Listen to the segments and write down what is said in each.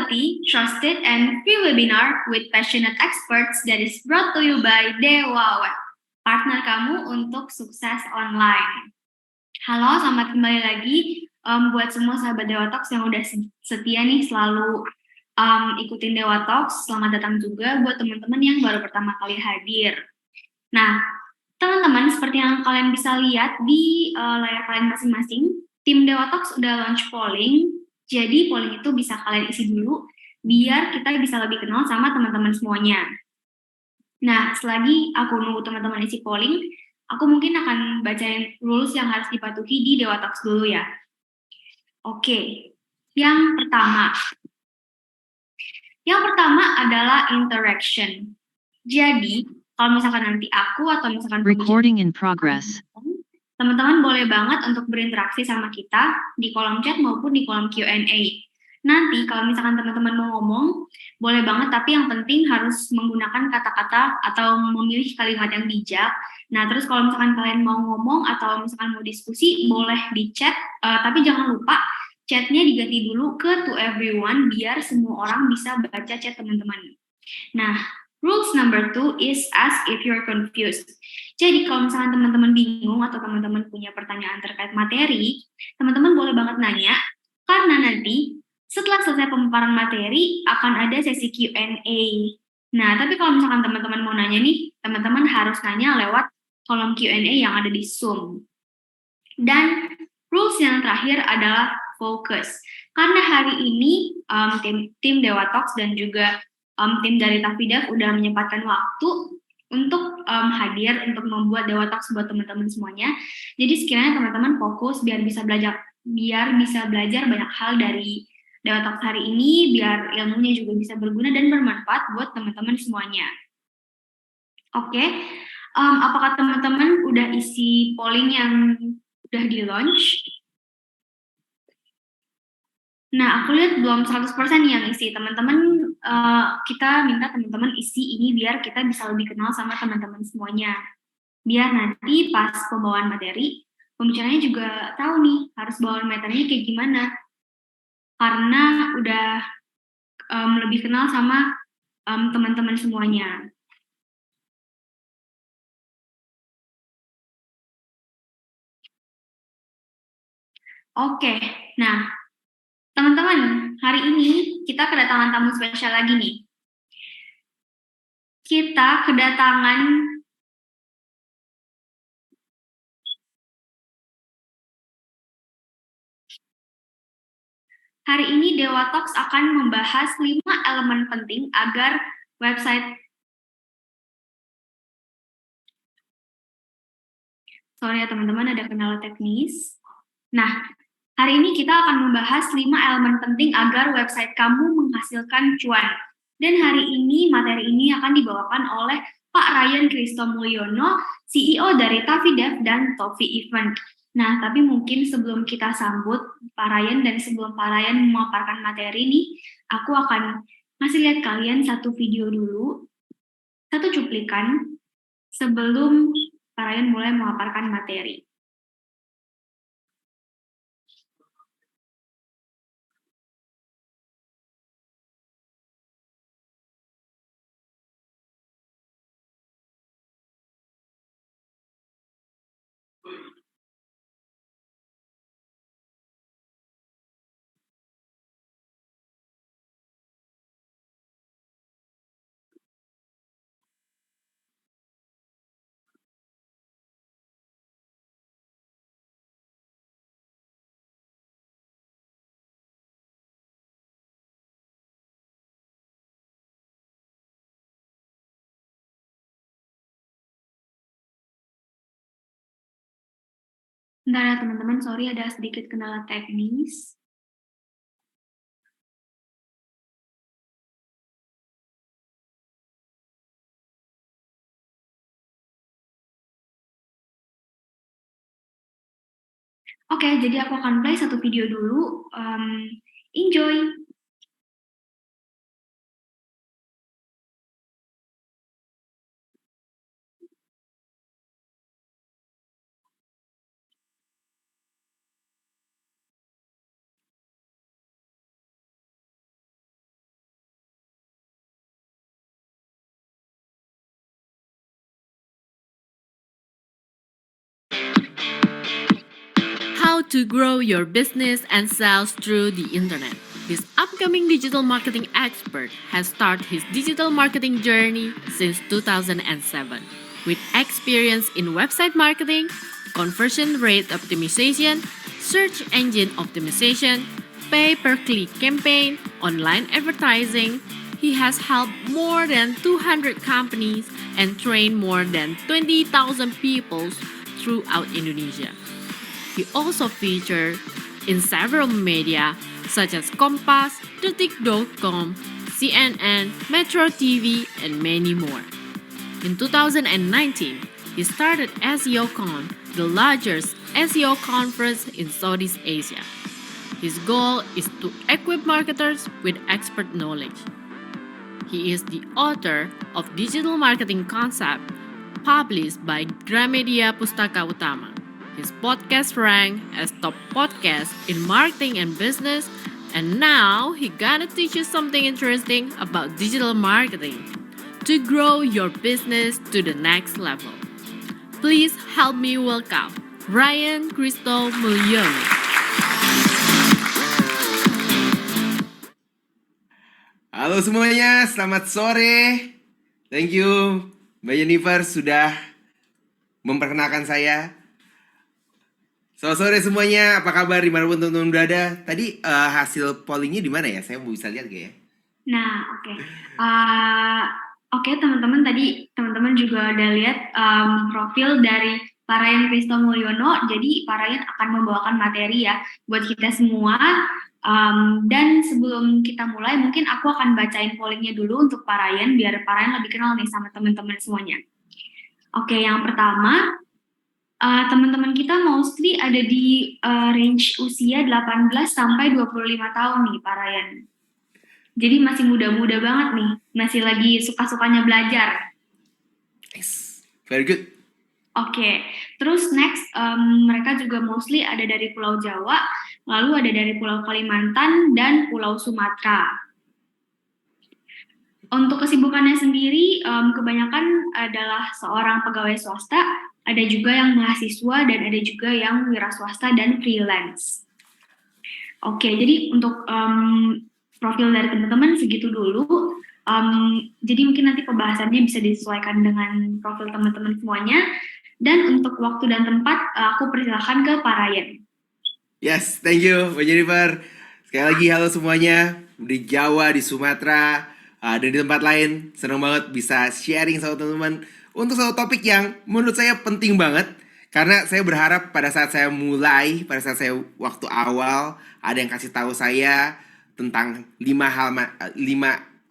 quality, trusted, and free webinar with passionate experts that is brought to you by Dewa Web, partner kamu untuk sukses online. Halo, selamat kembali lagi buat semua sahabat Dewa Talks yang udah setia nih selalu ikutin Dewa Talks. Selamat datang juga buat teman-teman yang baru pertama kali hadir. Nah, teman-teman, seperti yang kalian bisa lihat di layar kalian masing-masing, tim Dewa Talks udah launch polling. Jadi polling itu bisa kalian isi dulu biar kita bisa lebih kenal sama teman-teman semuanya. Nah, selagi aku nunggu teman-teman isi polling, aku mungkin akan bacain rules yang harus dipatuhi di Dewa Talks dulu ya. Oke, yang pertama. Yang pertama adalah interaction. Jadi, kalau misalkan nanti aku atau misalkan Recording in progress. teman-teman boleh banget untuk berinteraksi sama kita di kolom chat maupun di kolom Q&A. Nanti kalau misalkan teman-teman mau ngomong, boleh banget, tapi yang penting harus menggunakan kata-kata atau memilih kalimat yang bijak. Nah, terus kalau misalkan kalian mau ngomong atau misalkan mau diskusi, boleh di chat, tapi jangan lupa chatnya diganti dulu ke to everyone biar semua orang bisa baca chat teman-teman. Nah, rules number 2 is ask if you're confused. Jadi kalau misalkan teman-teman bingung atau teman-teman punya pertanyaan terkait materi, teman-teman boleh banget nanya, karena nanti setelah selesai pemaparan materi akan ada sesi Q&A. Nah, tapi kalau misalkan teman-teman mau nanya nih, teman-teman harus nanya lewat kolom Q&A yang ada di Zoom. Dan rules yang terakhir adalah fokus. Karena hari ini tim Dewa Talks dan juga tim dari Tafidaf udah menyempatkan waktu untuk hadir untuk membuat Dewa Talks buat teman-teman semuanya. Jadi sekiranya teman-teman fokus biar bisa belajar banyak hal dari Dewa Talks hari ini, biar ilmunya juga bisa berguna dan bermanfaat buat teman-teman semuanya. Oke, apakah teman-teman udah isi polling yang udah di-launch? Nah, aku lihat belum 100% yang isi. Teman-teman, kita minta teman-teman isi ini biar kita bisa lebih kenal sama teman-teman semuanya. Biar nanti pas pembawaan materi, pembicaranya juga tahu nih harus bawa materinya kayak gimana. Karena udah lebih kenal sama teman-teman semuanya. Oke, nah teman-teman, hari ini kita kedatangan tamu spesial lagi nih. Kita kedatangan hari ini Dewa Talks akan membahas 5 elemen penting agar website Sorry ya teman-teman, ada kendala teknis. Nah, hari ini kita akan membahas 5 elemen penting agar website kamu menghasilkan cuan. Dan hari ini, materi ini akan dibawakan oleh Pak Ryan Kristo Mulyono, CEO dari Tafidaf dan Tofi Event. Nah, tapi mungkin sebelum kita sambut Pak Ryan dan sebelum Pak Ryan memaparkan materi ini, aku akan ngasih lihat kalian satu video dulu, satu cuplikan, sebelum Pak Ryan mulai memaparkan materi. Bentar ya teman-teman, sorry ada sedikit kendala teknis. Oke, jadi aku akan play satu video dulu. Enjoy! to grow your business and sales through the internet. This upcoming digital marketing expert has started his digital marketing journey since 2007 with experience in website marketing, conversion rate optimization, search engine optimization, pay-per-click campaign, online advertising. He has helped more than 200 companies and trained more than 20,000 people throughout Indonesia. He also featured in several media such as Kompas, Detik.com, CNN, Metro TV, and many more. In 2019, he started SEOCon, the largest SEO conference in Southeast Asia. His goal is to equip marketers with expert knowledge. He is the author of Digital Marketing Concept, published by Gramedia Pustaka Utama. His podcast ranked as top podcast in marketing and business, and now he gonna teach you something interesting about digital marketing to grow your business to the next level. Please help me welcome Ryan Christo Mulyono. Halo semuanya, selamat sore. Thank you Mbak Jennifer sudah memperkenalkan saya. Selamat sore semuanya, apa kabar dimanapun teman-teman berada? Tadi hasil pollingnya di mana ya? Saya bisa lihat gak ya? Nah, oke teman-teman, tadi teman-teman juga udah lihat profil dari Pak Ryan Christo Mulyono. Jadi Pak Ryan akan membawakan materi ya buat kita semua. Dan sebelum kita mulai, mungkin aku akan bacain pollingnya dulu untuk Pak Ryan, biar Pak Ryan lebih kenal nih sama teman-teman semuanya. Oke, yang pertama, teman-teman kita mostly ada di range usia 18 sampai 25 tahun nih Pak Ryan. Jadi masih muda-muda banget nih, masih lagi suka-sukanya belajar. Yes, very good. Oke, terus next mereka juga mostly ada dari Pulau Jawa, lalu ada dari Pulau Kalimantan dan Pulau Sumatera. Untuk kesibukannya sendiri, kebanyakan adalah seorang pegawai swasta, ada juga yang mahasiswa dan ada juga yang wira swasta dan freelance. Oke, jadi untuk profil dari teman-teman segitu dulu. Jadi mungkin nanti pembahasannya bisa disesuaikan dengan profil teman-teman semuanya. Dan untuk waktu dan tempat, aku persilahkan ke Pak Ryan. Yes, thank you Mbak Jennifer. Sekali lagi halo semuanya, di Jawa, di Sumatera, dan di tempat lain. Senang banget bisa sharing sama teman-teman untuk satu topik yang menurut saya penting banget. Karena saya berharap pada saat saya mulai, pada saat saya waktu awal, ada yang kasih tahu saya tentang 5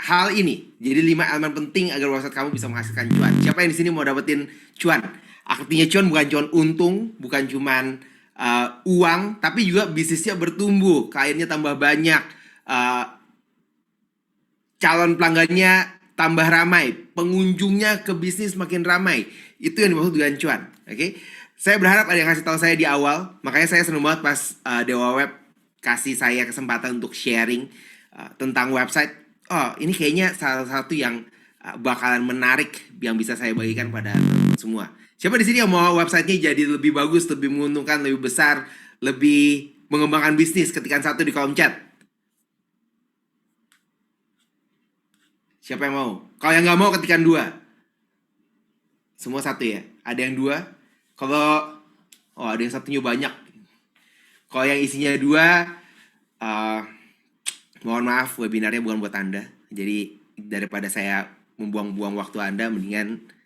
hal ini. Jadi 5 elemen penting agar website kamu bisa menghasilkan cuan. Siapa yang di sini mau dapetin cuan? Artinya cuan bukan cuan untung, bukan cuman uang, tapi juga bisnisnya bertumbuh, kliennya tambah banyak, calon pelanggannya tambah ramai, pengunjungnya ke bisnis makin ramai. Itu yang dimaksud dengan cuan. Oke? Saya berharap ada yang kasih tahu saya di awal, makanya saya senang banget pas Dewa Web kasih saya kesempatan untuk sharing tentang website. Oh, ini kayaknya salah satu yang bakalan menarik yang bisa saya bagikan pada teman-teman semua. Siapa di sini yang mau websitenya jadi lebih bagus, lebih menguntungkan, lebih besar, lebih mengembangkan bisnis? Ketikan 1 di kolom chat. Siapa yang mau? Kalau yang nggak mau ketikan 2. Semua 1 ya? Ada yang 2? Kalau ada yang satunya banyak. Kalau yang isinya 2, mohon maaf, webinarnya bukan buat Anda. Jadi daripada saya membuang-buang waktu Anda, mendingan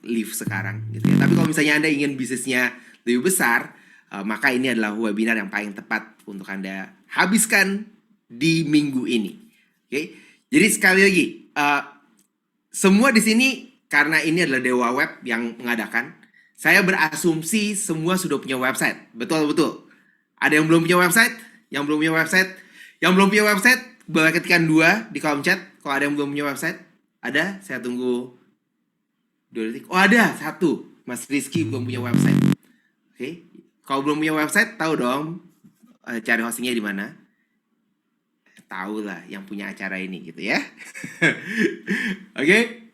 leave sekarang gitu ya. Tapi kalau misalnya Anda ingin bisnisnya lebih besar, maka ini adalah webinar yang paling tepat untuk Anda habiskan di minggu ini. Oke? Jadi sekali lagi, semua di sini karena ini adalah Dewa Web yang mengadakan, saya berasumsi semua sudah punya website. Betul. Ada yang belum punya website? Yang belum punya website? Yang belum punya website, boleh ketikkan 2 di kolom chat. Kalau ada yang belum punya website, ada? Saya tunggu 2 detik. Oh, ada 1. Mas Rizky belum punya website. Oke. Kalau belum punya website, tahu dong cari hostingnya di mana? Tahu lah yang punya acara ini gitu ya. Oke.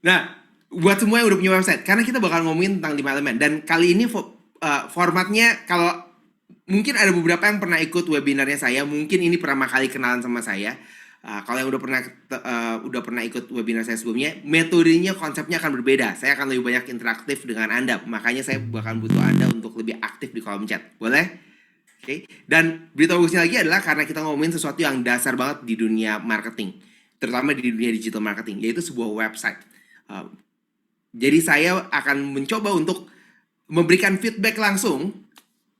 Nah, buat semua yang udah punya website, karena kita bakal ngomongin tentang 5 elemen. Dan kali ini formatnya, kalau mungkin ada beberapa yang pernah ikut webinarnya saya, mungkin ini pertama kali kenalan sama saya. Kalau yang udah pernah ikut webinar saya sebelumnya, metodenya, konsepnya akan berbeda. Saya akan lebih banyak interaktif dengan Anda, makanya saya bakal butuh Anda untuk lebih aktif di kolom chat. Boleh? Oke. Dan berita bagusnya lagi adalah karena kita ngomongin sesuatu yang dasar banget di dunia marketing, terutama di dunia digital marketing, yaitu sebuah website. Jadi saya akan mencoba untuk memberikan feedback langsung.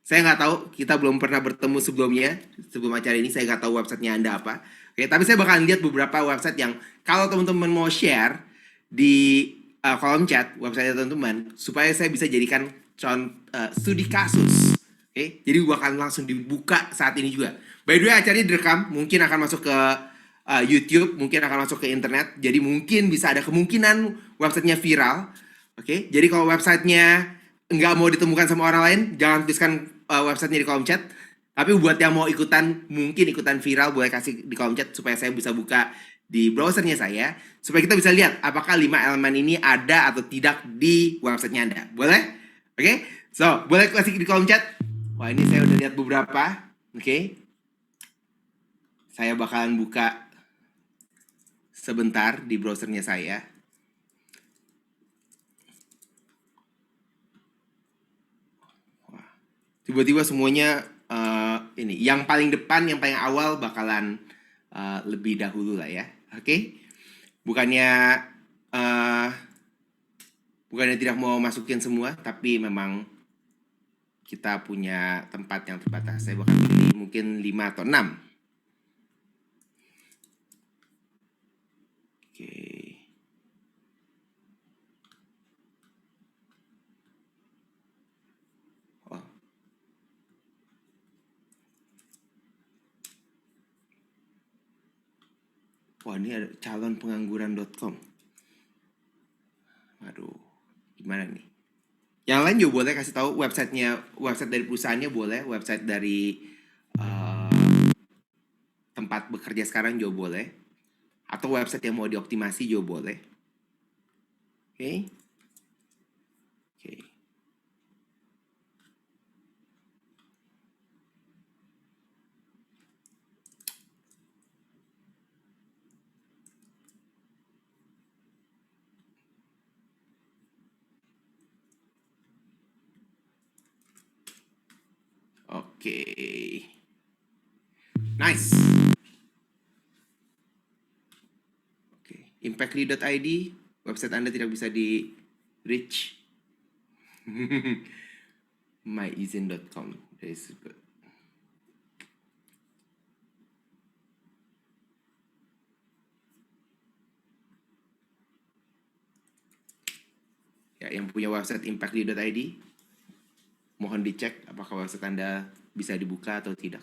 Saya nggak tahu, kita belum pernah bertemu sebelumnya, sebelum acara ini, saya nggak tahu websitenya Anda apa. Oke, tapi saya bakalan lihat beberapa website yang kalau teman-teman mau share di kolom chat website teman-teman, supaya saya bisa jadikan studi kasus. Oke, jadi akan langsung dibuka saat ini juga. By the way, acaranya direkam, mungkin akan masuk ke YouTube, mungkin akan masuk ke internet. Jadi mungkin bisa ada kemungkinan websitenya viral. Oke, jadi kalau websitenya nggak mau ditemukan sama orang lain, jangan tuliskan websitenya di kolom chat. Tapi buat yang mau mungkin ikutan viral, boleh kasih di kolom chat supaya saya bisa buka di browsernya saya, supaya kita bisa lihat apakah 5 elemen ini ada atau tidak di websitenya Anda. Boleh? Oke? So, boleh kasih di kolom chat. Wah, ini saya udah lihat beberapa. Oke? Saya bakalan buka sebentar di browsernya saya. Wah, tiba-tiba semuanya ini yang paling depan, yang paling awal bakalan lebih dahulu lah ya. Oke? Bukannya tidak mau masukin semua, tapi memang kita punya tempat yang terbatas. Saya bakal pilih mungkin 5 atau 6. Oke. Oh. Wah, ini ada calonpengangguran.com. Aduh, gimana nih? Yang lain juga boleh kasih tahu website dari perusahaannya boleh, website dari tempat bekerja sekarang juga boleh, atau website yang mau dioptimasi juga boleh. Oke. Oke. Oke. Nice. Oke. Impactly.id, website Anda tidak bisa di reach. myizin.com. That is good. Ya, yang punya website impactly.id, mohon dicek apakah website Anda bisa dibuka atau tidak.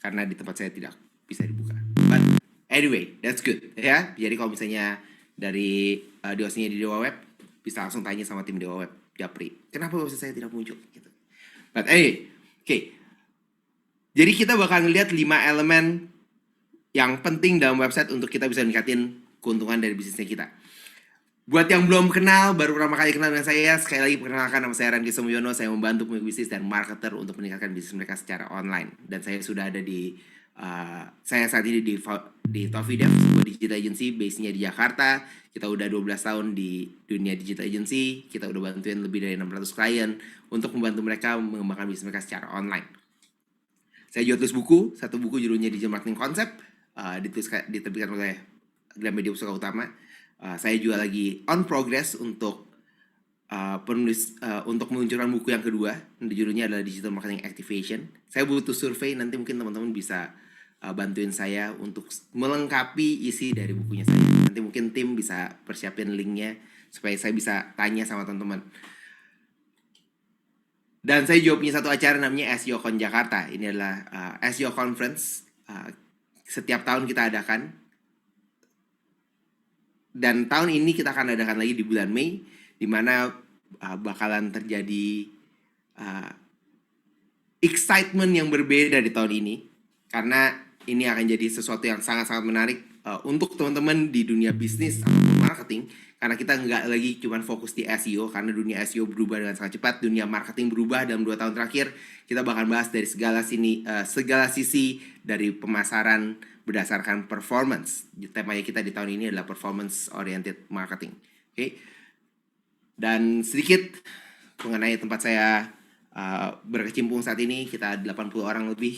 Karena di tempat saya tidak bisa dibuka. But anyway, that's good ya. Jadi kalau misalnya dari dosennya di Dewa Web, bisa langsung tanya sama tim Dewa Web, Japri, kenapa website saya tidak muncul gitu. But anyway, oke. Jadi kita bakal ngeliat 5 elemen yang penting dalam website untuk kita bisa meningkatin keuntungan dari bisnisnya kita. Buat yang belum kenal, baru pertama kali kenal dengan saya, sekali lagi perkenalkan, nama saya Randy Sumyono. Saya membantu pemilik bisnis dan marketer untuk meningkatkan bisnis mereka secara online. Dan saya sudah ada saya saat ini di Toffee Dev, sebuah digital agency base-nya di Jakarta. Kita udah 12 tahun di dunia digital agency. Kita udah bantuin lebih dari 600 klien untuk membantu mereka mengembangkan bisnis mereka secara online. Saya juga tulis buku, satu buku judulnya Digital Marketing Concept, diterbitkan oleh Gramedia Pusaka Utama. Saya juga lagi on progress untuk untuk meluncurkan buku yang kedua. Judulnya adalah Digital Marketing Activation. Saya butuh survei, nanti mungkin teman-teman bisa bantuin saya untuk melengkapi isi dari bukunya saya. Nanti mungkin tim bisa persiapin linknya supaya saya bisa tanya sama teman-teman. Dan saya juga punya satu acara namanya SEO Con Jakarta. Ini adalah SEO Conference. Setiap tahun kita adakan. Dan tahun ini kita akan adakan lagi di bulan Mei, di mana bakalan terjadi excitement yang berbeda di tahun ini. Karena ini akan jadi sesuatu yang sangat-sangat menarik untuk teman-teman di dunia bisnis ataupun marketing, karena kita nggak lagi cuman fokus di SEO, karena dunia SEO berubah dengan sangat cepat, dunia marketing berubah dalam 2 tahun terakhir. Kita bakal bahas dari segala sisi dari pemasaran berdasarkan performance. Temanya kita di tahun ini adalah performance oriented marketing. Oke. Dan sedikit mengenai tempat saya berkecimpung saat ini, kita 80 orang lebih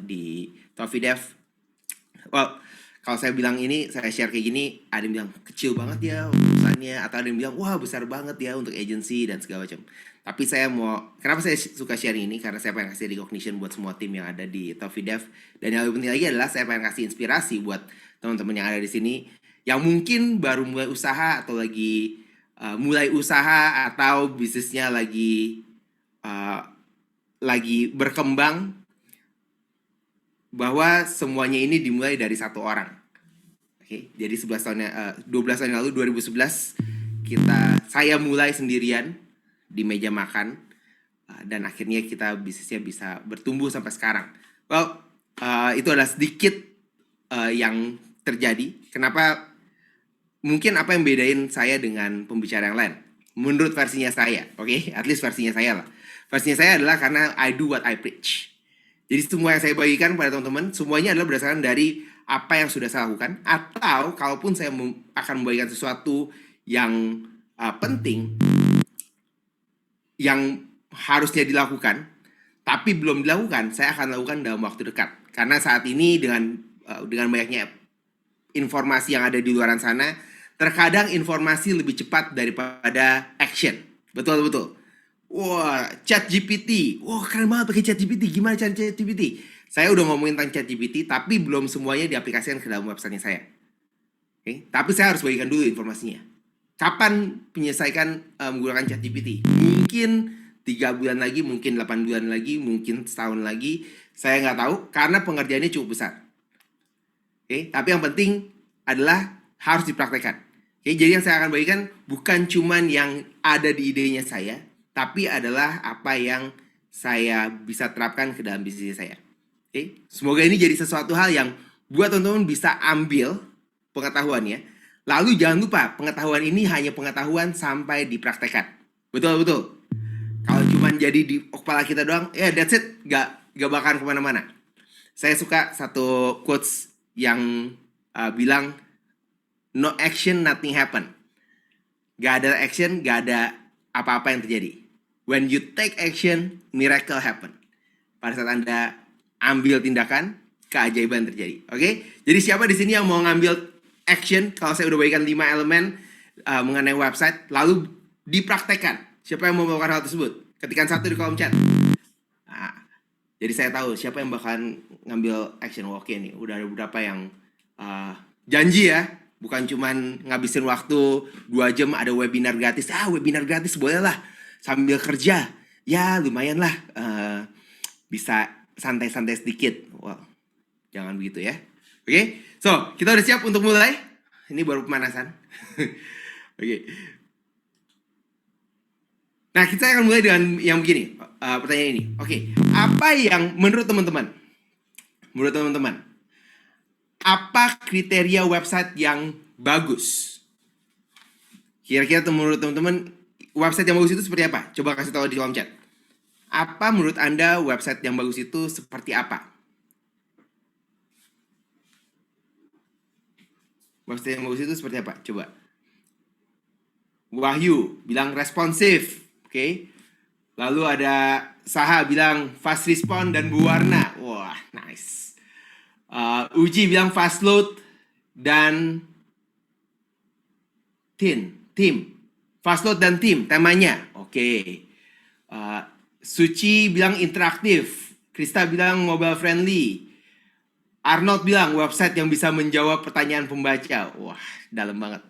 di ToffeeDev. Well, kalau saya bilang ini, saya share kayak gini, ada yang bilang kecil banget ya perusahaannya, atau ada yang bilang wah besar banget ya untuk agency dan segala macam. Tapi kenapa saya suka sharing ini? Karena saya pengen kasih recognition buat semua tim yang ada di ToffeeDev. Dan yang lebih penting lagi adalah saya pengen kasih inspirasi buat teman-teman yang ada di sini, yang mungkin baru mulai usaha atau lagi mulai usaha atau bisnisnya lagi berkembang, bahwa semuanya ini dimulai dari satu orang. Oke, jadi 12 tahun yang lalu 2011 saya mulai sendirian di meja makan, dan akhirnya bisnisnya bisa bertumbuh sampai sekarang. Well, itu adalah sedikit yang terjadi. Kenapa? Mungkin apa yang bedain saya dengan pembicara yang lain? Menurut versinya saya, oke? At least versinya saya lah. Versinya saya adalah karena I do what I preach. Jadi semua yang saya bagikan pada teman-teman, semuanya adalah berdasarkan dari apa yang sudah saya lakukan. Atau kalaupun saya akan membagikan sesuatu yang penting, yang harusnya dilakukan, tapi belum dilakukan, saya akan lakukan dalam waktu dekat. Karena saat ini dengan banyaknya informasi yang ada di luar sana, terkadang informasi lebih cepat daripada action. Betul. Wah, ChatGPT. Wah, keren banget pakai ChatGPT. Gimana cara ChatGPT? Saya udah ngomongin tentang ChatGPT, tapi belum semuanya diaplikasikan ke dalam website saya. Oke, tapi saya harus bagikan dulu informasinya. Kapan menyelesaikan menggunakan ChatGPT? Mungkin 3 bulan lagi, mungkin 8 bulan lagi, mungkin setahun lagi. Saya nggak tahu, karena pengerjaannya cukup besar. Oke, tapi yang penting adalah harus dipraktekkan. Oke, jadi yang saya akan bagikan bukan cuman yang ada di idenya saya, tapi adalah apa yang saya bisa terapkan ke dalam bisnis saya. Oke, semoga ini jadi sesuatu hal yang buat teman-teman bisa ambil pengetahuannya. Lalu jangan lupa, pengetahuan ini hanya pengetahuan sampai dipraktekkan. Betul. Kalau cuma jadi di kepala kita doang, ya that's it, gak bakalan kemana-mana. Saya suka satu quotes yang bilang, no action, nothing happen. Gak ada action, gak ada apa-apa yang terjadi. When you take action, miracle happen. Pada saat Anda ambil tindakan, keajaiban terjadi. Oke? Jadi siapa di sini yang mau ngambil action? Kalau saya udah bagikan 5 elemen mengenai website, lalu dipraktekkan. Siapa yang mau melakukan hal tersebut? Ketikkan 1 di kolom chat. Nah, jadi saya tahu siapa yang bakalan ngambil action. Oke nih, udah ada beberapa yang janji ya. Bukan cuman ngabisin waktu 2 jam ada webinar gratis. Webinar gratis boleh lah. Sambil kerja, ya lumayan lah, bisa santai-santai sedikit. Wow, jangan begitu ya. Oke, so kita udah siap untuk mulai. Ini baru pemanasan. Oke. Nah, kita akan mulai dengan yang begini, pertanyaan ini. Oke, apa yang menurut teman-teman? Apa kriteria website yang bagus? Kira-kira menurut teman-teman, website yang bagus itu seperti apa? Coba kasih tahu di kolom chat. Apa menurut Anda website yang bagus itu seperti apa? Website yang bagus itu seperti apa? Coba. Wahyu bilang responsif. Oke. Lalu ada Saha bilang fast respond dan berwarna. Wah, nice. Uji bilang fast load dan tim. Fast load dan tim, temanya. Oke. Suci bilang interaktif. Krista bilang mobile friendly. Arnold bilang website yang bisa menjawab pertanyaan pembaca. Wah, dalam banget.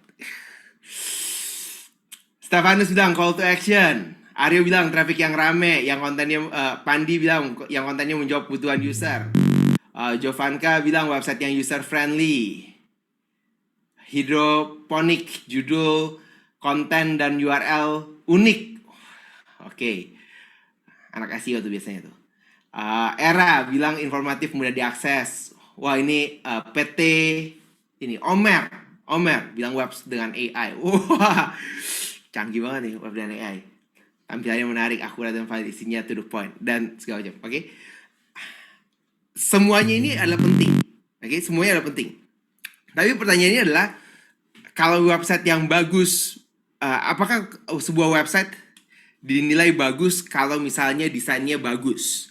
Stefanus bilang call to action. Aryo bilang traffic yang rame, yang kontennya Pandi bilang yang kontennya menjawab kebutuhan user. Jovanka bilang website yang user friendly. Hidroponik, judul, konten dan URL unik. Oke. Anak SEO tuh biasanya tuh. Era bilang informatif mudah diakses. Wah, ini PT ini Omer Omer bilang web dengan AI. Wah, canggih banget nih web dengan AI. Tampilannya menarik, akurat dan valid, isinya to the point dan segala macam. Oke. Semuanya ini adalah penting. Oke, semuanya adalah penting. Tapi pertanyaannya adalah kalau website yang bagus, apakah sebuah website dinilai bagus kalau misalnya desainnya bagus?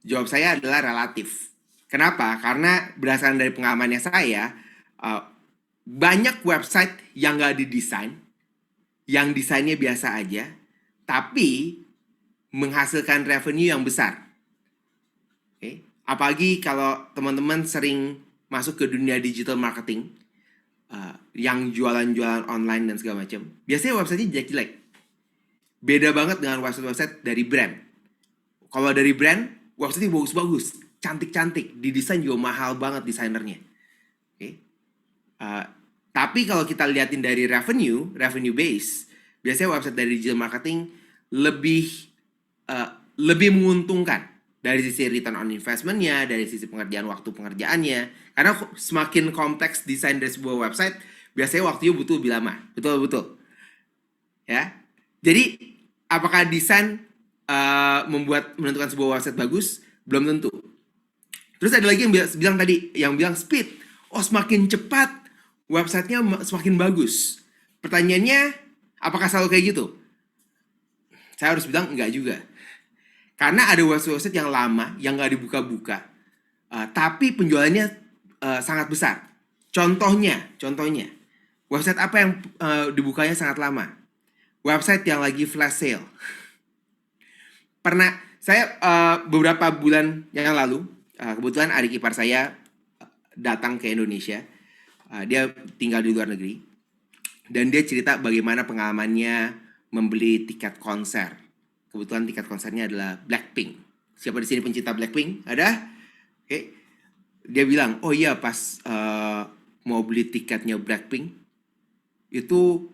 Jawab saya adalah relatif. Kenapa? Karena berdasarkan dari pengalamannya saya, banyak website yang nggak didesain, yang desainnya biasa aja, tapi menghasilkan revenue yang besar. Oke? Apalagi kalau teman-teman sering masuk ke dunia digital marketing, yang jualan-jualan online dan segala macam, biasanya websitenya jelek-jelek. Beda banget dengan website-website dari brand. Kalau dari brand, website bagus-bagus, cantik-cantik, didesain juga mahal banget desainernya. Oke. Tapi kalau kita liatin dari revenue base, biasanya website dari digital marketing lebih menguntungkan dari sisi return on investment-nya, dari sisi pengerjaan waktu pengerjaannya. Karena semakin kompleks desain dari sebuah website, biasanya waktunya butuh lebih lama. Betul. Ya. Jadi, apakah desain menentukan sebuah website bagus? Belum tentu. Terus ada lagi yang bilang speed. Oh, semakin cepat websitenya semakin bagus. Pertanyaannya, apakah selalu kayak gitu? Saya harus bilang enggak juga. Karena ada website yang lama, yang nggak dibuka-buka, tapi penjualannya sangat besar. Contohnya, website apa yang dibukanya sangat lama? Website yang lagi flash sale. Pernah, saya beberapa bulan yang lalu, kebetulan adik ipar saya datang ke Indonesia. Dia tinggal di luar negeri. Dan dia cerita bagaimana pengalamannya membeli tiket konser. Kebetulan tiket konsernya adalah Blackpink. Siapa di sini pencinta Blackpink? Ada? Oke. Dia bilang, oh iya pas mau beli tiketnya Blackpink, itu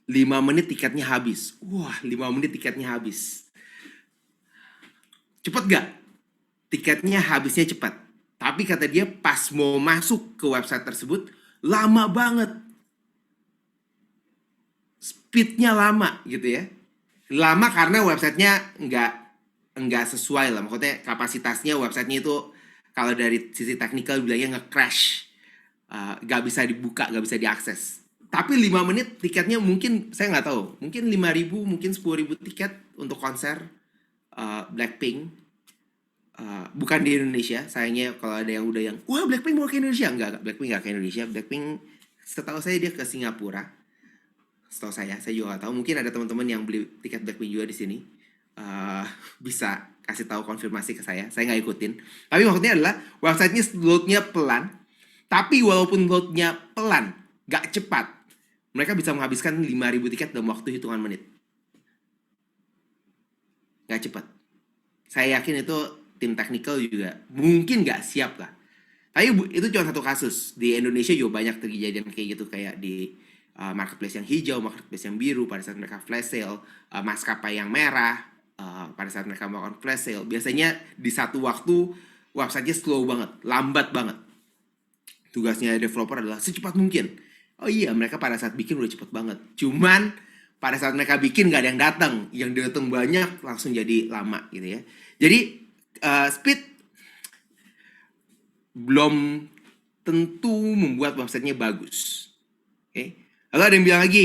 5 menit tiketnya habis. Wah, 5 menit tiketnya habis. Cepet gak? Tiketnya habisnya cepat. Tapi kata dia pas mau masuk ke website tersebut, lama banget. Speednya lama gitu ya. Lama karena websitenya nggak sesuai lah. Maksudnya kapasitasnya websitenya itu kalau dari sisi teknikal bilangnya nge-crash. Nggak bisa dibuka, nggak bisa diakses. Tapi 5 menit tiketnya mungkin, saya nggak tahu. Mungkin 5.000, mungkin 10.000 tiket untuk konser Blackpink. Bukan di Indonesia. Sayangnya kalau ada yang wah Blackpink mau ke Indonesia. Enggak, Blackpink nggak ke Indonesia. Blackpink setahu saya dia ke Singapura. Setahu saya juga nggak tahu. Mungkin ada teman-teman yang beli tiket Blackpink juga di sini. Bisa kasih tahu konfirmasi ke saya. Saya nggak ikutin. Tapi maksudnya adalah websitenya loadnya pelan. Tapi walaupun loadnya pelan, nggak cepat, mereka bisa menghabiskan 5.000 tiket dalam waktu hitungan menit. Nggak cepat. Saya yakin itu tim teknikal juga mungkin nggak siap lah. Tapi itu cuma satu kasus. Di Indonesia juga banyak kejadian kayak gitu. Kayak di marketplace yang hijau, marketplace yang biru, pada saat mereka flash sale, maskapai yang merah, pada saat mereka melakukan flash sale, biasanya di satu waktu websitenya slow banget, lambat banget. Tugasnya developer adalah secepat mungkin. Oh iya, mereka pada saat bikin udah cepet banget. Cuman pada saat mereka bikin gak ada yang datang. Yang datang banyak langsung jadi lama gitu ya. Jadi speed belum tentu membuat websitenya bagus. Oke. Lalu ada yang bilang lagi,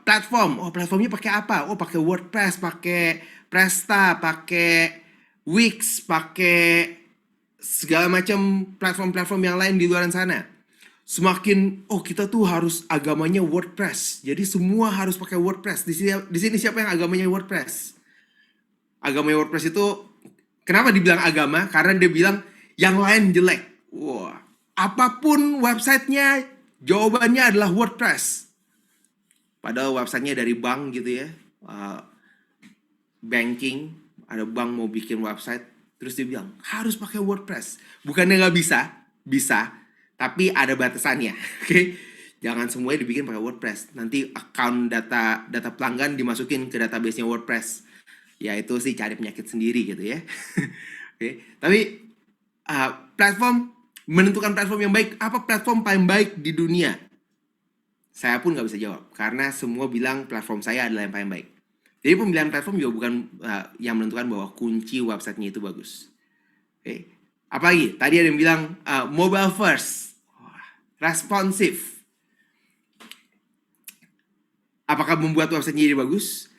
platform. Oh, platformnya pakai apa? Oh, pakai WordPress, pakai Presta, pakai Wix, pakai segala macam platform-platform yang lain di luar sana. Semakin, kita tuh harus agamanya WordPress. Jadi semua harus pakai WordPress. Di sini siapa yang agamanya WordPress? Agamanya WordPress itu, kenapa dibilang agama? Karena dia bilang yang lain jelek. Wah, apapun websitenya, jawabannya adalah WordPress. Padahal websitenya dari bank gitu ya. Banking, ada bank mau bikin website, terus dia bilang harus pakai WordPress. Bukannya nggak bisa, tapi ada batasannya. Oke, jangan semuanya dibikin pakai WordPress. Nanti account data pelanggan dimasukin ke database-nya WordPress. Ya itu sih cari penyakit sendiri gitu ya. Oke, tapi menentukan platform yang baik. Apa platform paling baik di dunia? Saya pun nggak bisa jawab karena semua bilang platform saya adalah yang paling baik. Jadi pemilihan platform juga bukan yang menentukan bahwa kunci websitenya itu bagus. Oke. Apalagi tadi ada yang bilang mobile first, responsif. Apakah membuat websitenya jadi bagus?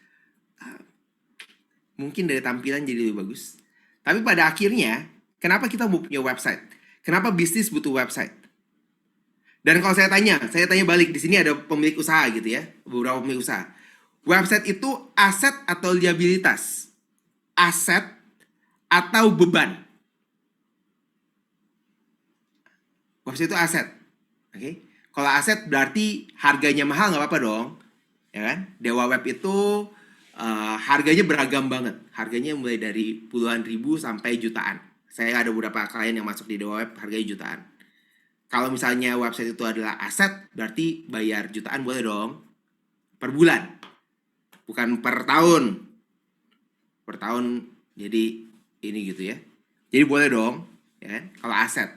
Mungkin dari tampilan jadi lebih bagus. Tapi pada akhirnya, kenapa kita mau punya website? Kenapa bisnis butuh website? Dan kalau saya tanya balik, di sini ada pemilik usaha gitu ya, beberapa pemilik usaha. Website itu aset atau liabilitas? Aset atau beban? Website itu aset. Oke. Kalau aset berarti harganya mahal, nggak apa-apa dong. Ya kan? Dewa Web itu harganya beragam banget. Harganya mulai dari puluhan ribu sampai jutaan. Saya ada beberapa klien yang masuk di Dewa Web harganya jutaan. Kalau misalnya website itu adalah aset, berarti bayar jutaan boleh dong. Per bulan. Bukan per tahun. Per tahun jadi ini gitu ya. Jadi boleh dong, ya kan? Kalau aset.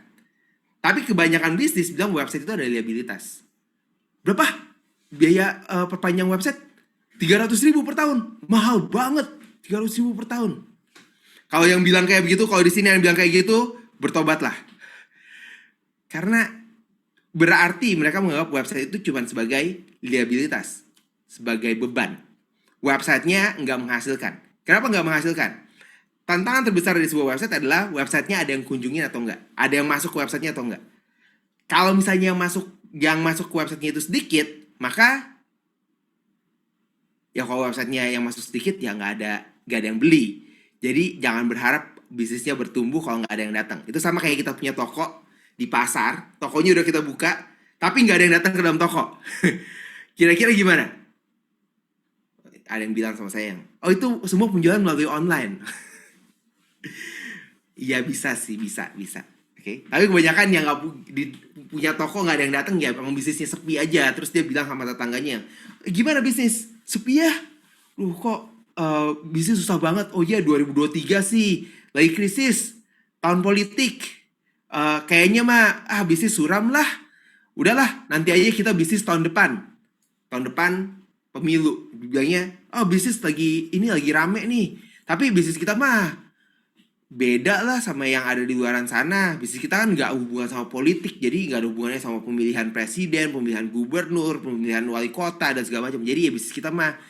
Tapi kebanyakan bisnis bilang website itu ada liabilitas. Berapa biaya perpanjang website? 300.000 per tahun. Mahal banget. 300.000 per tahun. Kalau yang bilang kayak begitu, kalau di sini yang bilang kayak gitu, bertobatlah. Karena berarti mereka menganggap website itu cuma sebagai liabilitas, sebagai beban. Websitenya nggak menghasilkan. Kenapa nggak menghasilkan? Tantangan terbesar dari sebuah website adalah websitenya ada yang kunjungin atau enggak, ada yang masuk ke websitenya atau enggak. Kalau misalnya yang masuk ke websitenya itu sedikit, maka ya kalau websitenya yang masuk sedikit ya nggak ada yang beli. Jadi jangan berharap bisnisnya bertumbuh kalau nggak ada yang datang. Itu sama kayak kita punya toko di pasar, tokonya udah kita buka, tapi nggak ada yang datang ke dalam toko. Kira-kira gimana? Ada yang bilang sama saya, oh itu semua penjualan melalui online. Iya bisa sih, bisa. Oke. Tapi kebanyakan yang nggak punya toko nggak ada yang datang ya, memang bisnisnya sepi aja. Terus dia bilang sama tetangganya, gimana bisnis? Sepi ya? Loh kok bisnis susah banget? Oh iya 2023 sih, lagi krisis, tahun politik. Kayaknya mah bisnis suram lah. Udahlah, nanti aja kita bisnis tahun depan. Tahun depan pemilu. Bilangnya, bisnis lagi rame nih. Tapi bisnis kita mah beda lah sama yang ada di luaran sana. Bisnis kita kan nggak hubungan sama politik, jadi nggak ada hubungannya sama pemilihan presiden, pemilihan gubernur, pemilihan wali kota dan segala macam. Jadi ya bisnis kita mah,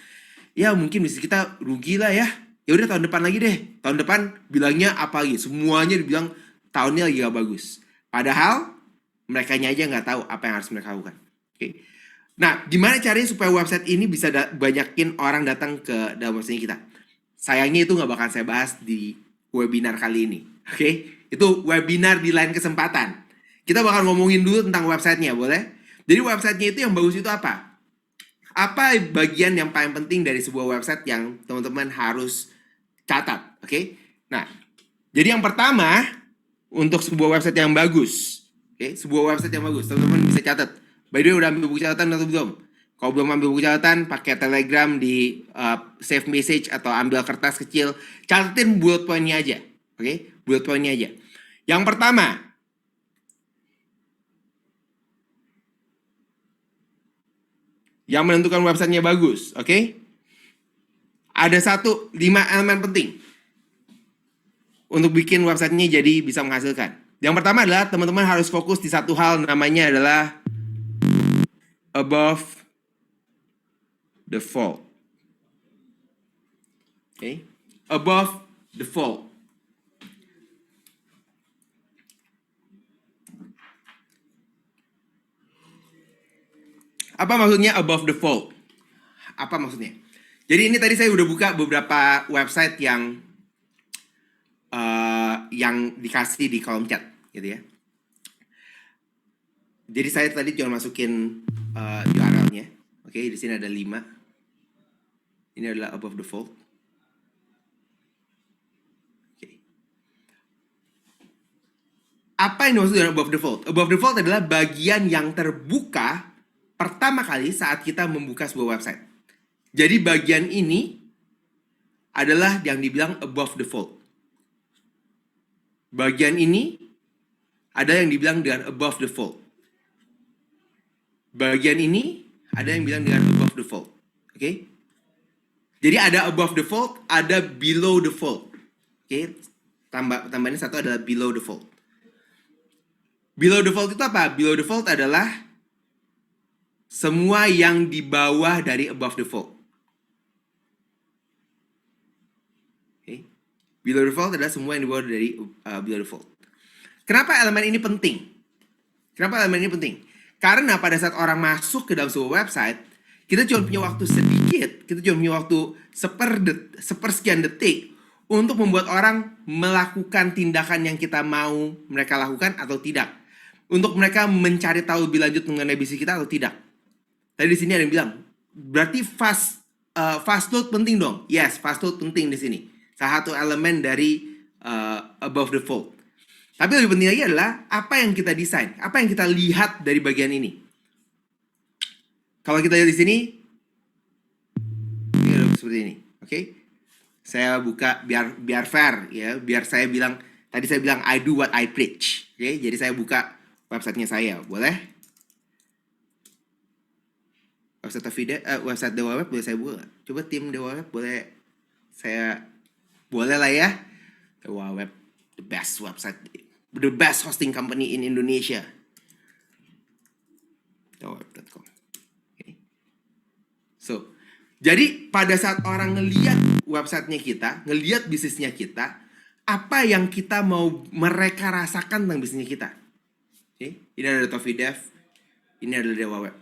ya mungkin bisnis kita rugi lah ya. Ya udah tahun depan lagi deh. Tahun depan bilangnya apa lagi? Semuanya dibilang tahunnya lagi gak bagus. Padahal mereka aja nggak tahu apa yang harus mereka lakukan. Oke. Nah, gimana caranya supaya website ini bisa banyakin orang datang ke dalam website kita? Sayangnya itu nggak bakal saya bahas di webinar kali ini. Oke? Itu webinar di lain kesempatan. Kita bakal ngomongin dulu tentang websitenya, boleh? Jadi websitenya itu yang bagus itu apa? Apa bagian yang paling penting dari sebuah website yang teman-teman harus catat? Oke? Nah, jadi yang pertama, untuk sebuah website yang bagus, sebuah website yang bagus, teman-teman bisa catat. By the way, udah ambil buku catatan atau belum? Kalau belum ambil buku catatan, pakai Telegram di save message atau ambil kertas kecil, catatin bullet point-nya aja. Oke? Bullet point-nya aja. Yang pertama, yang menentukan websitenya bagus, oke? Ada 5 elemen penting untuk bikin websitenya jadi bisa menghasilkan. Yang pertama adalah teman-teman harus fokus di satu hal, namanya adalah above the fold. Oke? Above the fold. Apa maksudnya above the fold? Apa maksudnya? Jadi ini tadi saya udah buka beberapa website yang dikasih di kolom chat, gitu ya. Jadi saya tadi cuma masukin URL-nya. Oke, di sini ada 5. Ini adalah above the fold. Oke. Apa yang dimaksud dengan above the fold? Above the fold adalah bagian yang terbuka pertama kali saat kita membuka sebuah website. Jadi bagian ini adalah yang dibilang above the fold. Bagian ini ada yang dibilang dengan above the fold. Bagian ini ada yang bilang dengan above the fold. Oke? Jadi ada above the fold, ada below the fold. Oke? Tambahannya satu adalah below the fold. Below the fold itu apa? Below the fold adalah semua yang di bawah dari above the fold. Okay. Below the fold adalah semua yang di bawah dari below the fold. Kenapa elemen ini penting? Kenapa elemen ini penting? Karena pada saat orang masuk ke dalam sebuah website, kita cuma punya waktu sedikit, kita cuma punya waktu sepersekian detik untuk membuat orang melakukan tindakan yang kita mau mereka lakukan atau tidak. Untuk mereka mencari tahu lebih lanjut mengenai bisnis kita atau tidak. Tadi di sini ada yang bilang, berarti fast load penting dong. Yes, fast load penting di sini. Salah satu elemen dari above the fold. Tapi lebih penting lagi adalah apa yang kita desain, apa yang kita lihat dari bagian ini. Kalau kita lihat di sini, ini seperti ini, oke? Saya buka biar fair ya, biar saya bilang tadi saya bilang I do what I preach, oke? Jadi saya buka websitenya saya, boleh? Website Dewa Web boleh saya buka? Coba tim Dewa Web boleh boleh lah ya. Dewa Web, the best website, the best hosting company in Indonesia. dewaweb.com. Okay. So, jadi pada saat orang ngeliat websitenya kita, ngeliat bisnisnya kita, apa yang kita mau mereka rasakan tentang bisnisnya kita? Okay. Ini adalah Tofi Dev, ini adalah Dewa Web.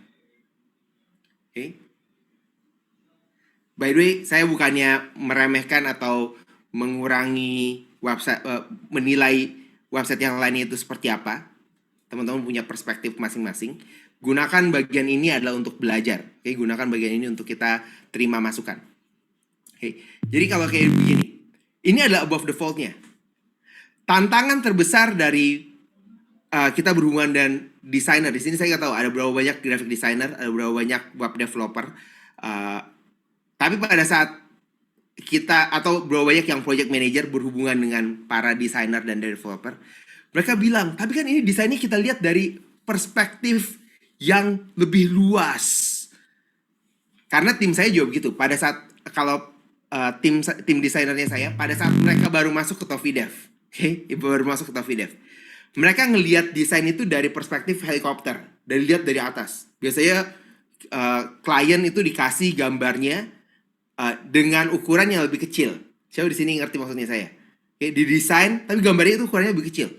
Okay. By the way, saya bukannya meremehkan atau mengurangi website, menilai website yang lainnya itu seperti apa. Teman-teman punya perspektif masing-masing. Gunakan bagian ini adalah untuk belajar. Okay. Gunakan bagian ini untuk kita terima masukan. Okay. Jadi kalau kayak begini, ini adalah above the fold-nya. Tantangan terbesar dari kita berhubungan dan desainer, di sini saya nggak tahu ada berapa banyak graphic designer, ada berapa banyak web developer. Tapi pada saat kita atau berapa banyak yang project manager berhubungan dengan para desainer dan developer, mereka bilang, tapi kan ini desainnya kita lihat dari perspektif yang lebih luas. Karena tim saya juga begitu. Pada saat kalau tim desainernya saya, pada saat mereka baru masuk ke Tofi Dev, baru masuk ke Tofi Dev, mereka ngelihat desain itu dari perspektif helikopter, lihat dari atas. Biasanya klien itu dikasih gambarnya dengan ukuran yang lebih kecil. Siapa di sini ngerti maksudnya saya? Didesain, tapi gambarnya itu ukurannya lebih kecil.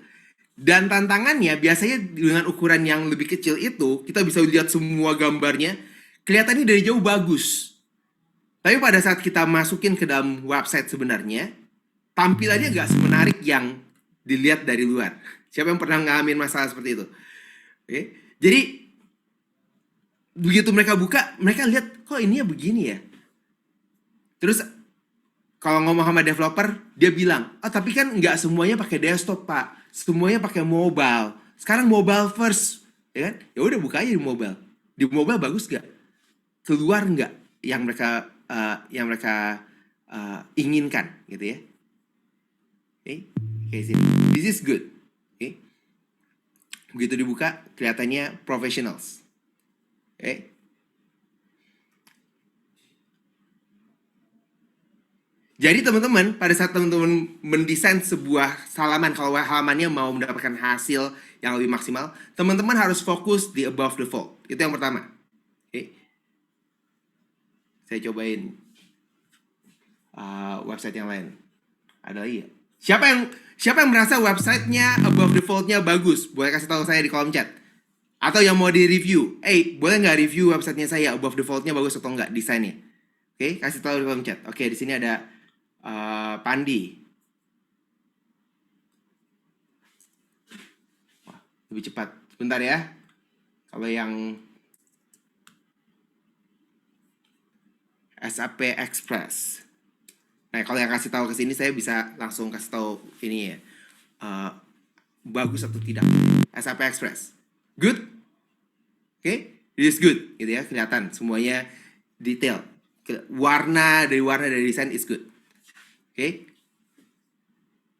Dan tantangannya biasanya dengan ukuran yang lebih kecil itu, kita bisa lihat semua gambarnya, kelihatannya dari jauh bagus. Tapi pada saat kita masukin ke dalam website sebenarnya, tampilannya nggak semenarik yang dilihat dari luar. Siapa yang pernah ngalamin masalah seperti itu? Oke. Jadi begitu mereka buka, mereka lihat kok ininya begini ya. Terus kalau ngomong sama developer, dia bilang, tapi kan nggak semuanya pakai desktop pak, semuanya pakai mobile. Sekarang mobile first, ya kan? Ya udah buka aja di mobile. Di mobile bagus nggak? Keluar nggak yang mereka inginkan, gitu ya? Oke, kayak sini. This is good. Okay. Begitu dibuka, kelihatannya professionals. Okay. Jadi teman-teman, pada saat teman-teman mendesain sebuah halaman, kalau halamannya mau mendapatkan hasil yang lebih maksimal, teman-teman harus fokus di above the fold. Itu yang pertama. Okay. Saya cobain website yang lain. Ada lagi ya? Siapa yang merasa websitenya above the fold-nya bagus? Boleh kasih tahu saya di kolom chat. Atau yang mau di-review. Boleh nggak review websitenya saya above the fold-nya bagus atau nggak desainnya? Oke, kasih tahu di kolom chat. Oke, di sini ada Pandi. Wah, lebih cepat. Sebentar ya. Kalau yang SAP Express. Nah, kalau yang kasih tahu ke sini saya bisa langsung kasih tahu ini ya. Bagus atau tidak. SAP Express. Good? Oke? It is good gitu ya, kelihatan semuanya detail. Warna dari desain is good. Oke?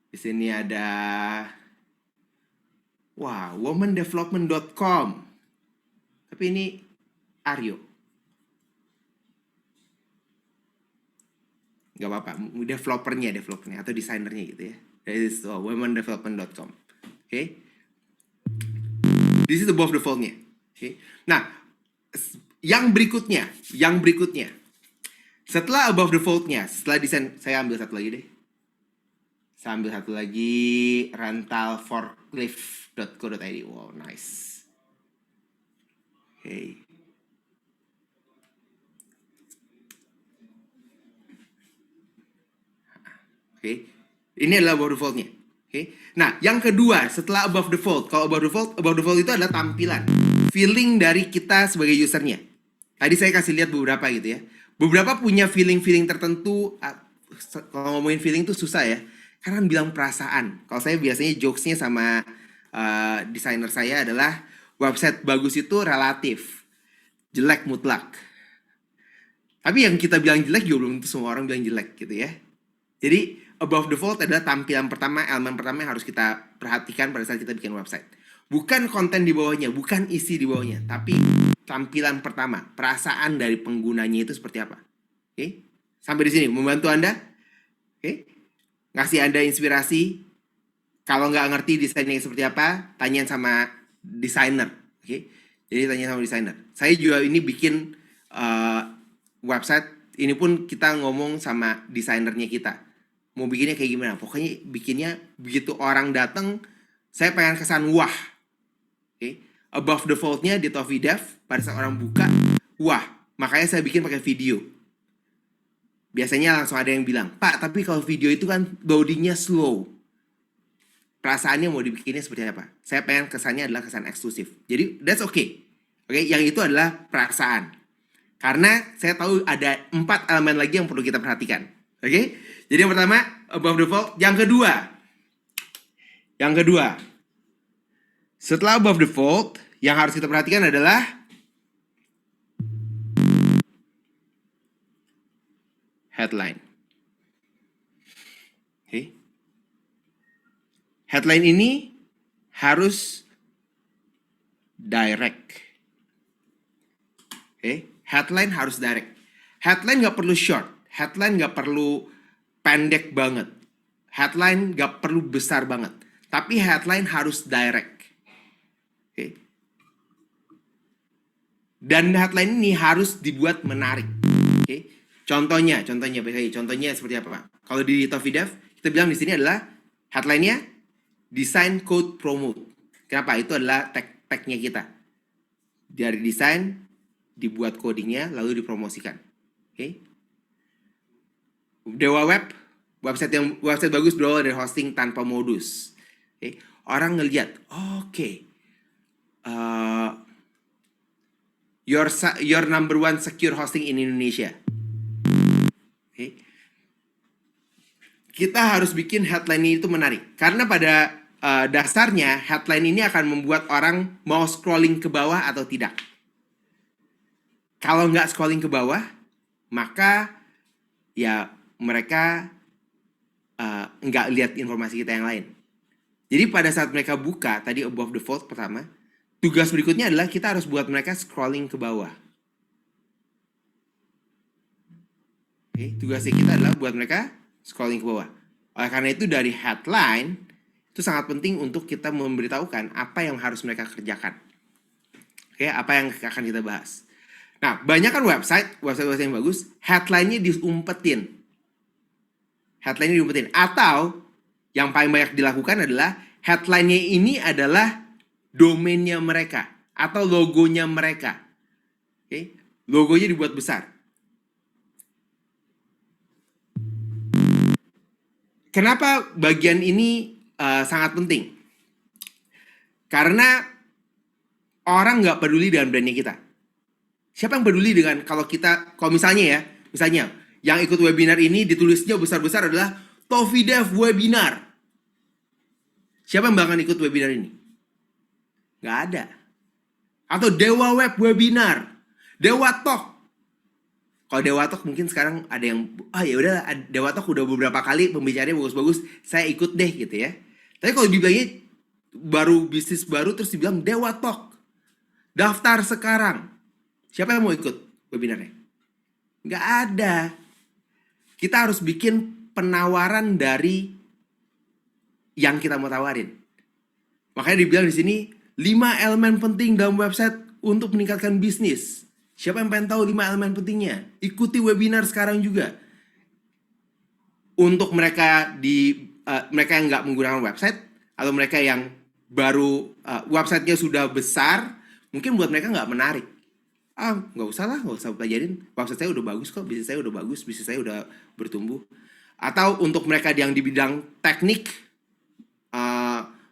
Di sini ada womandevelopment.com. Tapi ini Aryo. nggak apa-apa, developernya atau desainernya gitu ya. That is womendevelopment.com. Oke. This is above default-nya. Oke. Nah, yang berikutnya. Setelah above default-nya, setelah desain, saya ambil satu lagi deh. Saya ambil satu lagi, rentalforklift.co.id. Wow, nice. Oke. Oke. Ini adalah above default-nya. Oke. Nah, yang kedua setelah above default. Kalau above default itu adalah tampilan, feeling dari kita sebagai usernya. Tadi saya kasih lihat beberapa gitu ya. Beberapa punya feeling tertentu. Kalau ngomongin feeling itu susah ya, karena bilang perasaan. Kalau saya biasanya jokesnya sama desainer saya adalah website bagus itu relatif, jelek mutlak. Tapi yang kita bilang jelek juga belum tentu semua orang bilang jelek gitu ya. Jadi above default adalah tampilan pertama, elemen pertama yang harus kita perhatikan pada saat kita bikin website. Bukan konten di bawahnya, bukan isi di bawahnya, tapi tampilan pertama, perasaan dari penggunanya itu seperti apa. Oke? Sampai di sini membantu Anda? Oke? Ngasih Anda inspirasi. Kalau nggak ngerti desainnya seperti apa, tanyain sama desainer. Oke? Jadi tanya sama desainer. Saya juga ini bikin website, ini pun kita ngomong sama desainernya kita. Mau bikinnya kayak gimana? Pokoknya bikinnya begitu orang datang, saya pengen kesan wah. Oke? Above default-nya di Toffee Dev, pada saat orang buka, wah. Makanya saya bikin pakai video. Biasanya langsung ada yang bilang, Pak, tapi kalau video itu kan loading-nya slow. Perasaannya mau dibikinnya seperti apa? Saya pengen kesannya adalah kesan eksklusif. Jadi, that's okay. Oke, yang itu adalah perasaan. Karena saya tahu ada 4 elemen lagi yang perlu kita perhatikan. Oke? Jadi yang pertama, above default. Yang kedua. Setelah above default, yang harus kita perhatikan adalah headline. Oke. Headline ini harus direct. Oke. Headline harus direct. Headline nggak perlu short. Headline nggak perlu pendek banget. Headline nggak perlu besar banget. Tapi headline harus direct. Oke. Dan headline ini harus dibuat menarik. Oke. Contohnya seperti apa, Pak? Kalau di Toffee Dev, kita bilang di sini adalah headline-nya design code promote. Kenapa? Itu adalah tag-nya kita. Dari desain, dibuat codingnya, lalu dipromosikan. Oke. Dewa Web, website bagus berawal dari hosting tanpa modus. Oke. Orang ngelihat, oke. Your number one secure hosting in Indonesia. Okay. Kita harus bikin headline itu menarik. Karena pada dasarnya headline ini akan membuat orang mau scrolling ke bawah atau tidak. Kalau nggak scrolling ke bawah, maka ya mereka nggak lihat informasi kita yang lain. Jadi pada saat mereka buka, tadi above default pertama, tugas berikutnya adalah kita harus buat mereka scrolling ke bawah. Oke, tugasnya kita adalah buat mereka scrolling ke bawah. Oleh karena itu dari headline itu sangat penting untuk kita memberitahukan apa yang harus mereka kerjakan. Oke, apa yang akan kita bahas. Nah, banyak kan website yang bagus, headline-nya diumpetin. Headline-nya diumpetin. Atau yang paling banyak dilakukan adalah headline-nya ini adalah domainnya mereka atau logonya mereka. Oke, logonya dibuat besar. Kenapa bagian ini sangat penting? Karena orang nggak peduli dengan brandnya kita. Siapa yang peduli dengan kalau misalnya yang ikut webinar ini ditulisnya besar-besar adalah Toffee Dev Webinar. Siapa yang bakal ikut webinar ini? Nggak ada. Atau Dewa Web Webinar, Dewa Talk. Kalau Dewa Talk mungkin sekarang ada yang ya udah Dewa Talk udah beberapa kali pembicaranya bagus-bagus, saya ikut deh gitu ya. Tapi kalau dibilangnya baru bisnis baru terus dibilang Dewa Talk, daftar sekarang. Siapa yang mau ikut webinarnya? Nggak ada. kita harus bikin penawaran dari yang kita mau tawarin. Makanya dibilang di sini 5 elemen penting dalam website untuk meningkatkan bisnis. Siapa yang pengen tahu 5 elemen pentingnya? Ikuti webinar sekarang juga. Untuk mereka mereka yang nggak menggunakan website atau mereka yang baru websitenya sudah besar, mungkin buat mereka nggak menarik. Nggak usah pelajarin. Website saya udah bagus kok, bisnis saya udah bagus, bisnis saya udah bertumbuh. Atau untuk mereka yang di bidang teknik,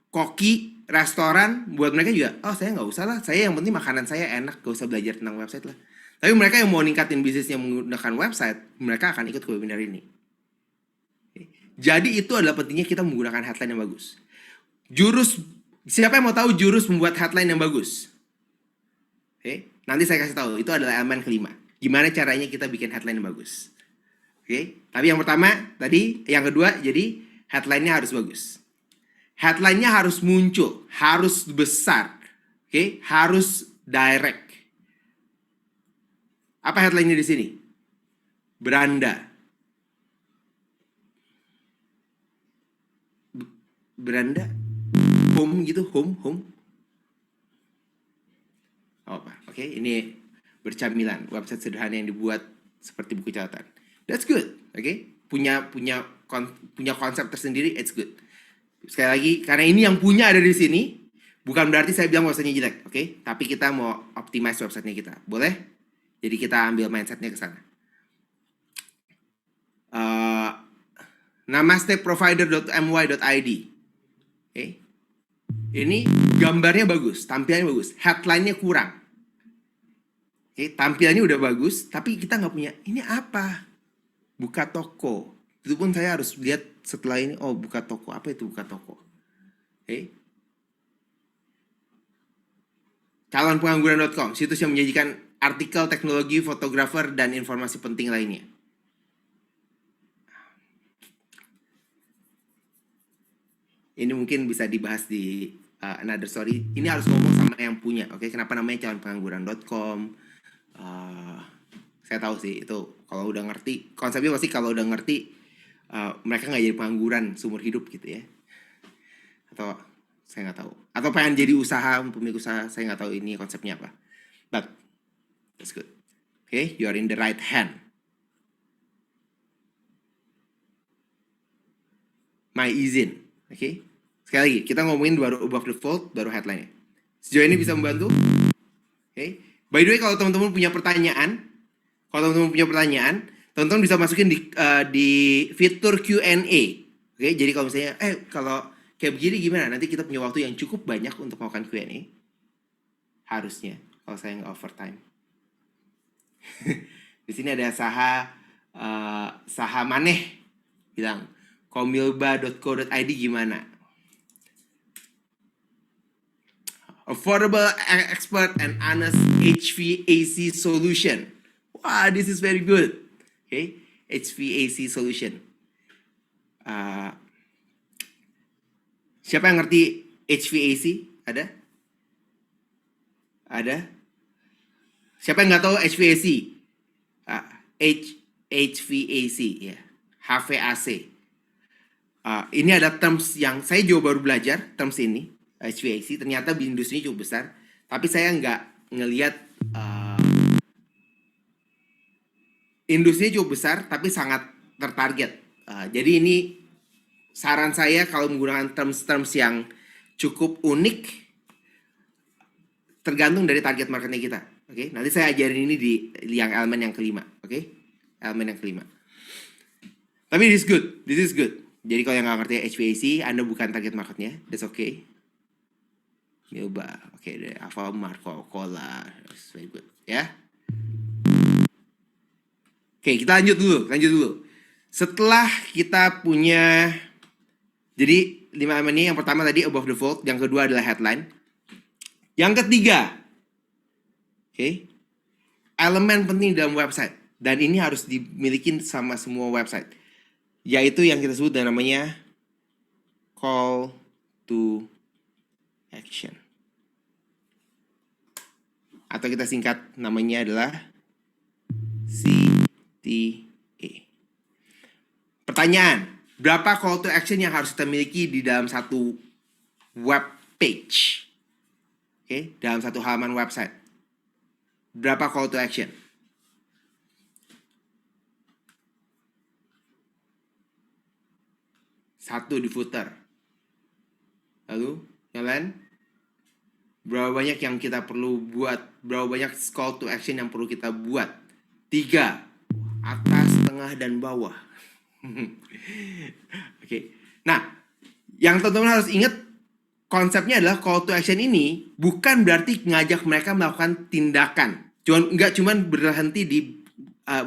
koki, restoran, buat mereka juga, saya nggak usah lah, saya yang penting makanan saya enak, gak usah belajar tentang website lah. Tapi mereka yang mau ningkatin bisnisnya menggunakan website, mereka akan ikut ke webinar ini. Jadi itu adalah pentingnya kita menggunakan headline yang bagus. Siapa yang mau tahu jurus membuat headline yang bagus? Nanti saya kasih tahu, itu adalah elemen kelima. Gimana caranya kita bikin headline yang bagus? Tapi yang pertama tadi, yang kedua, jadi headline-nya harus bagus. Headline-nya harus muncul, harus besar, harus direct. Apa headline-nya di sini? Beranda. Beranda, home gitu, home. Ini bercamilan, website sederhana yang dibuat seperti buku catatan. That's good, punya konsep tersendiri, it's good. Sekali lagi, karena ini yang punya ada di sini, bukan berarti saya bilang websitenya jelek, tapi kita mau optimize websitenya kita, boleh? Jadi kita ambil mindsetnya ke sana. namasteprovider.my.id. Ini gambarnya bagus, tampilannya bagus, headline-nya kurang. Tampilannya udah bagus, tapi kita nggak punya, ini apa? Buka toko. Itu pun saya harus lihat setelah ini, buka toko. Apa itu buka toko? Calonpengangguran.com, situs yang menyajikan artikel, teknologi, fotografer, dan informasi penting lainnya. Ini mungkin bisa dibahas di another story. Ini harus ngomong sama yang punya, Kenapa namanya calonpengangguran.com? Saya tahu sih itu kalau udah ngerti konsepnya, pasti kalau udah ngerti mereka nggak jadi pengangguran seumur hidup gitu ya. Atau saya nggak tahu. Atau pengen jadi pemilik usaha, saya nggak tahu ini konsepnya apa. But that's good. You are in the right hand. My izin. Sekali lagi, kita ngomongin baru above the fold, baru headline-nya. Sejauh ini bisa membantu? By the way, kalau teman-teman punya pertanyaan, teman-teman bisa masukin di fitur Q&A. Jadi kalau misalnya, kalau kayak begini gimana? Nanti kita punya waktu yang cukup banyak untuk melakukan Q&A. Harusnya, kalau saya nggak overtime. Di sini ada Saha Maneh bilang, komilba.co.id gimana? Affordable, expert, and honest HVAC solution. Wow, this is very good. HVAC solution. Siapa yang ngerti HVAC? Ada? Siapa yang nggak tahu HVAC? HVAC, ya. HVAC. Ini ada terms yang saya juga baru belajar, terms ini, HVAC. Ternyata industrinya cukup besar, tapi saya nggak ngelihat industrinya cukup besar, tapi sangat tertarget. Jadi ini saran saya kalau menggunakan terms-terms yang cukup unik, tergantung dari target marketnya kita. Nanti saya ajarin ini di elemen yang kelima. Elemen yang kelima. Tapi this is good. Jadi kalau yang nggak ngerti HVAC, Anda bukan target marketnya, that's okay. Nyoba, dari Alfamart, Coca-Cola, that's very good, ya. Kita lanjut dulu. Setelah kita punya, jadi 5 elemen ini, yang pertama tadi above the fold, yang kedua adalah headline. Yang ketiga, elemen penting dalam website, dan ini harus dimiliki sama semua website, yaitu yang kita sebut dengan namanya call to action, atau kita singkat namanya adalah CTA. Pertanyaan, berapa call to action yang harus kita miliki di dalam satu web page? Oke, dalam satu halaman website. Berapa call to action? Satu di footer. Lalu, yang lain? Berapa banyak yang kita perlu buat? Berapa banyak call to action yang perlu kita buat? 3. Atas, tengah, dan bawah. Oke. Nah, yang teman-teman harus ingat, konsepnya adalah call to action ini bukan berarti ngajak mereka melakukan tindakan. Nggak cuman berhenti di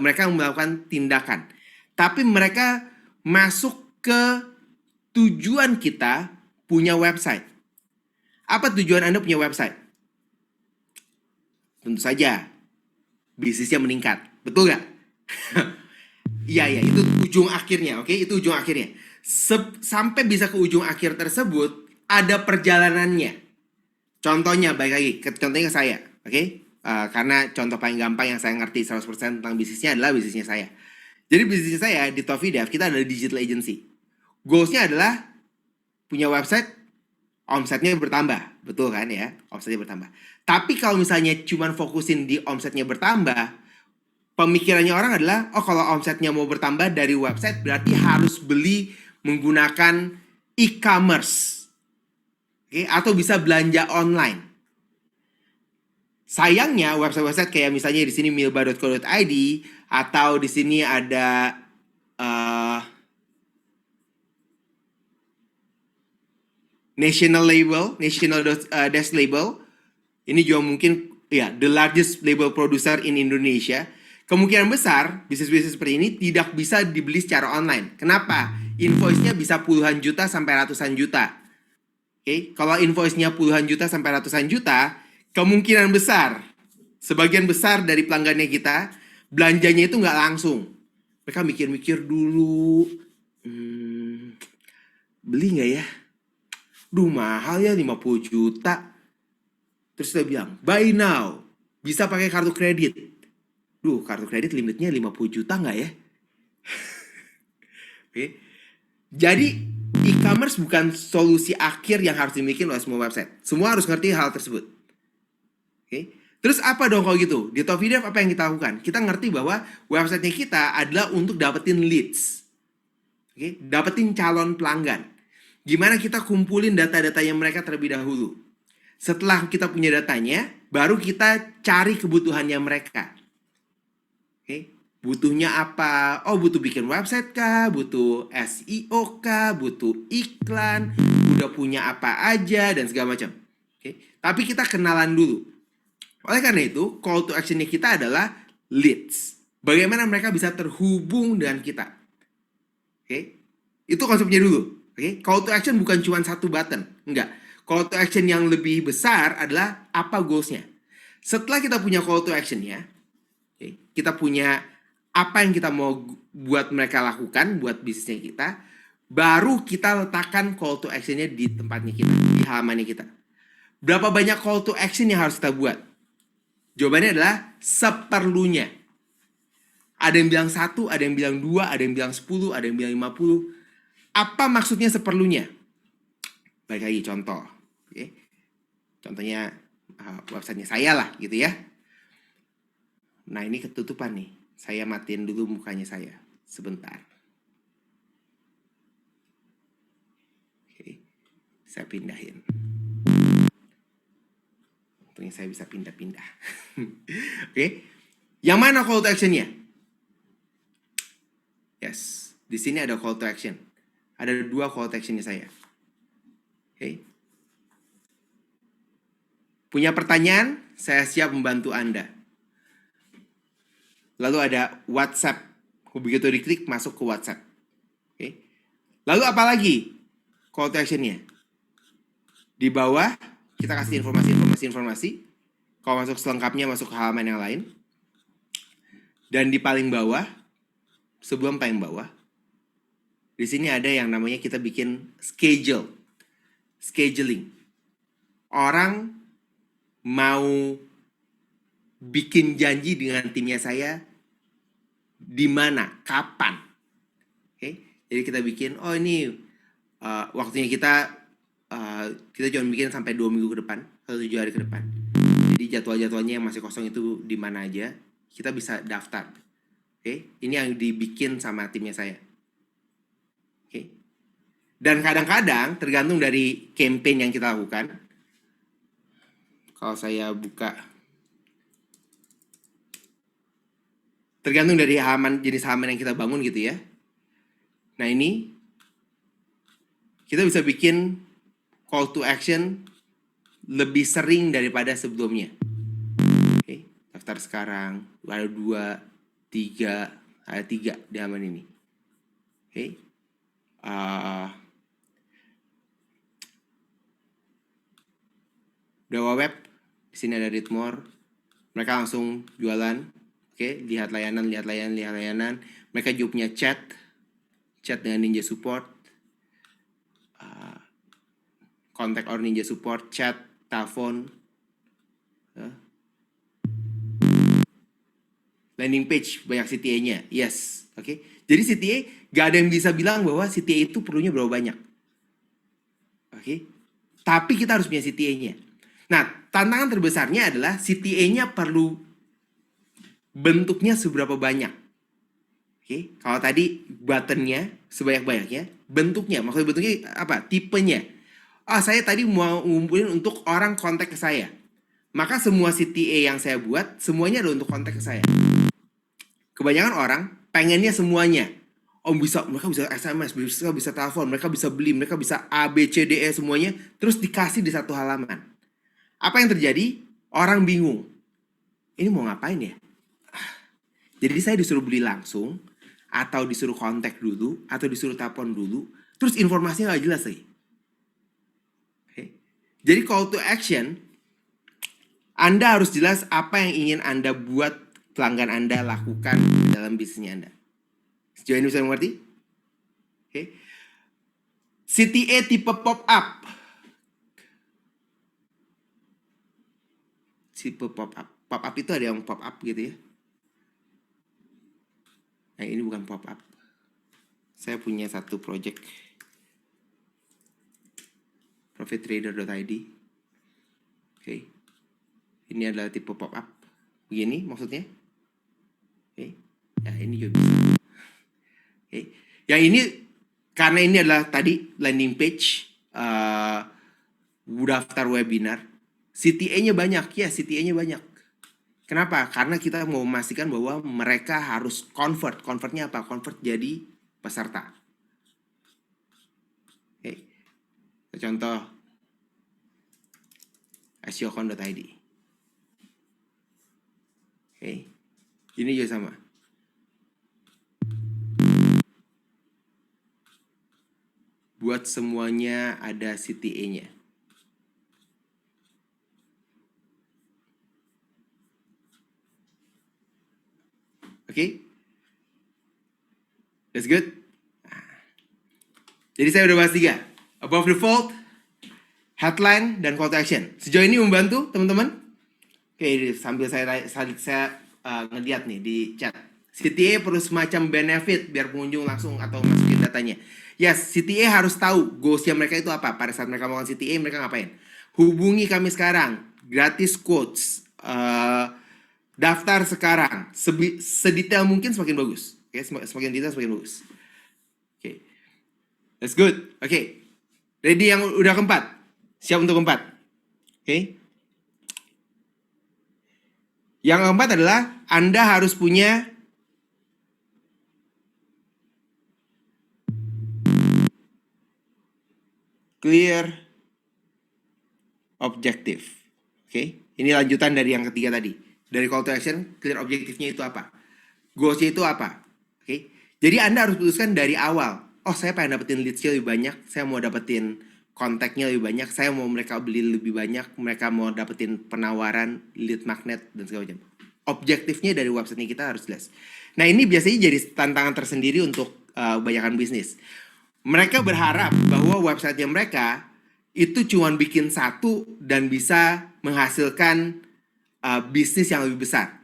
mereka melakukan tindakan. Tapi mereka masuk ke tujuan kita punya website. Apa tujuan Anda punya website? Tentu saja, bisnisnya meningkat. Betul nggak? Iya, itu ujung akhirnya, oke? Itu ujung akhirnya. Sampai bisa ke ujung akhir tersebut, ada perjalanannya. Contohnya, baik lagi, contohnya ke saya, oke? Karena contoh paling gampang yang saya ngerti 100% tentang bisnisnya adalah bisnisnya saya. Jadi bisnisnya saya di Tofidev, kita adalah digital agency. Goals-nya adalah punya website, omsetnya bertambah. Betul kan ya? Omsetnya bertambah. Tapi kalau misalnya cuma fokusin di omsetnya bertambah, pemikirannya orang adalah, oh kalau omsetnya mau bertambah dari website berarti harus beli menggunakan e-commerce. Oke, atau bisa belanja online. Sayangnya website-website kayak misalnya di sini milba.co.id atau di sini ada National Desk Label. Ini juga mungkin ya the largest label producer in Indonesia. Kemungkinan besar bisnis-bisnis seperti ini tidak bisa dibeli secara online. Kenapa? Invoice-nya bisa puluhan juta sampai ratusan juta. Oke, kalau invoice-nya puluhan juta sampai ratusan juta, kemungkinan besar sebagian besar dari pelanggannya kita belanjanya itu nggak langsung. Mereka mikir-mikir dulu, beli nggak ya? Duh mahal ya 50 juta. Terus dia bilang, buy now. Bisa pakai kartu kredit. Duh, kartu kredit limitnya 50 juta nggak ya? Oke. Jadi, e-commerce bukan solusi akhir yang harus dimiliki oleh semua website. Semua harus ngerti hal tersebut. Oke. Terus apa dong kalau gitu? Di Tofidev apa yang kita lakukan? Kita ngerti bahwa websitenya kita adalah untuk dapetin leads. Oke. Dapetin calon pelanggan. Gimana kita kumpulin data-datanya mereka terlebih dahulu. Setelah kita punya datanya, baru kita cari kebutuhannya mereka. Oke, butuhnya apa? Oh, butuh bikin website kah? Butuh SEO kah? Butuh iklan? Udah punya apa aja? Dan segala macam. Oke, tapi kita kenalan dulu. Oleh karena itu, call to action-nya kita adalah leads. Bagaimana mereka bisa terhubung dengan kita. Oke, itu konsepnya dulu. Oke, call to action bukan cuma satu button. Enggak. Call to action yang lebih besar adalah apa goals-nya. Setelah kita punya call to action-nya, okay, kita punya apa yang kita mau buat mereka lakukan, buat bisnisnya kita, baru kita letakkan call to action-nya di tempatnya kita, di halamannya kita. Berapa banyak call to action yang harus kita buat? Jawabannya adalah seperlunya. Ada yang bilang 1, ada yang bilang 2, ada yang bilang 10, ada yang bilang 50. Apa maksudnya seperlunya? Baik lagi contoh. Okay. Contohnya websitenya saya lah gitu ya. Nah ini ketutupan nih. Saya matiin dulu mukanya saya sebentar. Oke. Saya pindahin. Untungnya saya bisa pindah-pindah. Oke. Yang mana call to action-nya? Yes. Di sini ada call to action. Ada 2 call to action-nya saya. Oke. Punya pertanyaan? Saya siap membantu Anda. Lalu ada WhatsApp. Begitu diklik masuk ke WhatsApp. Oke. Lalu apa lagi call to action-nya? Di bawah kita kasih informasi. Kalau masuk selengkapnya masuk ke halaman yang lain. Dan di paling bawah, sebelum paling bawah, di sini ada yang namanya kita bikin scheduling. Orang mau bikin janji dengan timnya saya di mana, kapan. Oke. Jadi kita bikin, oh ini waktunya kita cuma bikin sampai 2 minggu ke depan atau 7 hari ke depan. Jadi jadwal-jadwalnya yang masih kosong itu di mana aja, kita bisa daftar. Oke, ini yang dibikin sama timnya saya. Oke. Dan kadang-kadang tergantung dari campaign yang kita lakukan. Kalau saya buka, tergantung dari jenis halaman yang kita bangun gitu ya. Nah ini kita bisa bikin call to action lebih sering daripada sebelumnya. Oke, daftar sekarang ada 2, 3, ada 3 di halaman ini. Oke, Dewa Web, di sini ada read more. Mereka langsung jualan. Oke, lihat layanan. Mereka juga punya chat dengan Ninja Support, contact or Ninja Support, chat, telepon, landing page, banyak CTA-nya, yes, oke. Jadi CTA gak ada yang bisa bilang bahwa CTA itu perlunya berapa banyak, oke. Tapi kita harus punya CTA-nya. Nah, tantangan terbesarnya adalah CTA-nya perlu bentuknya seberapa banyak. Oke, kalau tadi buttonnya sebanyak-banyaknya, bentuknya, maksudnya bentuknya apa? Tipenya. Saya tadi mau ngumpulin untuk orang kontak ke saya. Maka semua CTA yang saya buat, semuanya adalah untuk kontak ke saya. Kebanyakan orang pengennya semuanya. Mereka bisa SMS, bisa telepon, mereka bisa beli, mereka bisa A, B, C, D, E semuanya, terus dikasih di satu halaman. Apa yang terjadi? Orang bingung. Ini mau ngapain ya? Jadi saya disuruh beli langsung, atau disuruh kontak dulu, atau disuruh telepon dulu, terus informasinya nggak jelas lagi. Okay. Jadi call to action, Anda harus jelas apa yang ingin Anda buat pelanggan Anda lakukan dalam bisnisnya Anda. Sejauh ini bisa mengerti? Okay. CTA tipe pop-up. Tipe pop-up. Pop-up itu ada yang pop-up gitu ya. Nah ini bukan pop-up. Saya punya satu project profittrader.id. Oke. Ini adalah tipe pop-up. Begini maksudnya. Oke. Ya ini juga bisa. Oke. Yang ini karena ini adalah tadi landing page, daftar webinar, CTA-nya banyak. Ya, CTA-nya banyak. Kenapa? Karena kita mau memastikan bahwa mereka harus convert. Convertnya apa? Convert jadi peserta. Oke. Contoh SEOcon.id. Oke. Ini juga sama. Buat semuanya ada CTA-nya. Oke? That's good? Jadi saya udah bahas 3. Above the fold, headline, dan call to action. Sejauh ini membantu teman-teman? Oke, sambil saya ngeliat nih di chat. CTA perlu semacam benefit biar pengunjung langsung atau masukin datanya. Yes, CTA harus tahu goalsnya mereka itu apa. Pada saat mereka melakukan CTA, mereka ngapain. Hubungi kami sekarang. Gratis quotes. Daftar sekarang. Sedetail mungkin semakin bagus. Oke, semakin detail semakin bagus. Oke. That's good. Oke. Ready yang udah keempat? Siap untuk keempat? Oke. Yang keempat adalah Anda harus punya clear objective. Oke. Ini lanjutan dari yang ketiga tadi. Dari call to action, clear objektifnya itu apa? Goalsnya itu apa? Oke. Jadi Anda harus putuskan dari awal. Saya pengen dapetin leads-nya lebih banyak. Saya mau dapetin kontaknya lebih banyak. Saya mau mereka beli lebih banyak. Mereka mau dapetin penawaran, lead magnet, dan segala macam. Objektifnya dari website ini kita harus jelas. Nah ini biasanya jadi tantangan tersendiri untuk kebanyakan bisnis. Mereka berharap bahwa websitenya mereka itu cuma bikin satu dan bisa menghasilkan bisnis yang lebih besar.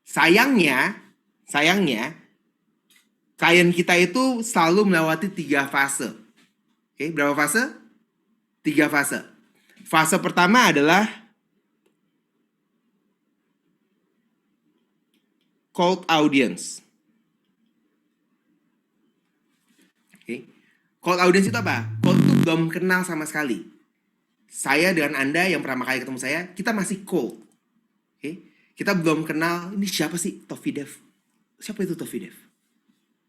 Sayangnya klien kita itu selalu melewati 3 fase. Oke, berapa fase? 3 fase. Fase pertama adalah cold audience. Oke. Cold audience itu apa? Cold itu belum kenal sama sekali. Saya dengan Anda yang pertama kali ketemu saya, kita masih cold. Oke. Kita belum kenal, ini siapa sih Tofidev? Siapa itu Tofidev?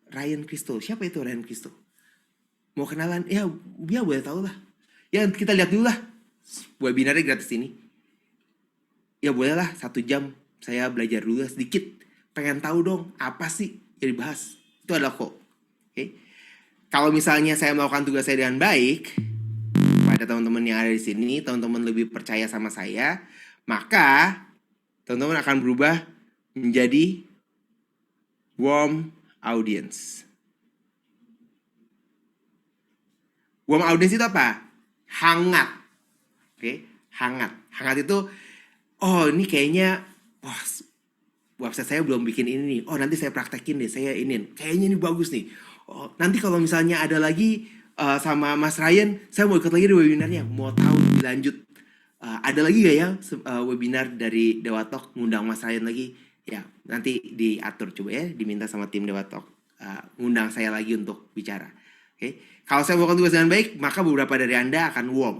Ryan Christo. Siapa itu Ryan Christo? Mau kenalan? Ya boleh tahu lah. Ya kita lihat dulu lah. Webinarnya gratis ini. Ya boleh lah, 1 jam saya belajar dulu lah sedikit. Pengen tahu dong, apa sih yang dibahas. Itu adalah cold. Oke. Kalau misalnya saya melakukan tugas saya dengan baik, pada teman-teman yang ada di sini, teman-teman lebih percaya sama saya, maka teman-teman akan berubah menjadi warm audience. Warm audience itu apa? Hangat. Oke, hangat. Hangat itu, oh ini kayaknya, website saya belum bikin ini nih. Oh nanti saya praktekin deh, saya ini. Kayaknya ini bagus nih. Oh nanti kalau misalnya ada lagi sama Mas Ryan, saya mau ikut lagi di webinarnya. Mau tahu lebih lanjut. Ada lagi gak ya webinar dari Dewa Talk ngundang Mas Ryan lagi? Ya nanti diatur coba ya, diminta sama tim Dewa Talk ngundang saya lagi untuk bicara. Oke, kalau saya melakukan tugas dengan baik, maka beberapa dari Anda akan warm.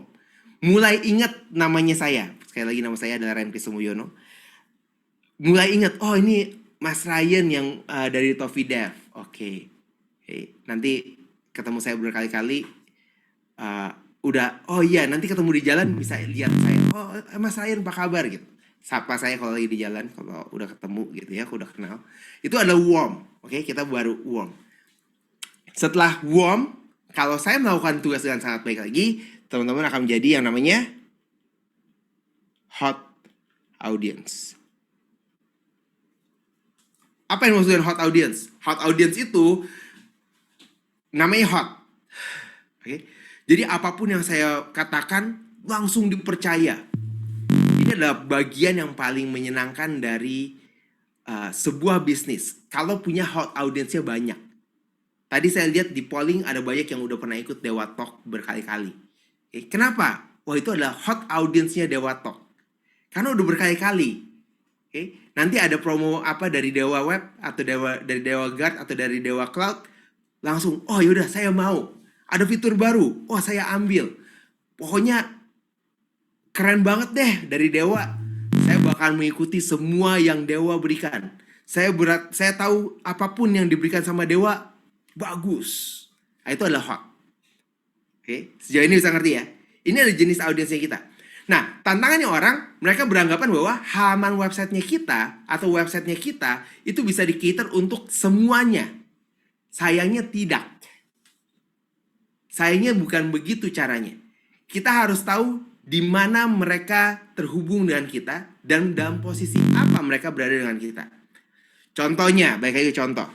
Mulai ingat namanya saya. Sekali lagi nama saya adalah Ryan Christo Mulyono. Mulai ingat, oh ini Mas Ryan yang dari Tofidev. Oke. Nanti ketemu saya berkali-kali. Udah, oh iya nanti ketemu di jalan bisa lihat saya. Oh Mas Ryan apa kabar gitu. Sapa saya kalau lagi di jalan, kalau udah ketemu gitu ya, aku udah kenal. Itu adalah warm. Oke, kita baru warm. Setelah warm, kalau saya melakukan tugas dengan sangat baik lagi, teman-teman akan menjadi yang namanya hot audience. Apa yang maksudnya hot audience? Hot audience itu namanya hot. Oke. Jadi apapun yang saya katakan langsung dipercaya. Ini adalah bagian yang paling menyenangkan dari sebuah bisnis. Kalau punya hot audience-nya banyak. Tadi saya lihat di polling ada banyak yang udah pernah ikut Dewa Talk berkali-kali. Kenapa? Wah itu adalah hot audience-nya Dewa Talk. Karena udah berkali-kali. Nanti ada promo apa dari Dewa Web atau dari Dewa Guard atau dari Dewa Cloud, langsung, oh yaudah saya mau. Ada fitur baru, oh saya ambil. Pokoknya keren banget deh dari Dewa. Saya bakal mengikuti semua yang Dewa berikan. Saya tahu apapun yang diberikan sama Dewa bagus. Nah, itu adalah hot. Oke, sejauh ini bisa ngerti ya. Ini adalah jenis audiensnya kita. Nah, tantangannya orang, mereka beranggapan bahwa halaman websitenya kita atau websitenya kita itu bisa di-cater untuk semuanya. Sayangnya tidak. Sayangnya bukan begitu caranya. Kita harus tahu di mana mereka terhubung dengan kita dan dalam posisi apa mereka berada dengan kita. Contohnya, baik lagi contoh.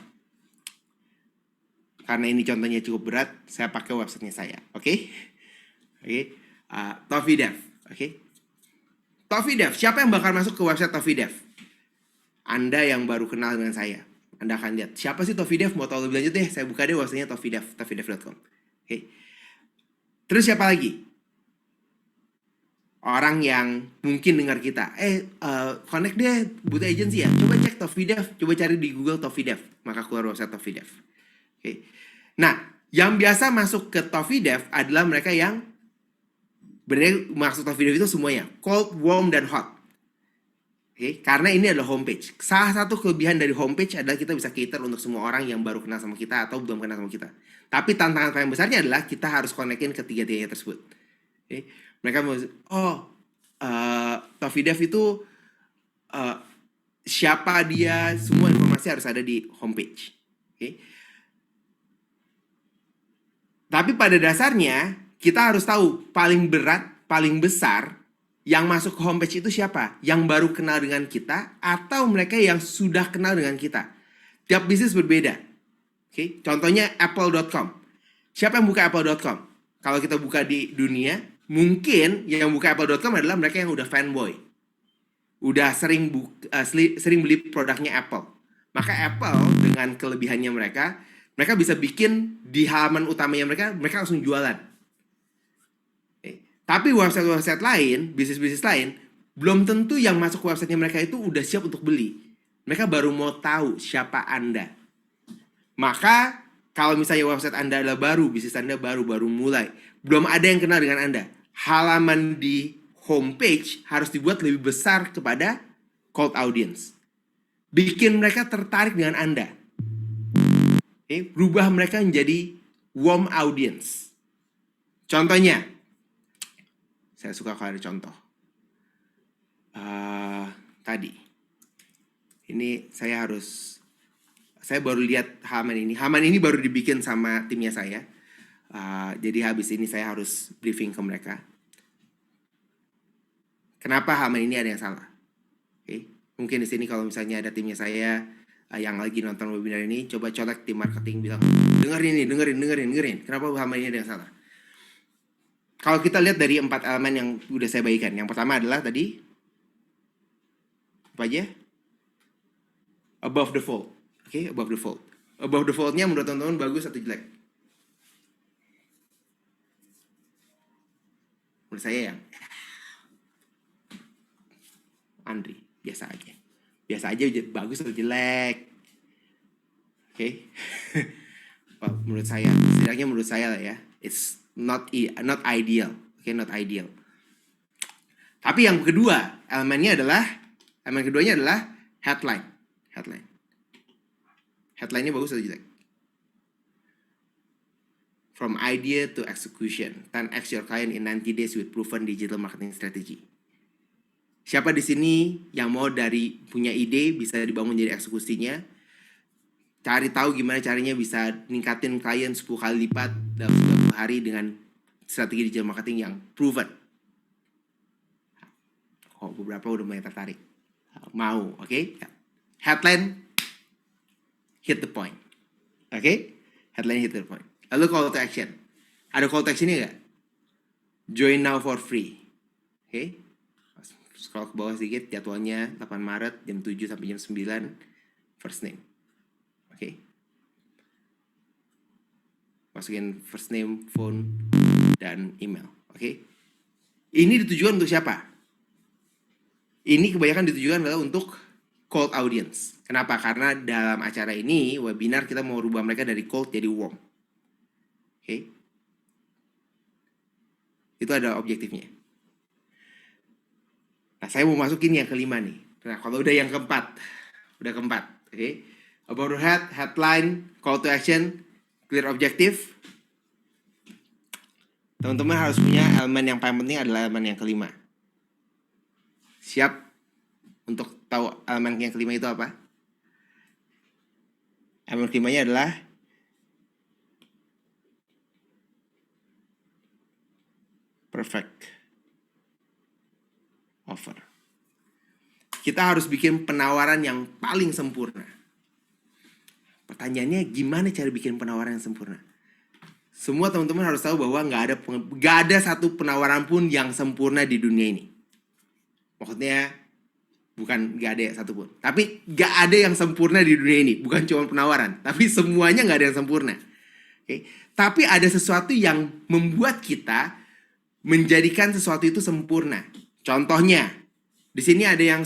Karena ini contohnya cukup berat, saya pakai websitenya saya. Oke? Tofidev. Oke? Tofidev, siapa yang bakal masuk ke website Tofidev? Anda yang baru kenal dengan saya. Anda akan lihat, siapa sih Tofidev? Mau tahu lebih lanjut deh, saya buka deh websitenya Tofidev, tofidev.com. Oke. Terus siapa lagi? Orang yang mungkin dengar kita. Connect deh, butuh agency ya. Coba cek Tofidev, coba cari di Google Tofidev. Maka keluar website Tofidev. Oke. Nah, yang biasa masuk ke Tofidev adalah mereka yang benar masuk Tofidev itu semuanya. Cold, warm, dan hot. Oke, karena ini adalah homepage. Salah satu kelebihan dari homepage adalah kita bisa cater untuk semua orang yang baru kenal sama kita atau belum kenal sama kita. Tapi tantangan paling besarnya adalah kita harus konekin ketiga-tiganya tersebut. Oke. Mereka mau, Tofidev itu siapa dia, semua informasi harus ada di homepage. Oke. Tapi pada dasarnya kita harus tahu paling berat, paling besar yang masuk ke homepage itu siapa? Yang baru kenal dengan kita atau mereka yang sudah kenal dengan kita? Tiap bisnis berbeda. Oke, contohnya apple.com. Siapa yang buka apple.com? Kalau kita buka di dunia, mungkin yang buka apple.com adalah mereka yang udah fanboy. Udah sering beli produknya Apple. Maka Apple dengan kelebihannya mereka, Mereka bisa bikin di halaman utamanya mereka langsung jualan. Tapi website-website lain, bisnis-bisnis lain, belum tentu yang masuk ke websitenya mereka itu udah siap untuk beli. Mereka baru mau tahu siapa Anda. Maka kalau misalnya website Anda adalah baru, bisnis Anda baru mulai, belum ada yang kenal dengan Anda, halaman di homepage harus dibuat lebih besar kepada cold audience. Bikin mereka tertarik dengan Anda. Berubah mereka menjadi warm audience. Contohnya, saya suka kalau ada contoh. Tadi, ini saya baru lihat halaman ini. Halaman ini baru dibikin sama timnya saya. Jadi habis ini saya harus briefing ke mereka. Kenapa halaman ini ada yang salah? Mungkin di sini kalau misalnya ada timnya saya yang lagi nonton webinar ini, coba colek tim marketing bilang, dengerin. Kenapa halaman ini ada yang salah? Kalau kita lihat dari 4 elemen yang udah saya bagikan. Yang pertama adalah tadi, apa aja? Above the fold. Above the fold. Above the fold-nya menurut teman-teman bagus atau jelek? Menurut saya ya, Andri, biasa aja. Bagus atau jelek? Menurut saya, setidaknya menurut saya lah ya, it's not ideal. Not ideal. Tapi yang kedua, elemen keduanya adalah headline. Headline-nya bagus atau jelek? From idea to execution, 10x your client in 90 days with proven digital marketing strategy. Siapa di sini yang mau dari punya ide bisa dibangun jadi eksekusinya? Cari tahu gimana caranya bisa ningkatin klien 10 kali lipat dalam 30 hari dengan strategi digital marketing yang proven. Beberapa udah mulai tertarik. Mau, oke? Headline, hit the point. Headline, hit the point. Lalu call to action. Ada call to action-nya nggak? Join now for free. Scroll ke bawah sedikit, jadwalnya 8 Maret jam 7 sampai jam 9, first name. Masukin first name, phone, dan email. Ini ditujukan untuk siapa? Ini kebanyakan ditujukan adalah untuk cold audience. Kenapa? Karena dalam acara ini, webinar, kita mau rubah mereka dari cold jadi warm. Itu ada objektifnya. Nah, saya mau masukin yang kelima nih. Nah, kalau udah yang keempat. About the headline, call to action, clear objective. Teman-teman harus punya elemen yang paling penting adalah elemen yang kelima. Siap untuk tahu elemen yang kelima itu apa? Elemen kelimanya adalah perfect offer. Kita harus bikin penawaran yang paling sempurna. Pertanyaannya, gimana cara bikin penawaran yang sempurna? Semua teman-teman harus tahu bahwa nggak ada satu penawaran pun yang sempurna di dunia ini. Maksudnya bukan nggak ada satupun, tapi nggak ada yang sempurna di dunia ini. Bukan cuma penawaran, tapi semuanya nggak ada yang sempurna. Tapi ada sesuatu yang membuat kita menjadikan sesuatu itu sempurna. Contohnya, di sini ada yang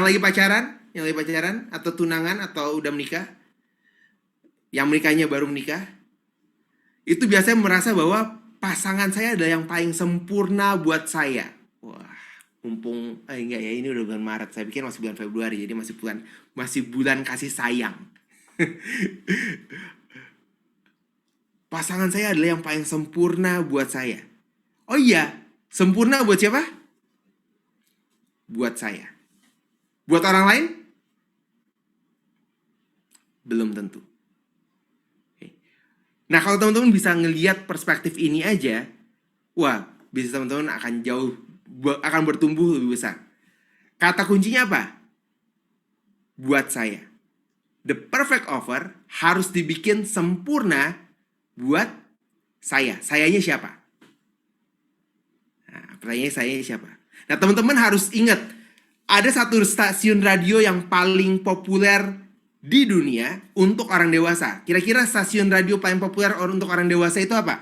lagi pacaran atau tunangan atau udah menikah. Yang menikahnya baru menikah. Itu biasanya merasa bahwa pasangan saya adalah yang paling sempurna buat saya. Wah, mumpung enggak ya, ini udah bulan Maret. Saya pikir masih bulan Februari, jadi masih bulan kasih sayang. Pasangan saya adalah yang paling sempurna buat saya. Oh iya, sempurna buat siapa? Buat saya. Buat orang lain? Belum tentu. Nah, kalau teman-teman bisa ngelihat perspektif ini aja, wah, bisnis teman-teman akan bertumbuh lebih besar. Kata kuncinya apa? Buat saya. The perfect offer harus dibikin sempurna buat saya. Sayanya siapa? Nah, pertanyaannya sayanya siapa? Nah, teman-teman harus ingat, ada satu stasiun radio yang paling populer di dunia untuk orang dewasa. Kira-kira stasiun radio paling populer untuk orang dewasa itu apa?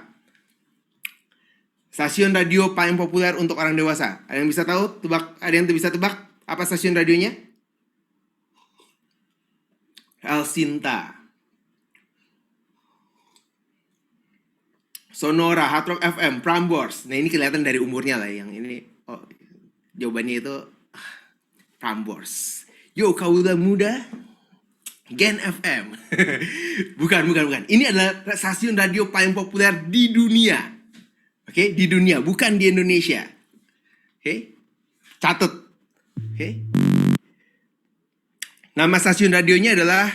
Stasiun radio paling populer untuk orang dewasa. Ada yang bisa tahu? Tebak? Ada yang bisa tebak apa stasiun radionya? El Sinta, Sonora, Hard Rock FM, Prambors. Nah ini kelihatan dari umurnya lah. Yang ini, oh, jawabannya itu Prambors. Yo kaula muda, Gen FM. bukan. Ini adalah stasiun radio paling populer di dunia. Oke, di dunia, bukan di Indonesia. Oke, catat. Oke. Nama stasiun radionya adalah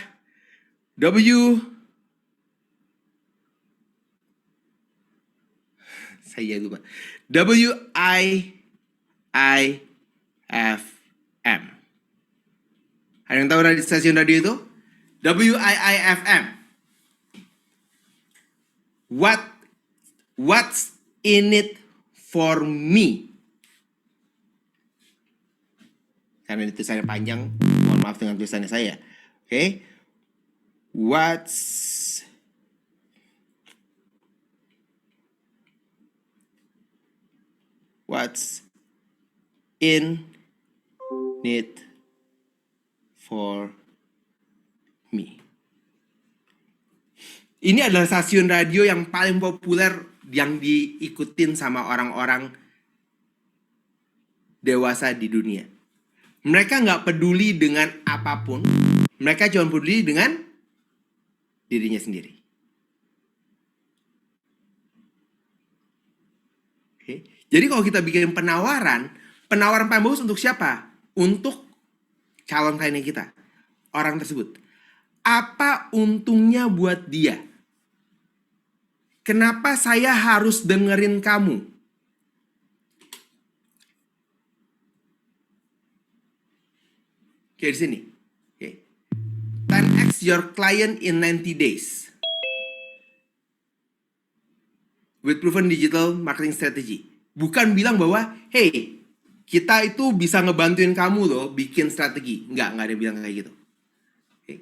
saya lupa. WIIFM. Ada yang tahu stasiun radio itu? WIIFM. What's in it for me? Karena itu tulisannya panjang, mohon maaf dengan tulisannya saya. Oke. What's in it for me? Ini adalah stasiun radio yang paling populer yang diikutin sama orang-orang dewasa di dunia. Mereka nggak peduli dengan apapun. Mereka cuma peduli dengan dirinya sendiri. Oke. Jadi kalau kita bikin penawaran paling bagus untuk siapa? Untuk calon kliennya kita. Orang tersebut. Apa untungnya buat dia? Kenapa saya harus dengerin kamu? Oke, di sini. Oke. 10x your client in 90 days. With proven digital marketing strategy. Bukan bilang bahwa, hey, kita itu bisa ngebantuin kamu loh bikin strategi. Enggak ada yang bilang kayak gitu. Oke.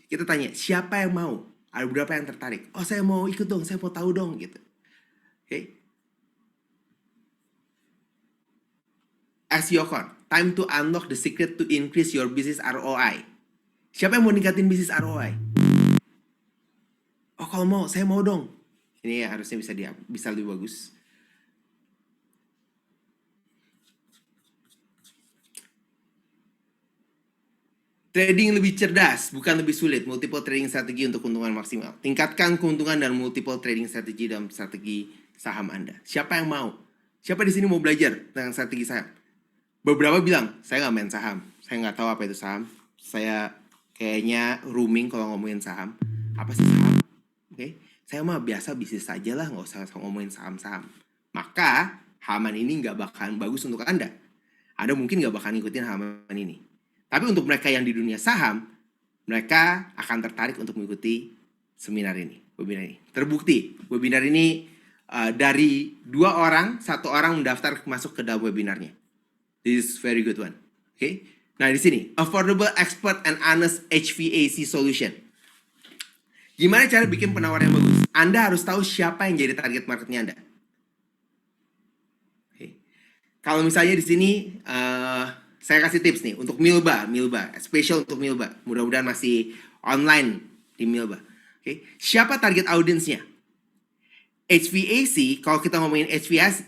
Kita tanya, siapa yang mau? Ada beberapa yang tertarik. Oh, saya mau ikut dong, saya mau tahu dong gitu. Oke. Ask your con. Time to unlock the secret to increase your business ROI. Siapa yang mau ningkatin bisnis ROI? Oh, kalau mau, saya mau dong. Ini harusnya bisa lebih bagus. Trading lebih cerdas, bukan lebih sulit. Multiple trading strategi untuk keuntungan maksimal. Tingkatkan keuntungan dan multiple trading strategi dalam strategi saham Anda. Siapa yang mau? Siapa di sini mau belajar tentang strategi saham? Beberapa bilang, saya nggak main saham. Saya nggak tahu apa itu saham. Saya kayaknya rooming kalau ngomongin saham. Apa sih saham? Oke, saya mah biasa bisnis saja lah, nggak usah ngomongin saham-saham. Maka, halaman ini nggak bakalan bagus untuk Anda. Anda mungkin nggak bakalan ngikutin halaman ini. Tapi untuk mereka yang di dunia saham, mereka akan tertarik untuk mengikuti webinar ini. Terbukti, webinar ini dari 2 orang, 1 orang mendaftar masuk ke dalam webinarnya. This is very good one. Okay? Nah, di sini, affordable, expert, and honest HVAC solution. Gimana cara bikin penawaran yang bagus? Anda harus tahu siapa yang jadi target marketnya Anda. Okay. Kalau misalnya di sini, saya kasih tips nih untuk Milba, special untuk Milba. Mudah-mudahan masih online di Milba. Okay. Siapa target audiensnya? HVAC, kalau kita ngomongin HVAC,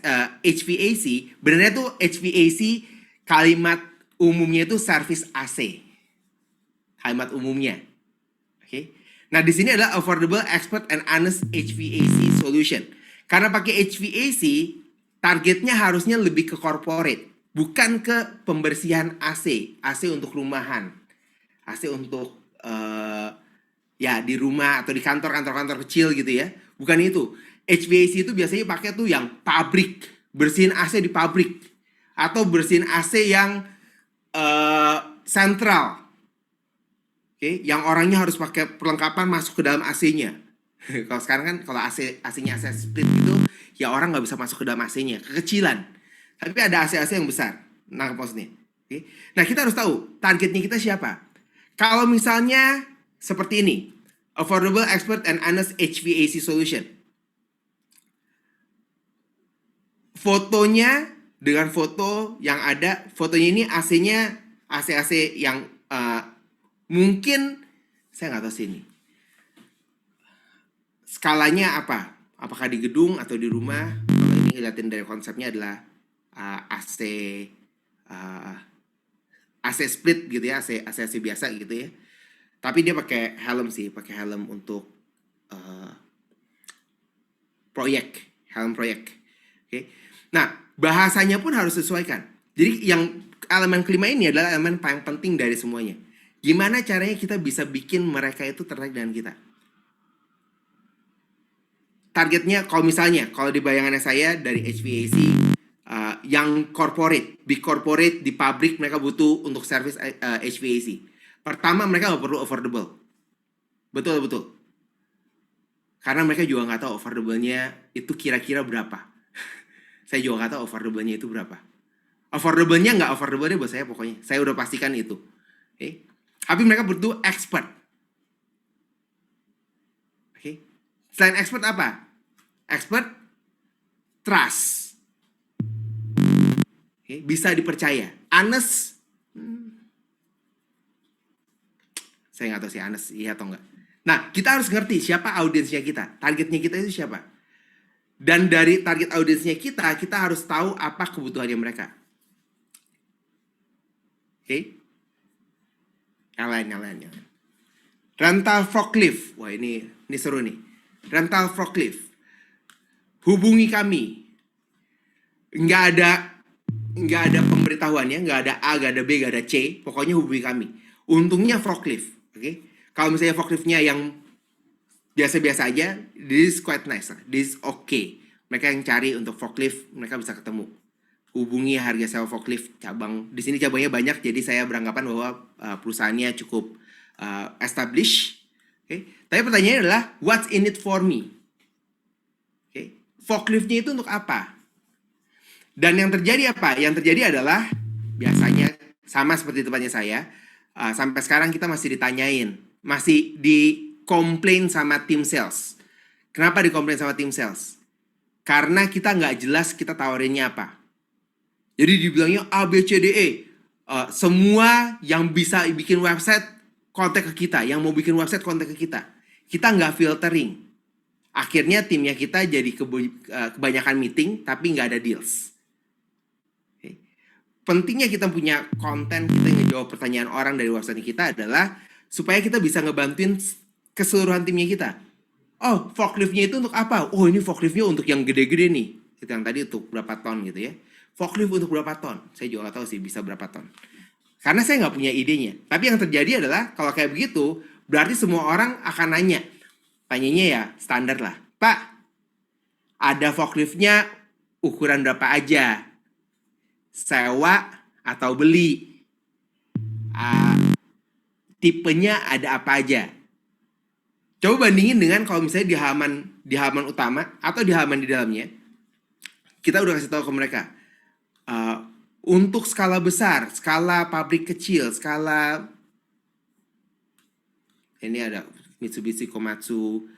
benernya tuh HVAC kalimat umumnya itu service AC. Kalimat umumnya. Oke. Nah, di sini adalah affordable, expert, and honest HVAC solution. Karena pakai HVAC, targetnya harusnya lebih ke corporate, bukan ke pembersihan AC. AC untuk rumahan. AC untuk ya di rumah atau di kantor kecil gitu ya. Bukan itu. HVAC itu biasanya pakai tuh yang pabrik, bersihin AC di pabrik, atau bersihin AC yang sentral, oke, yang orangnya harus pakai perlengkapan masuk ke dalam AC-nya. Kalau sekarang kan kalau AC-nya AC split gitu, ya orang nggak bisa masuk ke dalam AC-nya, kekecilan. Tapi ada AC-AC yang besar, nangkep maksudnya. Oke, nah kita harus tahu targetnya kita siapa. Kalau misalnya seperti ini. Affordable, expert, and honest HVAC solution. Fotonya dengan foto yang ada, fotonya ini AC-nya AC yang mungkin saya nggak tahu sih ini. Skalanya apa? Apakah di gedung atau di rumah? Kalau ini ngeliatin dari konsepnya adalah AC split gitu ya, AC biasa gitu ya. Tapi dia pakai helm sih, pakai helm untuk helm proyek. Oke. Nah, bahasanya pun harus sesuaikan. Jadi yang elemen kelima ini adalah elemen paling penting dari semuanya. Gimana caranya kita bisa bikin mereka itu tertarik dengan kita? Targetnya kalau misalnya, kalau di bayangannya saya dari HVAC, yang big corporate di pabrik mereka butuh untuk service HVAC. Pertama mereka nggak perlu affordable. Betul. Karena mereka juga nggak tahu affordable-nya itu kira-kira berapa. Saya juga nggak tahu affordable-nya itu berapa. Affordable-nya nggak affordable-nya buat saya pokoknya. Saya udah pastikan itu. Okay? Tapi mereka butuh expert. Okay? Selain expert apa? Expert, trust. Okay? Bisa dipercaya. Honest, saya nggak tahu sih honest iya atau enggak. Nah, kita harus ngerti siapa audiensnya kita. Targetnya kita itu siapa. Dan dari target audiensnya kita harus tahu apa kebutuhannya mereka. Oke? Yang lain. Rental forklift. Wah, ini seru nih. Rental forklift. Hubungi kami. Nggak ada pemberitahuannya, nggak ada A, nggak ada B, nggak ada C. Pokoknya hubungi kami. Untungnya forklift. Oke? Kalau misalnya forkliftnya yang biasa-biasa aja, this is quite nice. This is okay. Mereka yang cari untuk forklift, mereka bisa ketemu. Hubungi harga sewa forklift cabang. Di sini cabangnya banyak, jadi saya beranggapan bahwa perusahaannya cukup established. Okay? Tapi pertanyaannya adalah, what's in it for me? Okay? Forkliftnya itu untuk apa? Dan yang terjadi apa? Yang terjadi adalah, biasanya sama seperti tempatnya saya, sampai sekarang kita masih ditanyain, masih dikomplain sama tim sales. Kenapa dikomplain sama tim sales? Karena kita nggak jelas kita tawarinnya apa. Jadi dibilangnya A, B, C, D, E. Semua yang bisa bikin website, kontak ke kita. Yang mau bikin website, kontak ke kita. Kita nggak filtering. Akhirnya timnya kita jadi kebanyakan meeting, tapi nggak ada deals. Okay. Pentingnya kita punya konten, kita ngejawab pertanyaan orang dari website kita adalah supaya kita bisa ngebantuin keseluruhan timnya kita. Oh, forkliftnya itu untuk apa? Oh, ini forkliftnya untuk yang gede-gede nih. Itu yang tadi untuk berapa ton gitu ya. Forklift untuk berapa ton? Saya juga nggak tahu sih bisa berapa ton. Karena saya nggak punya idenya. Tapi yang terjadi adalah kalau kayak begitu, berarti semua orang akan nanya. Tanyanya ya standar lah. Pak, ada forkliftnya ukuran berapa aja? Sewa atau beli? Tipenya ada apa aja? Coba bandingin dengan kalau misalnya di halaman utama atau di halaman di dalamnya, kita udah kasih tahu ke mereka untuk skala besar, skala pabrik kecil, skala ini ada Mitsubishi Komatsu,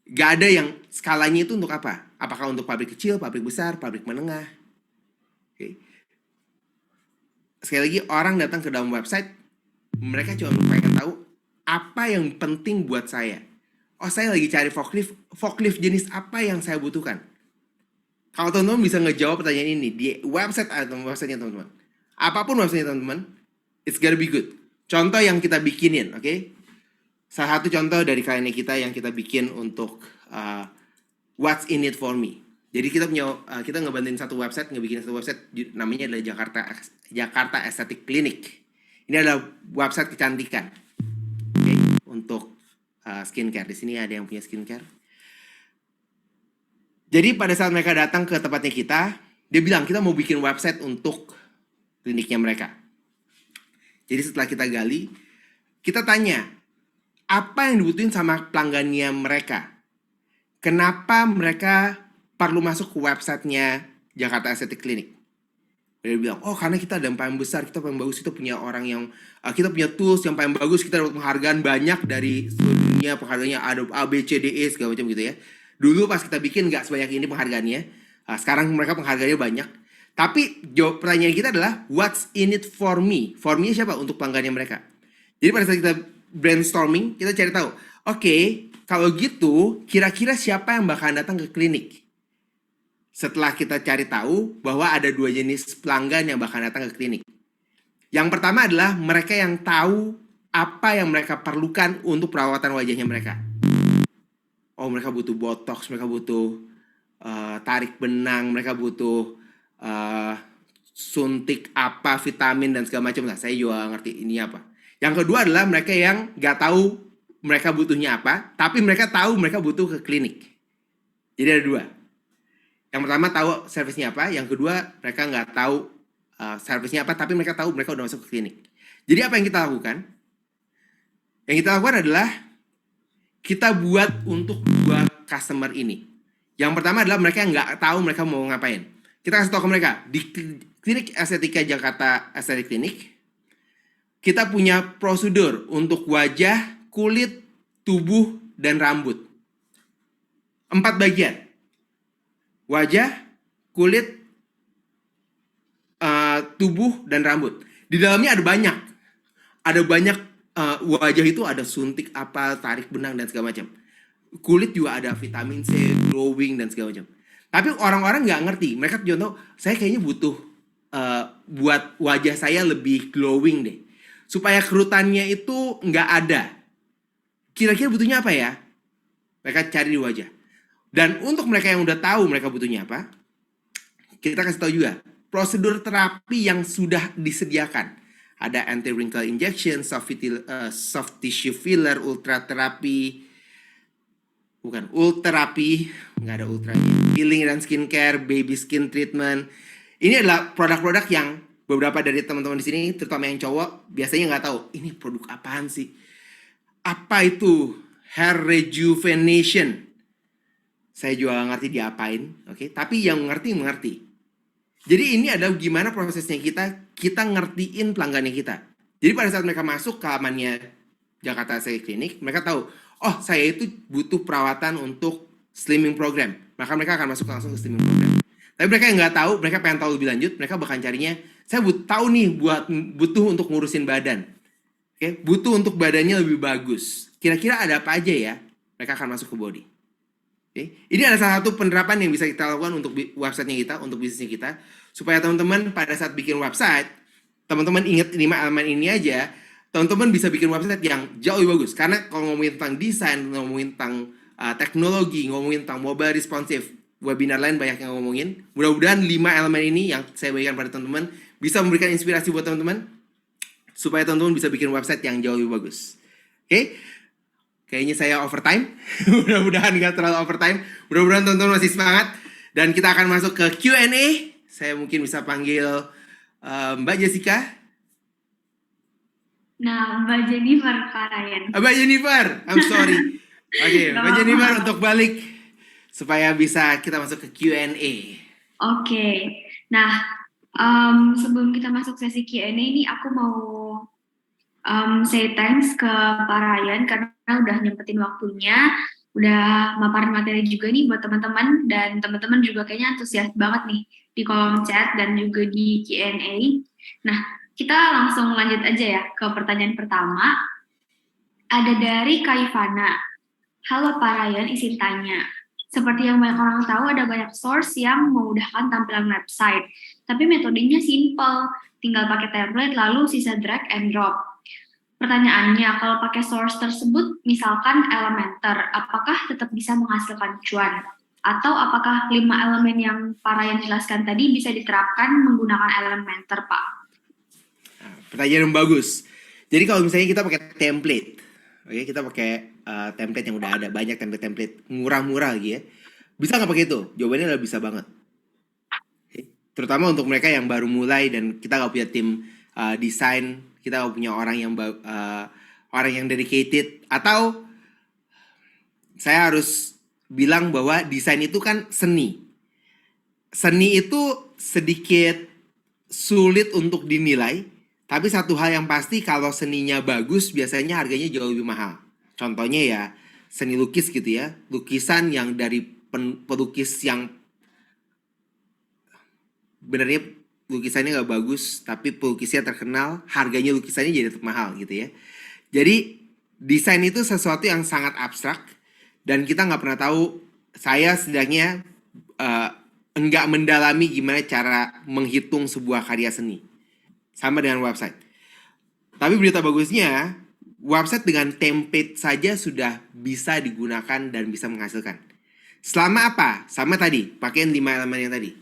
gak ada yang skalanya itu untuk apa? Apakah untuk pabrik kecil, pabrik besar, pabrik menengah? Okay. Sekali lagi orang datang ke dalam website, mereka cuma pengen tahu apa yang penting buat saya. Oh, saya lagi cari forklift jenis apa yang saya butuhkan. Kalau teman-teman bisa ngejawab pertanyaan ini di website atau websitenya teman-teman, apapun websitenya teman-teman, it's gotta be good. Contoh yang kita bikinin, oke? Okay? Salah satu contoh dari kliennya kita yang kita bikin untuk what's in it for me. Jadi kita ngebantuin satu website, ngebikin satu website namanya adalah Jakarta Aesthetic Clinic. Ini adalah website kecantikan, okay? Untuk skincare. Di sini ada yang punya skincare. Jadi pada saat mereka datang ke tempatnya kita, dia bilang kita mau bikin website untuk kliniknya mereka. Jadi setelah kita gali, kita tanya, apa yang dibutuhin sama pelanggannya mereka? Kenapa mereka perlu masuk ke websitenya Jakarta Aesthetic Clinic? Dia bilang, oh karena kita ada yang paling besar, kita paling bagus, kita punya orang yang kita punya tools yang paling bagus, kita dapat penghargaan banyak dari seluruh dunia, penghargaannya ada A, B, C, D, E segala macam gitu ya. Dulu pas kita bikin nggak sebanyak ini penghargaannya. Sekarang mereka penghargaannya banyak. Tapi jawab pertanyaan kita adalah what's in it for me? For me siapa? Untuk pelanggannya mereka. Jadi pada saat kita brainstorming, kita cari tahu, oke, kalau gitu kira-kira siapa yang bakalan datang ke klinik? Setelah kita cari tahu bahwa ada 2 jenis pelanggan yang bakal datang ke klinik. Yang pertama adalah mereka yang tahu apa yang mereka perlukan untuk perawatan wajahnya mereka. Oh, mereka butuh botox, mereka butuh tarik benang, mereka butuh suntik apa, vitamin dan segala macam. Nah, saya juga ngerti ini apa. Yang kedua adalah mereka yang nggak tahu mereka butuhnya apa, tapi mereka tahu mereka butuh ke klinik. Jadi ada 2. Yang pertama tahu servisnya apa, yang kedua mereka nggak tahu servisnya apa, tapi mereka tahu mereka udah masuk ke klinik. Jadi apa yang kita lakukan? Yang kita lakukan adalah kita buat untuk 2 customer ini. Yang pertama adalah mereka yang nggak tahu mereka mau ngapain. Kita kasih tahu ke mereka, di Klinik Estetika Jakarta Estetik Clinic, kita punya prosedur untuk wajah, kulit, tubuh, dan rambut. 4 bagian. Wajah, kulit, tubuh, dan rambut. Di dalamnya ada banyak. Ada banyak wajah itu ada suntik apa, tarik benang, dan segala macam. Kulit juga ada vitamin C, glowing, dan segala macam. Tapi orang-orang nggak ngerti. Mereka contoh, saya kayaknya butuh buat wajah saya lebih glowing deh. Supaya kerutannya itu nggak ada. Kira-kira butuhnya apa ya? Mereka cari di wajah. Dan untuk mereka yang udah tahu mereka butuhnya apa, kita kasih tahu juga prosedur terapi yang sudah disediakan. Ada anti-wrinkle injection, soft tissue filler, ultra terapi, nggak ada ultranya, peeling dan skincare, baby skin treatment. Ini adalah produk-produk yang beberapa dari teman-teman di sini, terutama yang cowok, biasanya nggak tahu ini produk apaan sih. Apa itu hair rejuvenation? Saya juga nggak ngerti diapain, oke? Tapi yang mengerti. Jadi ini adalah gimana prosesnya kita ngertiin pelanggannya kita. Jadi pada saat mereka masuk ke lamannya Jakarta Estetik Clinic, mereka tahu, oh saya itu butuh perawatan untuk slimming program. Maka mereka akan masuk langsung ke slimming program. Tapi mereka yang nggak tahu, mereka pengen tahu lebih lanjut, mereka bakal carinya, saya tahu nih butuh untuk ngurusin badan. Oke, butuh untuk badannya lebih bagus. Kira-kira ada apa aja ya? Mereka akan masuk ke body. Ini adalah salah satu penerapan yang bisa kita lakukan untuk websitenya kita, untuk bisnisnya kita, supaya teman-teman pada saat bikin website, teman-teman ingat 5 elemen ini aja, teman-teman bisa bikin website yang jauh lebih bagus. Karena kalau ngomongin tentang desain, ngomongin tentang teknologi, ngomongin tentang mobile responsive, webinar lain banyak yang ngomongin. Mudah-mudahan 5 elemen ini yang saya berikan pada teman-teman bisa memberikan inspirasi buat teman-teman, supaya teman-teman bisa bikin website yang jauh lebih bagus. Oke? Kayaknya saya overtime. Mudah-mudahan nggak terlalu overtime. Mudah-mudahan teman-teman masih semangat. Dan kita akan masuk ke Q&A. Saya mungkin bisa panggil Mbak Jessica. Nah, Mbak Jennifer Karayan. Mbak Jennifer, I'm sorry. Oke, Mbak Jennifer untuk balik supaya bisa kita masuk ke Q&A. Oke. Nah, sebelum kita masuk sesi Q&A ini, aku mau say thanks ke Pak Ryan karena udah nyempetin waktunya, udah maparin materi juga nih buat teman-teman, dan teman-teman juga kayaknya antusias banget nih di kolom chat dan juga di Q&A. Nah, kita langsung lanjut aja ya ke pertanyaan pertama. Ada dari Kaifana. Halo Pak Ryan, izin tanya. Seperti yang banyak orang tahu, ada banyak source yang memudahkan tampilan website. Tapi metodenya simple, tinggal pakai template lalu sisa drag and drop. Pertanyaannya, kalau pakai source tersebut, misalkan Elementor, apakah tetap bisa menghasilkan cuan? Atau apakah 5 elemen yang Pak Ryan jelaskan tadi bisa diterapkan menggunakan Elementor, Pak? Pertanyaan yang bagus. Jadi kalau misalnya kita pakai template, oke, kita pakai template yang udah ada, banyak template murah-murah lagi ya. Bisa nggak pakai itu? Jawabannya adalah bisa banget. Oke. Terutama untuk mereka yang baru mulai dan kita nggak punya tim desain, kita nggak punya orang yang dedicated, atau saya harus bilang bahwa desain itu kan seni. Seni itu sedikit sulit untuk dinilai. Tapi satu hal yang pasti, kalau seninya bagus biasanya harganya jauh lebih mahal. Contohnya ya seni lukis gitu ya, lukisan yang dari pelukis yang benernya lukisannya nggak bagus tapi pelukisnya terkenal, harganya lukisannya jadi tetap mahal gitu ya. Jadi desain itu sesuatu yang sangat abstrak dan kita nggak pernah tahu. Saya setidaknya enggak mendalami gimana cara menghitung sebuah karya seni. Sama dengan website. Tapi berita bagusnya, website dengan template saja sudah bisa digunakan dan bisa menghasilkan. Selama apa? Sama tadi, pakai 5 elemen yang tadi.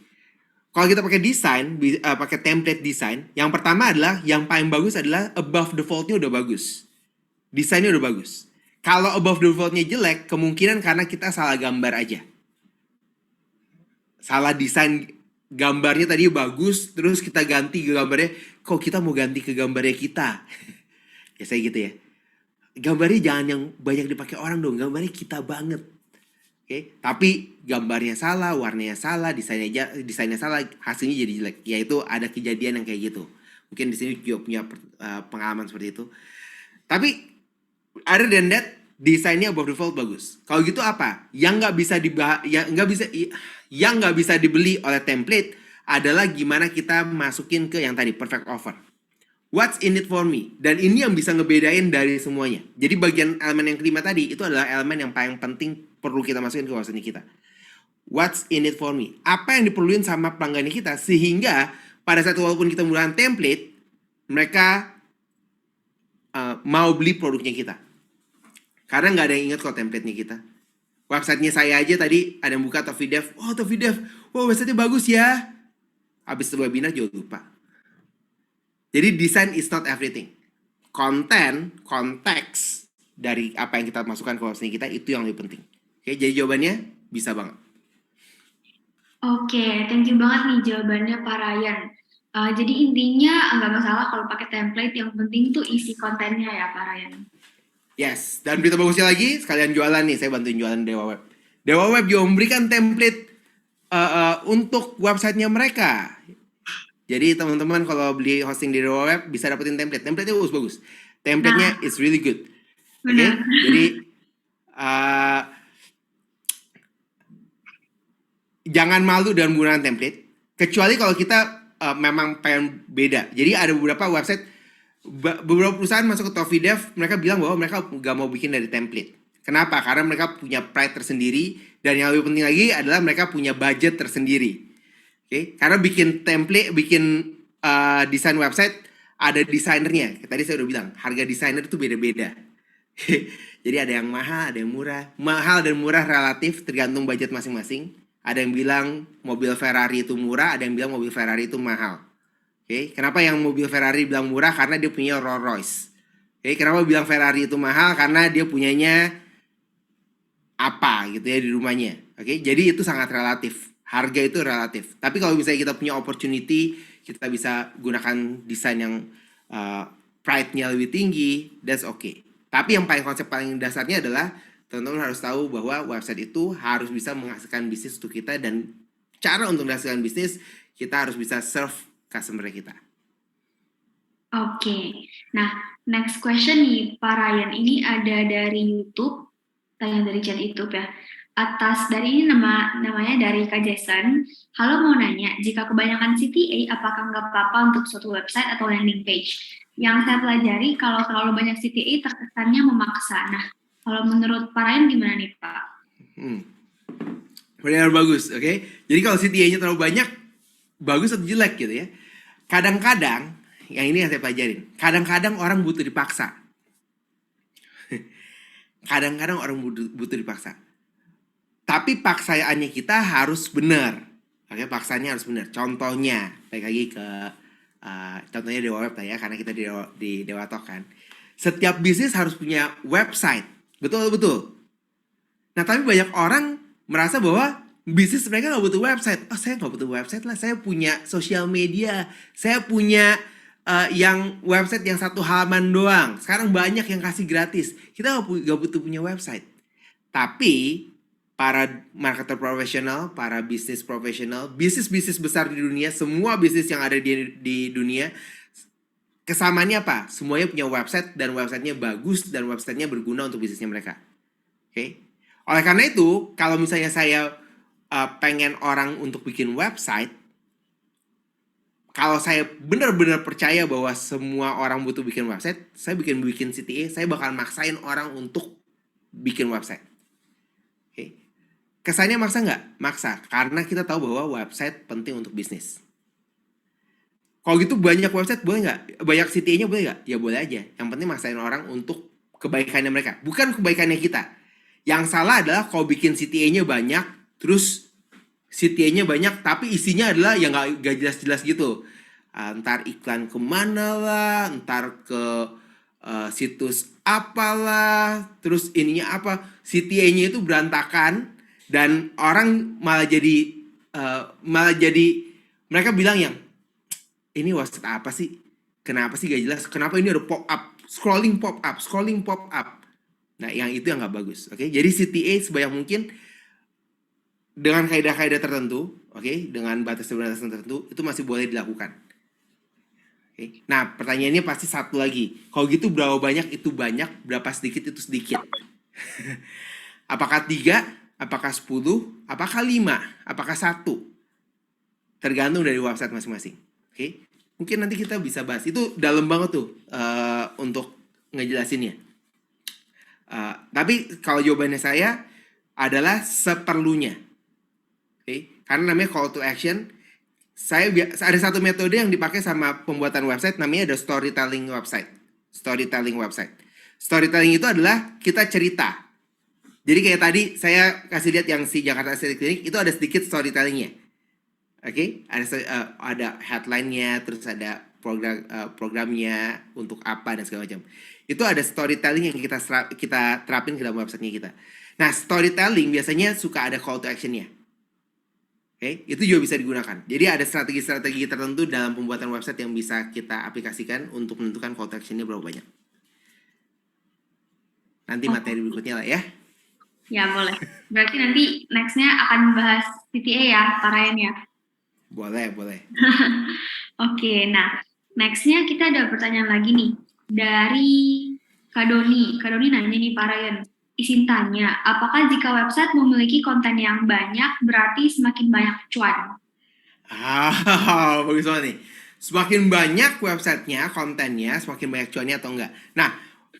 Kalau kita pakai desain, pakai template desain, yang pertama adalah, yang paling bagus adalah above default-nya udah bagus. Desainnya udah bagus. Kalau above default-nya jelek, kemungkinan karena kita salah gambar aja. Salah desain gambarnya tadi bagus, terus kita ganti ke gambarnya, kok kita mau ganti ke gambarnya kita? Ya saya gitu ya. Gambarnya jangan yang banyak dipakai orang dong, gambarnya kita banget. Oke, tapi gambarnya salah, warnanya salah, desainnya salah, hasilnya jadi jelek. Yaitu ada kejadian yang kayak gitu. Mungkin di sini juga punya pengalaman seperti itu. Tapi other than that, desainnya above default bagus. Kalau gitu apa? Yang nggak bisa dibeli oleh template adalah gimana kita masukin ke yang tadi perfect offer. What's in it for me? Dan ini yang bisa ngebedain dari semuanya. Jadi bagian elemen yang kelima tadi itu adalah elemen yang paling penting perlu kita masukin ke wawasan kita. What's in it for me? Apa yang diperluin sama pelanggan kita sehingga pada saat walaupun kita menggunakan template, mereka mau beli produknya kita. Karena nggak ada yang ingat kok template-nya kita. Websitenya saya aja tadi ada yang buka Tofidev. Oh Tofidev, wow website-nya bagus ya. Habis itu webinar juga lupa. Jadi design is not everything. Konten, konteks dari apa yang kita masukkan ke website kita itu yang lebih penting. Oke, jadi jawabannya bisa banget. Oke, thank you banget nih jawabannya Pak Ryan. Jadi intinya nggak masalah kalau pakai template, yang penting tuh isi kontennya ya Pak Ryan. Yes, dan berita bagusnya lagi, sekalian jualan nih, saya bantuin jualan Dewa Web. Dewa Web juga memberikan template untuk websitenya mereka. Jadi teman-teman kalau beli hosting di Dewa Web bisa dapetin template. Template-nya bagus-bagus. Template-nya is really good. Oke, jadi jangan malu dengan menggunakan template. Kecuali kalau kita memang pengen beda. Jadi ada beberapa website, beberapa perusahaan masuk ke Tofidev, mereka bilang bahwa mereka gak mau bikin dari template. Kenapa? Karena mereka punya pride tersendiri. Dan yang lebih penting lagi adalah mereka punya budget tersendiri. Oke, karena bikin template, bikin desain website ada desainernya. Tadi saya udah bilang harga desainer itu beda-beda. Jadi ada yang mahal, ada yang murah. Mahal dan murah relatif tergantung budget masing-masing. Ada yang bilang mobil Ferrari itu murah, ada yang bilang mobil Ferrari itu mahal. Oke, kenapa yang mobil Ferrari bilang murah? Karena dia punya Rolls Royce. Oke, kenapa bilang Ferrari itu mahal? Karena dia punyanya apa gitu ya di rumahnya. Oke, jadi itu sangat relatif. Harga itu relatif. Tapi kalau misalnya kita punya opportunity, kita bisa gunakan desain yang pride-nya lebih tinggi, that's okay. Tapi yang konsep paling dasarnya adalah teman-teman harus tahu bahwa website itu harus bisa menghasilkan bisnis untuk kita, dan cara untuk menghasilkan bisnis kita harus bisa serve customer kita. Oke, nah next question nih Pak Ryan, ini ada dari YouTube, tanya dari chat YouTube ya. Atas dari ini namanya dari Kak Jason. Halo, mau nanya, jika kebanyakan CTA apakah nggak apa-apa untuk suatu website atau landing page? Yang saya pelajari kalau terlalu banyak CTA terkesannya memaksa. Nah, kalau menurut Pak Ryan gimana nih Pak? Benar, bagus, oke. Jadi kalau CTA-nya terlalu banyak, bagus atau jelek gitu ya. Kadang-kadang, yang ini yang saya pelajarin, kadang-kadang orang butuh dipaksa. Kadang-kadang orang butuh dipaksa. Tapi paksaannya kita harus benar. Oke, paksanya harus benar. Contohnya, balik lagi ke contohnya Dewa Web ya, karena kita di Dewa Talk kan. Setiap bisnis harus punya website. Betul. Nah, tapi banyak orang merasa bahwa bisnis mereka nggak butuh website. Oh, saya nggak butuh website lah. Saya punya sosial media. Saya punya yang website yang 1 halaman doang. Sekarang banyak yang kasih gratis. Kita nggak butuh punya website. Tapi para marketer profesional, para bisnis profesional, bisnis-bisnis besar di dunia, semua bisnis yang ada di dunia, kesamaannya apa? Semuanya punya website dan websitenya bagus dan websitenya berguna untuk bisnisnya mereka. Oke? Oleh karena itu, kalau misalnya saya pengen orang untuk bikin website, kalau saya benar-benar percaya bahwa semua orang butuh bikin website, saya bikin CTA, saya bakal maksain orang untuk bikin website. Oke. Kesannya maksa nggak? Maksa, karena kita tahu bahwa website penting untuk bisnis. Kalau gitu banyak website boleh nggak? Banyak CTA-nya boleh nggak? Ya boleh aja. Yang penting maksain orang untuk kebaikannya mereka, bukan kebaikannya kita. Yang salah adalah kalau bikin CTA-nya banyak, terus CTA-nya banyak, tapi isinya adalah yang gak jelas-jelas gitu. Ntar iklan kemana lah, ntar ke situs apalah, terus ininya apa, CTA-nya itu berantakan, dan orang malah jadi mereka bilang yang, ini website apa sih? Kenapa sih gak jelas? Kenapa ini ada pop-up, scrolling pop-up. Nah, yang itu yang gak bagus, oke? Jadi CTA sebanyak mungkin dengan kaidah-kaidah tertentu, oke, dengan batas-batasan tertentu, itu masih boleh dilakukan. Oke. Nah, pertanyaannya pasti satu lagi. Kalau gitu berapa banyak itu banyak, berapa sedikit itu sedikit. Apakah 3, apakah 10, apakah 5, apakah 1? Tergantung dari website masing-masing. Oke. Mungkin nanti kita bisa bahas. Itu dalam banget tuh untuk ngejelasinnya. Tapi kalau jawabannya saya adalah seperlunya. Okay. Karena namanya call to action. Ada satu metode yang dipakai sama pembuatan website, namanya ada storytelling website. Storytelling itu adalah kita cerita. Jadi kayak tadi saya kasih lihat yang si Jakarta Aesthetic Clinic itu ada sedikit storytellingnya. Oke, ada headline-nya, terus ada programnya untuk apa dan segala macam. Itu ada storytelling yang kita terapin ke dalam websitenya kita. Nah, storytelling biasanya suka ada call to action-nya. Oke, itu juga bisa digunakan. Jadi ada strategi-strategi tertentu dalam pembuatan website yang bisa kita aplikasikan untuk menentukan call to action-nya berapa banyak. Nanti materi berikutnya lah ya. Ya, boleh. Berarti nanti next-nya akan bahas CTA ya, Pak Ryan ya? Boleh. Oke, nah next-nya kita ada pertanyaan lagi nih. Dari Kak Doni. Kak Doni nanya nih Pak Ryan. Izin tanya, apakah jika website memiliki konten yang banyak, berarti semakin banyak cuan? Bagus banget nih. Semakin banyak websitenya, kontennya, semakin banyak cuannya atau enggak. Nah,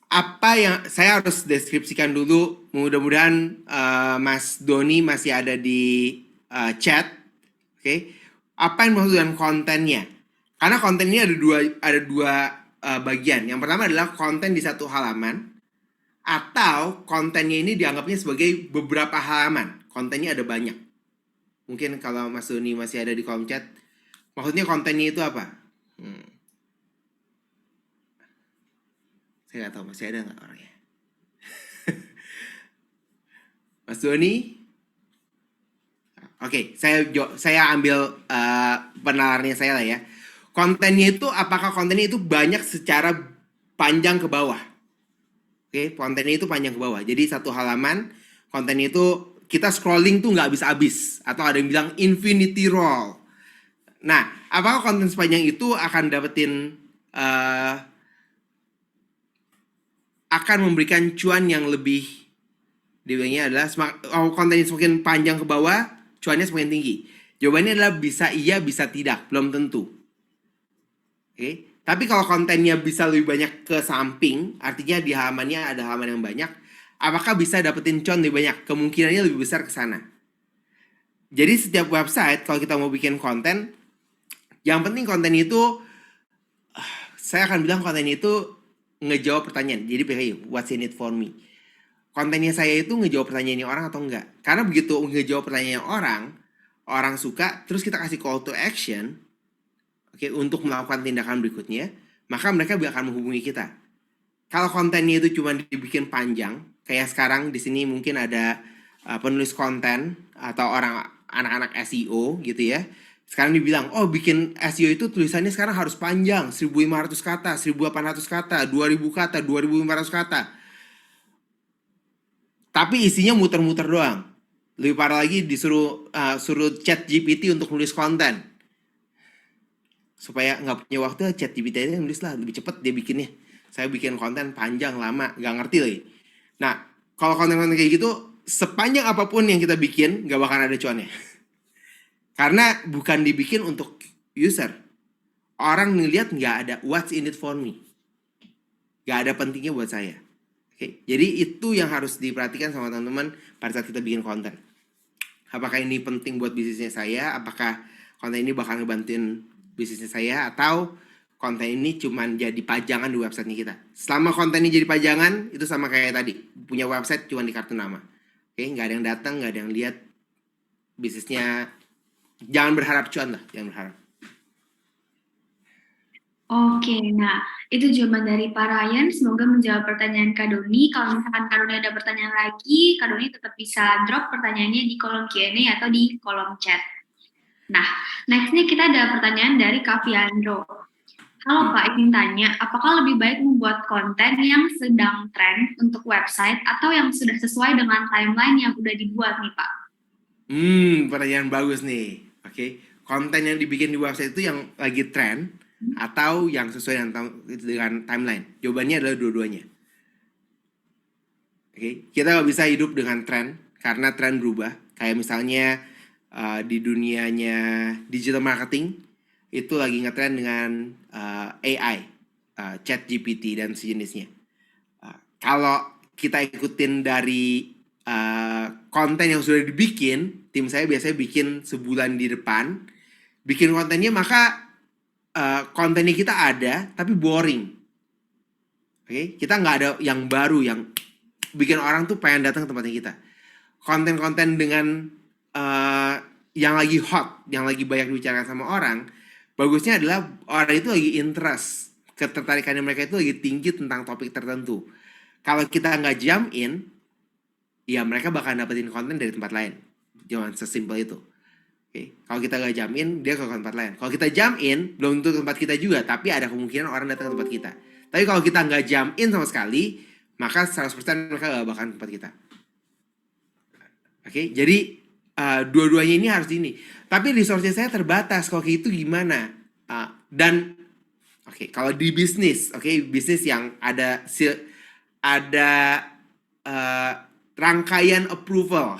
apa yang saya harus deskripsikan dulu, mudah-mudahan Mas Doni masih ada di chat. Oke. Apa yang dimaksud dengan kontennya? Karena konten ini ada dua bagian. Yang pertama adalah konten di satu halaman, atau kontennya ini dianggapnya sebagai beberapa halaman. Kontennya ada banyak. Mungkin kalau Mas Doni masih ada di kolom chat, maksudnya kontennya itu apa? Saya nggak tahu masih ada nggak orangnya. Mas Doni? Oke, saya ambil penalarannya saya lah ya. Kontennya itu, apakah kontennya itu banyak secara panjang ke bawah? Oke, kontennya itu panjang ke bawah. Jadi satu halaman, kontennya itu kita scrolling tuh nggak habis-habis. Atau ada yang bilang infinity roll. Nah, apakah konten sepanjang itu akan dapetin akan memberikan cuan yang lebih? Dibilangnya adalah kontennya semakin panjang ke bawah, cuannya semakin tinggi. Jawabannya adalah bisa iya, bisa tidak, belum tentu. Oke. Tapi kalau kontennya bisa lebih banyak ke samping, artinya di halamannya ada halaman yang banyak, apakah bisa dapetin cuan lebih banyak? Kemungkinannya lebih besar ke sana. Jadi setiap website kalau kita mau bikin konten, yang penting konten itu, saya akan bilang konten itu ngejawab pertanyaan. Jadi what's in it for me? Kontennya saya itu ngejawab pertanyaannya orang atau enggak? Karena begitu ngejawab pertanyaan orang suka, terus kita kasih call to action, oke, untuk melakukan tindakan berikutnya, maka mereka akan menghubungi kita. Kalau kontennya itu cuma dibikin panjang, kayak sekarang di sini mungkin ada penulis konten atau anak-anak SEO gitu ya. Sekarang dibilang, oh bikin SEO itu tulisannya sekarang harus panjang, 1.500 kata, 1.800 kata, 2.000 kata, 2.500 kata. Tapi isinya muter-muter doang. Lebih parah lagi suruh chat GPT untuk nulis konten. Supaya nggak punya waktu, chat GPT aja nulis lah, lebih cepet dia bikinnya. Saya bikin konten panjang, lama, nggak ngerti lagi. Nah, kalau konten-konten kayak gitu, sepanjang apapun yang kita bikin, nggak bakal ada cuannya. Karena bukan dibikin untuk user. Orang ngeliat nggak ada what's in it for me. Nggak ada pentingnya buat saya. Oke, jadi itu yang harus diperhatikan sama teman-teman pada saat kita bikin konten. Apakah ini penting buat bisnisnya saya? Apakah konten ini bakal ngebantuin bisnisnya saya? Atau konten ini cuman jadi pajangan di websitenya kita? Selama konten ini jadi pajangan, itu sama kayak tadi. Punya website cuma di kartu nama. Oke, nggak ada yang datang, nggak ada yang lihat bisnisnya. Jangan berharap cuan lah, jangan berharap. Oke, nah itu jawaban dari Pak Ryan. Semoga menjawab pertanyaan Kak Doni. Kalau misalkan Kak Doni ada pertanyaan lagi, Kak Doni tetap bisa drop pertanyaannya di kolom Q&A atau di kolom chat. Nah, nextnya kita ada pertanyaan dari Kak Fiandro. Halo Pak, ingin tanya, apakah lebih baik membuat konten yang sedang tren untuk website atau yang sudah sesuai dengan timeline yang udah dibuat nih Pak? Pertanyaan bagus nih. Oke, konten yang dibikin di website itu yang lagi tren atau yang sesuai dengan timeline? Jawabannya adalah dua-duanya. Oke, kita nggak bisa hidup dengan tren karena tren berubah. Kayak misalnya di dunianya digital marketing itu lagi ngetren dengan AI, chat GPT dan sejenisnya. Kalau kita ikutin dari konten yang sudah dibikin, tim saya biasanya bikin sebulan di depan, bikin kontennya, maka kontennya kita ada tapi boring. Oke, kita nggak ada yang baru yang bikin orang tuh pengen datang ke tempatnya kita. Konten-konten dengan yang lagi hot, yang lagi banyak dibicarakan sama orang, bagusnya adalah orang itu lagi interest, ketertarikannya mereka itu lagi tinggi tentang topik tertentu. Kalau kita nggak jump in, ya mereka bakal dapetin konten dari tempat lain. Jangan sesimpel itu. Oke, kalau kita nggak jump in, dia ke tempat lain. Kalau kita jump in, belum tentu tempat kita juga, tapi ada kemungkinan orang datang ke tempat kita. Tapi kalau kita nggak jump in sama sekali, maka 100% mereka nggak bakal ke tempat kita. Oke, jadi dua-duanya ini harus ini. Tapi resource saya terbatas. Kalau kayak itu gimana? Dan oke, kalau di bisnis, bisnis yang ada rangkaian approval.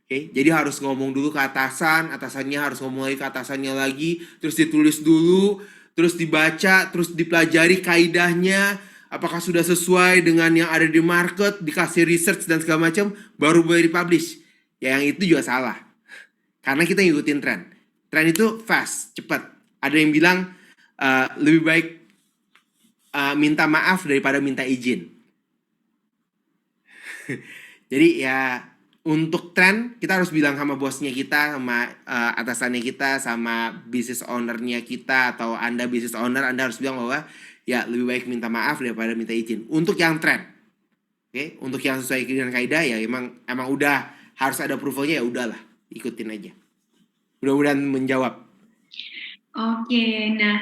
Oke, jadi harus ngomong dulu ke atasan, atasannya harus ngomong lagi ke atasannya lagi, terus ditulis dulu, terus dibaca, terus dipelajari kaidahnya, apakah sudah sesuai dengan yang ada di market, dikasih research dan segala macam, baru boleh dipublish. Ya, yang itu juga salah. Karena kita ngikutin tren. Tren itu fast, cepat. Ada yang bilang lebih baik minta maaf daripada minta izin. Jadi ya, untuk tren kita harus bilang sama bosnya kita, sama atasannya kita, sama business ownernya kita, atau Anda business owner, Anda harus bilang bahwa ya lebih baik minta maaf daripada minta izin. Untuk yang tren, oke, untuk yang sesuai dengan kaidah ya emang udah harus ada approvalnya, ya udahlah, ikutin aja. Mudah-mudahan menjawab. Oke, nah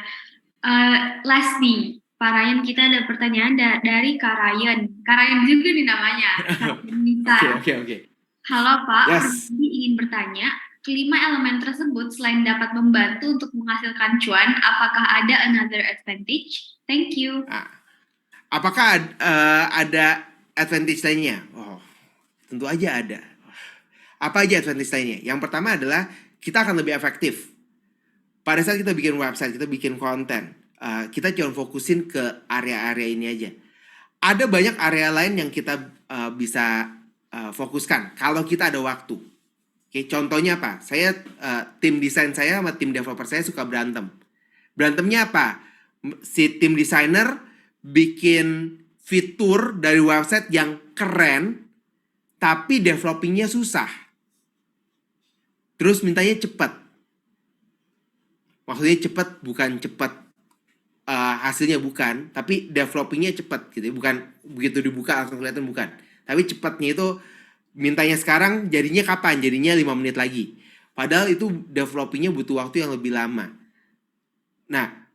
last nih, Pak Ryan, kita ada pertanyaan dari Kak Ryan. Kak Ryan juga nih namanya. Oke. Halo Pak, Yes. Kami ingin bertanya, kelima elemen tersebut selain dapat membantu untuk menghasilkan cuan, apakah ada another advantage? Thank you. Apakah ada advantage lainnya? Oh, tentu aja ada. Apa aja advantage lainnya? Yang pertama adalah kita akan lebih efektif. Pada saat kita bikin website, kita bikin konten, kita cuma fokusin ke area-area ini aja. Ada banyak area lain yang kita bisa fokuskan kalau kita ada waktu. Oke, contohnya apa? Saya tim desain saya sama tim developer saya suka berantem. Berantemnya apa? Si tim desainer bikin fitur dari website yang keren, tapi developingnya susah. Terus mintanya cepat. Maksudnya cepat bukan cepat hasilnya bukan, tapi developingnya cepat gitu. Bukan begitu dibuka langsung kelihatan, bukan. Tapi cepatnya itu mintanya sekarang, jadinya kapan? Jadinya 5 menit lagi. Padahal itu developingnya butuh waktu yang lebih lama. Nah,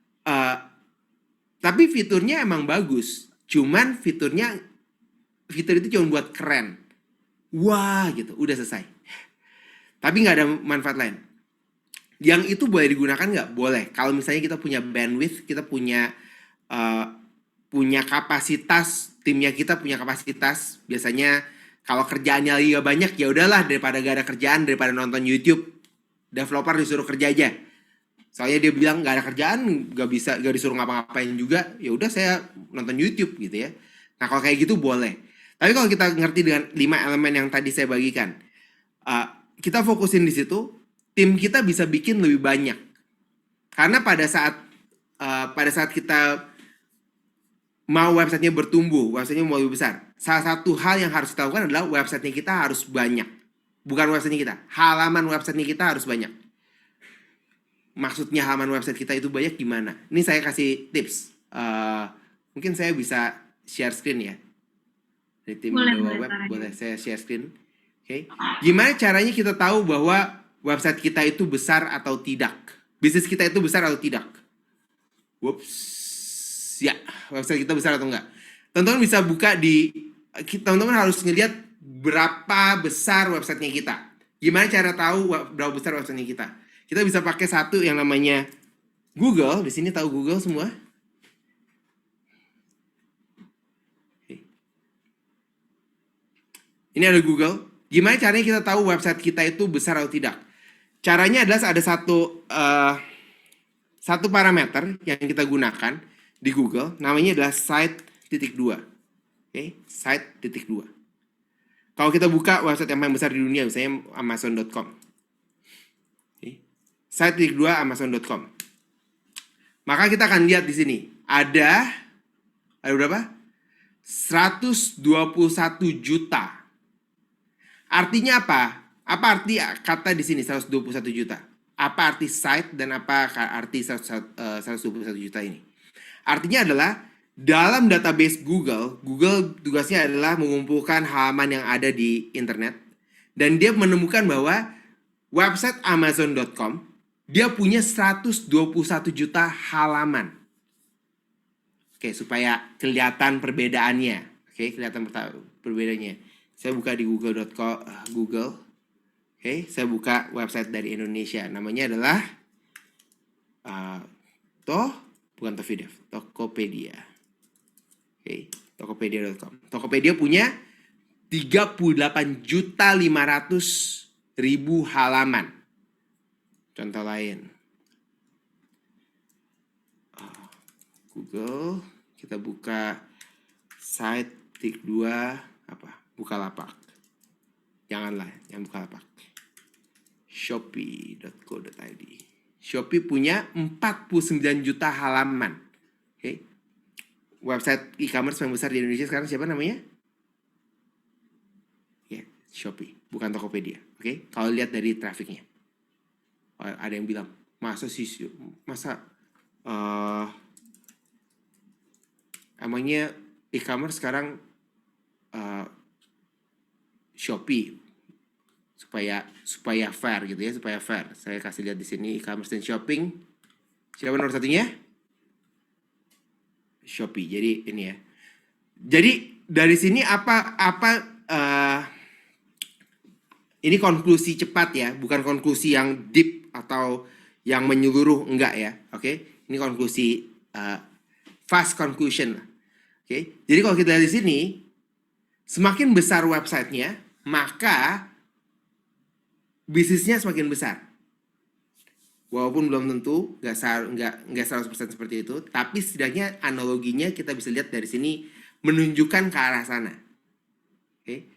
tapi fiturnya emang bagus. Cuman fitur itu cuma buat keren. Wah gitu, udah selesai. tapi nggak ada manfaat lain. Yang itu boleh digunakan nggak? Boleh. Kalau misalnya kita punya bandwidth, kita punya kapasitas, timnya kita punya kapasitas. Biasanya kalau kerjaannya lagi gak banyak, ya udahlah, daripada gak ada kerjaan, daripada nonton YouTube, developer disuruh kerja aja. Soalnya dia bilang gak ada kerjaan, gak disuruh ngapa-ngapain juga, ya udah saya nonton YouTube gitu ya. Nah kalau kayak gitu boleh. Tapi kalau kita ngerti dengan 5 elemen yang tadi saya bagikan, kita fokusin di situ, tim kita bisa bikin lebih banyak. Karena pada saat kita mau websitenya bertumbuh, websitenya mau lebih besar, salah satu hal yang harus kita lakukan adalah websitenya kita harus banyak. Bukan websitenya kita, halaman websitenya kita harus banyak. Maksudnya halaman website kita itu banyak gimana? Ini saya kasih tips. Mungkin saya bisa share screen ya. Dari tim Dewa Web, boleh saya share screen. Oke. Gimana caranya kita tahu bahwa website kita itu besar atau tidak? Bisnis kita itu besar atau tidak? Whoops. Ya, website kita besar atau enggak? Teman-teman bisa buka teman-teman harus ngelihat berapa besar websitenya kita. Gimana cara tahu berapa besar websitenya kita? Kita bisa pakai satu yang namanya Google. Di sini tahu Google semua? Ini ada Google. Gimana caranya kita tahu website kita itu besar atau tidak? Caranya adalah ada satu parameter yang kita gunakan di Google, namanya adalah site.2. Oke, site.2. Kalau kita buka website yang paling besar di dunia, misalnya Amazon.com. Oke, site.2 Amazon.com. Maka kita akan lihat di sini ada berapa? 121 juta. Artinya apa? Apa arti kata di sini 121 juta? Apa arti site dan apa arti 121 juta ini? Artinya adalah dalam database Google tugasnya adalah mengumpulkan halaman yang ada di internet. Dan dia menemukan bahwa website Amazon.com dia punya 121 juta halaman. Oke, supaya kelihatan perbedaannya. Oke, kelihatan perbedaannya. Saya buka di google.com, Google. Oke, saya buka website dari Indonesia. Namanya adalah bukan Tokopedia. Oke, Tokopedia.com. Tokopedia punya 38.500.000 halaman. Contoh lain. Google, kita buka site tik2 Bukalapak. Janganlah, yang Bukalapak. Shopee.co.id. Shopee punya 49 juta halaman. Oke. Website e-commerce yang besar di Indonesia sekarang siapa namanya? Ya, Shopee, bukan Tokopedia. Oke. Kalau lihat dari trafiknya. Ada yang bilang, masa emangnya e-commerce sekarang Shopee supaya fair gitu ya, supaya fair. Saya kasih lihat di sini e-commerce dan shopping. Siapa nomor satunya? Shopee. Jadi ini ya. Jadi dari sini ini konklusi cepat ya, bukan konklusi yang deep atau yang menyeluruh, enggak ya. Oke. Ini konklusi fast conclusion. Oke. Jadi kalau kita lihat di sini, semakin besar websitenya, maka bisnisnya semakin besar. Walaupun belum tentu, nggak 100% seperti itu, tapi setidaknya analoginya kita bisa lihat dari sini menunjukkan ke arah sana. Oke.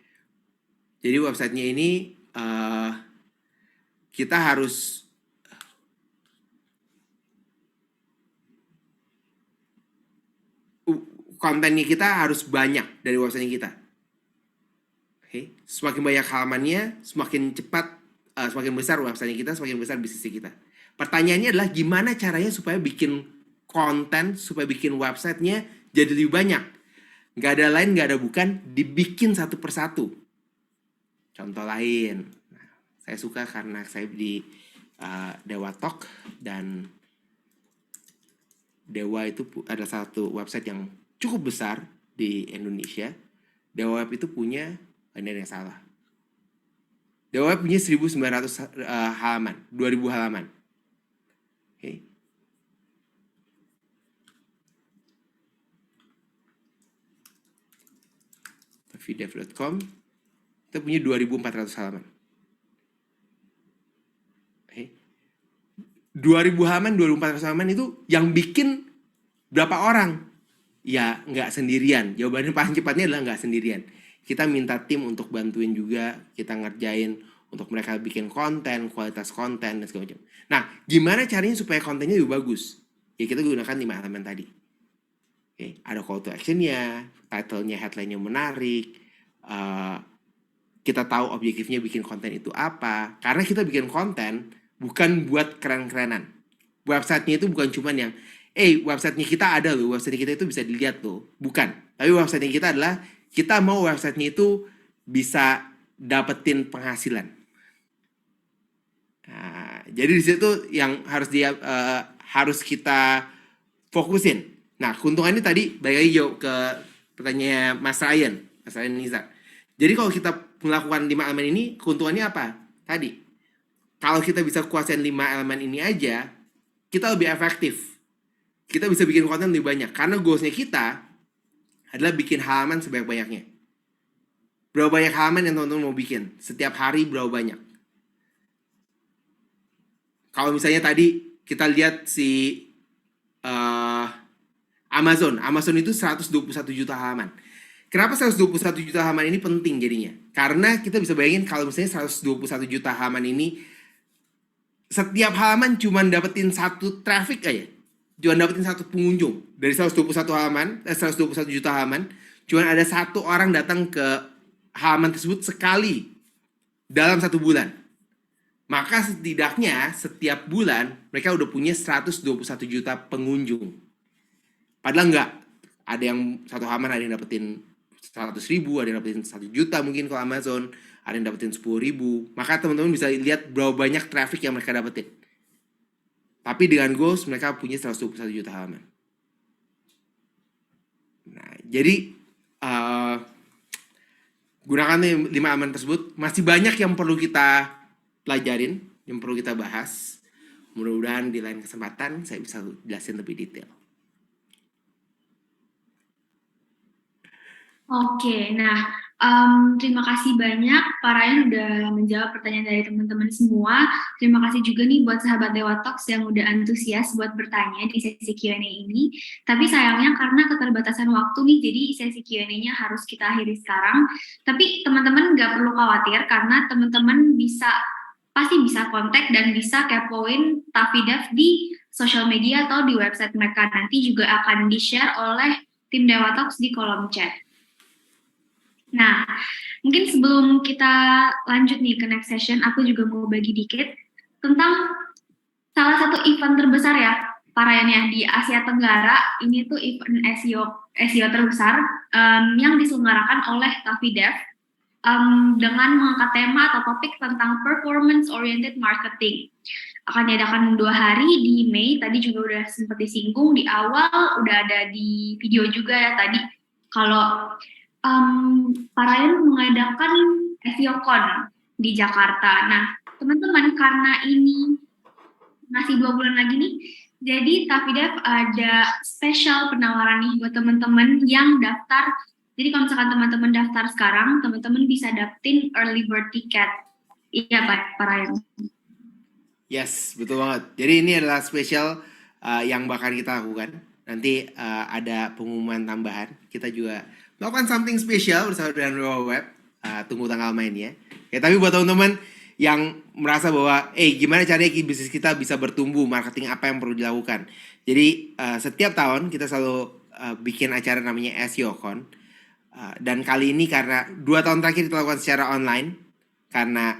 Jadi websitenya ini kita harus kontennya kita harus banyak dari websitenya kita. Oke. Semakin banyak halamannya, semakin cepat, semakin besar websitenya kita, semakin besar bisnisnya kita. Pertanyaannya adalah gimana caranya supaya bikin konten, supaya bikin websitenya jadi lebih banyak. Nggak ada lain, nggak ada bukan, dibikin satu persatu. Contoh lain, saya suka karena saya di Dewa Talk, dan Dewa itu ada satu website yang cukup besar di Indonesia. Dewa Web itu punya, ini ada yang salah. The Web punya 1.900 halaman, 2.000 halaman. Oke. tafidev.com kita punya 2.400 halaman. Oke. 2.000 halaman, 2.400 halaman itu yang bikin berapa orang? Ya nggak sendirian. Jawabannya paling cepatnya adalah nggak sendirian. Kita minta tim untuk bantuin juga, kita ngerjain untuk mereka bikin konten, kualitas konten, dan segala macam. Nah, gimana caranya supaya kontennya lebih bagus? Ya kita gunakan 5 elemen tadi. Oke, ada call to action-nya, title-nya, headline-nya menarik, kita tahu objektifnya bikin konten itu apa. Karena kita bikin konten bukan buat keren-kerenan. Website-nya itu bukan cuman yang, website-nya kita ada loh, website kita itu bisa dilihat loh. Bukan, tapi website-nya kita adalah, kita mau website-nya itu bisa dapetin penghasilan. Nah, jadi di situ yang harus kita fokusin. Nah, keuntungannya tadi balik lagi ke pertanyaannya Mas Ryan Nizar. Jadi kalau kita melakukan 5 elemen ini, keuntungannya apa? Tadi, kalau kita bisa kuasain 5 elemen ini aja, kita lebih efektif. Kita bisa bikin konten lebih banyak. Karena goals-nya kita adalah bikin halaman sebanyak-banyaknya. Berapa banyak halaman yang teman-teman mau bikin? Setiap hari berapa banyak? Kalau misalnya tadi kita lihat si Amazon itu 121 juta halaman. Kenapa 121 juta halaman ini penting jadinya? Karena kita bisa bayangin kalau misalnya 121 juta halaman ini, setiap halaman cuma dapetin 1 traffic aja. Cuma dapetin 1 pengunjung. Dari 121 juta halaman, cuma ada 1 orang datang ke halaman tersebut sekali dalam 1 bulan. Maka setidaknya setiap bulan mereka udah punya 121 juta pengunjung. Padahal enggak. Ada yang 1 halaman ada yang dapetin 100.000, ada yang dapetin 1 juta mungkin kalau Amazon, ada yang dapetin 10.000. Maka teman-teman bisa lihat berapa banyak traffic yang mereka dapetin. Tapi dengan goals mereka punya 121 juta halaman. Nah, jadi gunakan 5 elemen tersebut. Masih banyak yang perlu kita pelajarin, yang perlu kita bahas. Mudah-mudahan di lain kesempatan saya bisa jelasin lebih detail. Oke, nah terima kasih banyak Pak Ryan udah menjawab pertanyaan dari teman-teman semua. Terima kasih juga nih buat sahabat Dewa Talks yang udah antusias buat bertanya di sesi Q&A ini. Tapi sayangnya karena keterbatasan waktu nih, jadi sesi Q&A-nya harus kita akhiri sekarang. Tapi teman-teman nggak perlu khawatir karena teman-teman pasti bisa kontak dan bisa kepoin Tafidev di social media atau di website mereka. Nanti juga akan di-share oleh tim Dewa Talks di kolom chat. Nah, mungkin sebelum kita lanjut nih ke next session, aku juga mau bagi dikit tentang salah satu event terbesar ya, Pak Ryan ya, di Asia Tenggara. Ini tuh event SEO terbesar yang diselenggarakan oleh Tafidev dengan mengangkat tema atau topik tentang performance-oriented marketing. Akan diadakan 2 hari di Mei, tadi juga udah sempat disinggung di awal, udah ada di video juga ya tadi. Kalau Pak Ryan mengadakan SEOCon di Jakarta. Nah, teman-teman, karena ini masih 2 bulan lagi nih, jadi Tafidev ada spesial penawaran nih buat teman-teman yang daftar. Jadi kalau misalkan teman-teman daftar sekarang, teman-teman bisa dapetin early bird ticket. Iya Pak Ryan. Yes, betul banget. Jadi ini adalah spesial yang bakal kita lakukan. Nanti ada pengumuman tambahan. Kita juga melakukan something spesial bersama dengan Dewa Web. Tunggu tanggal mainnya. Ya, tapi buat teman-teman yang merasa bahwa gimana caranya bisnis kita bisa bertumbuh, marketing apa yang perlu dilakukan. Jadi setiap tahun kita selalu bikin acara namanya SEOCon. Dan kali ini karena 2 tahun terakhir kita lakukan secara online, karena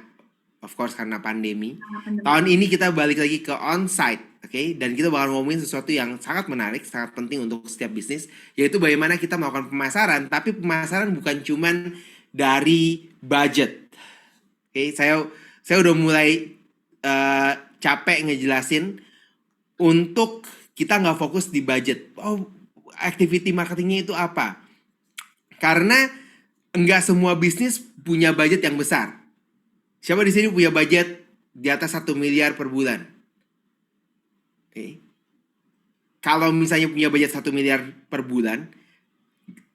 of course karena pandemi. Tahun ini kita balik lagi ke on-site. Oke, dan kita bakal ngomongin sesuatu yang sangat menarik, sangat penting untuk setiap bisnis, yaitu bagaimana kita melakukan pemasaran, tapi pemasaran bukan cuman dari budget. Oke, saya udah mulai capek ngejelasin untuk kita nggak fokus di budget. Activity marketingnya itu apa? Karena nggak semua bisnis punya budget yang besar. Siapa di sini punya budget di atas 1 miliar per bulan? Kalau misalnya punya budget 1 miliar per bulan,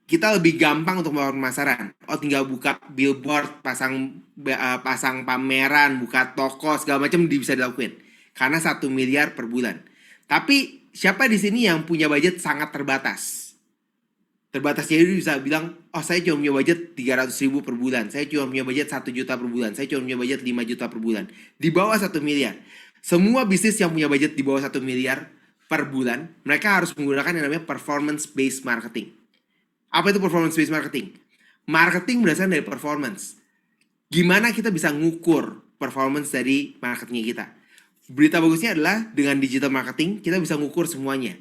kita lebih gampang untuk melakukan pemasaran. Oh, tinggal buka billboard, pasang pameran, buka toko, segala macam bisa dilakuin. Karena 1 miliar per bulan. Tapi siapa di sini yang punya budget sangat terbatas? Terbatas, jadi bisa bilang, oh saya cuma punya budget 300.000 per bulan, saya cuma punya budget 1 juta per bulan, saya cuma punya budget 5 juta per bulan. Di bawah 1 miliar. Semua bisnis yang punya budget di bawah 1 miliar per bulan, mereka harus menggunakan yang namanya performance-based marketing. Apa itu performance-based marketing? Marketing berdasarkan dari performance. Gimana kita bisa ngukur performance dari marketingnya kita? Berita bagusnya adalah dengan digital marketing, kita bisa ngukur semuanya.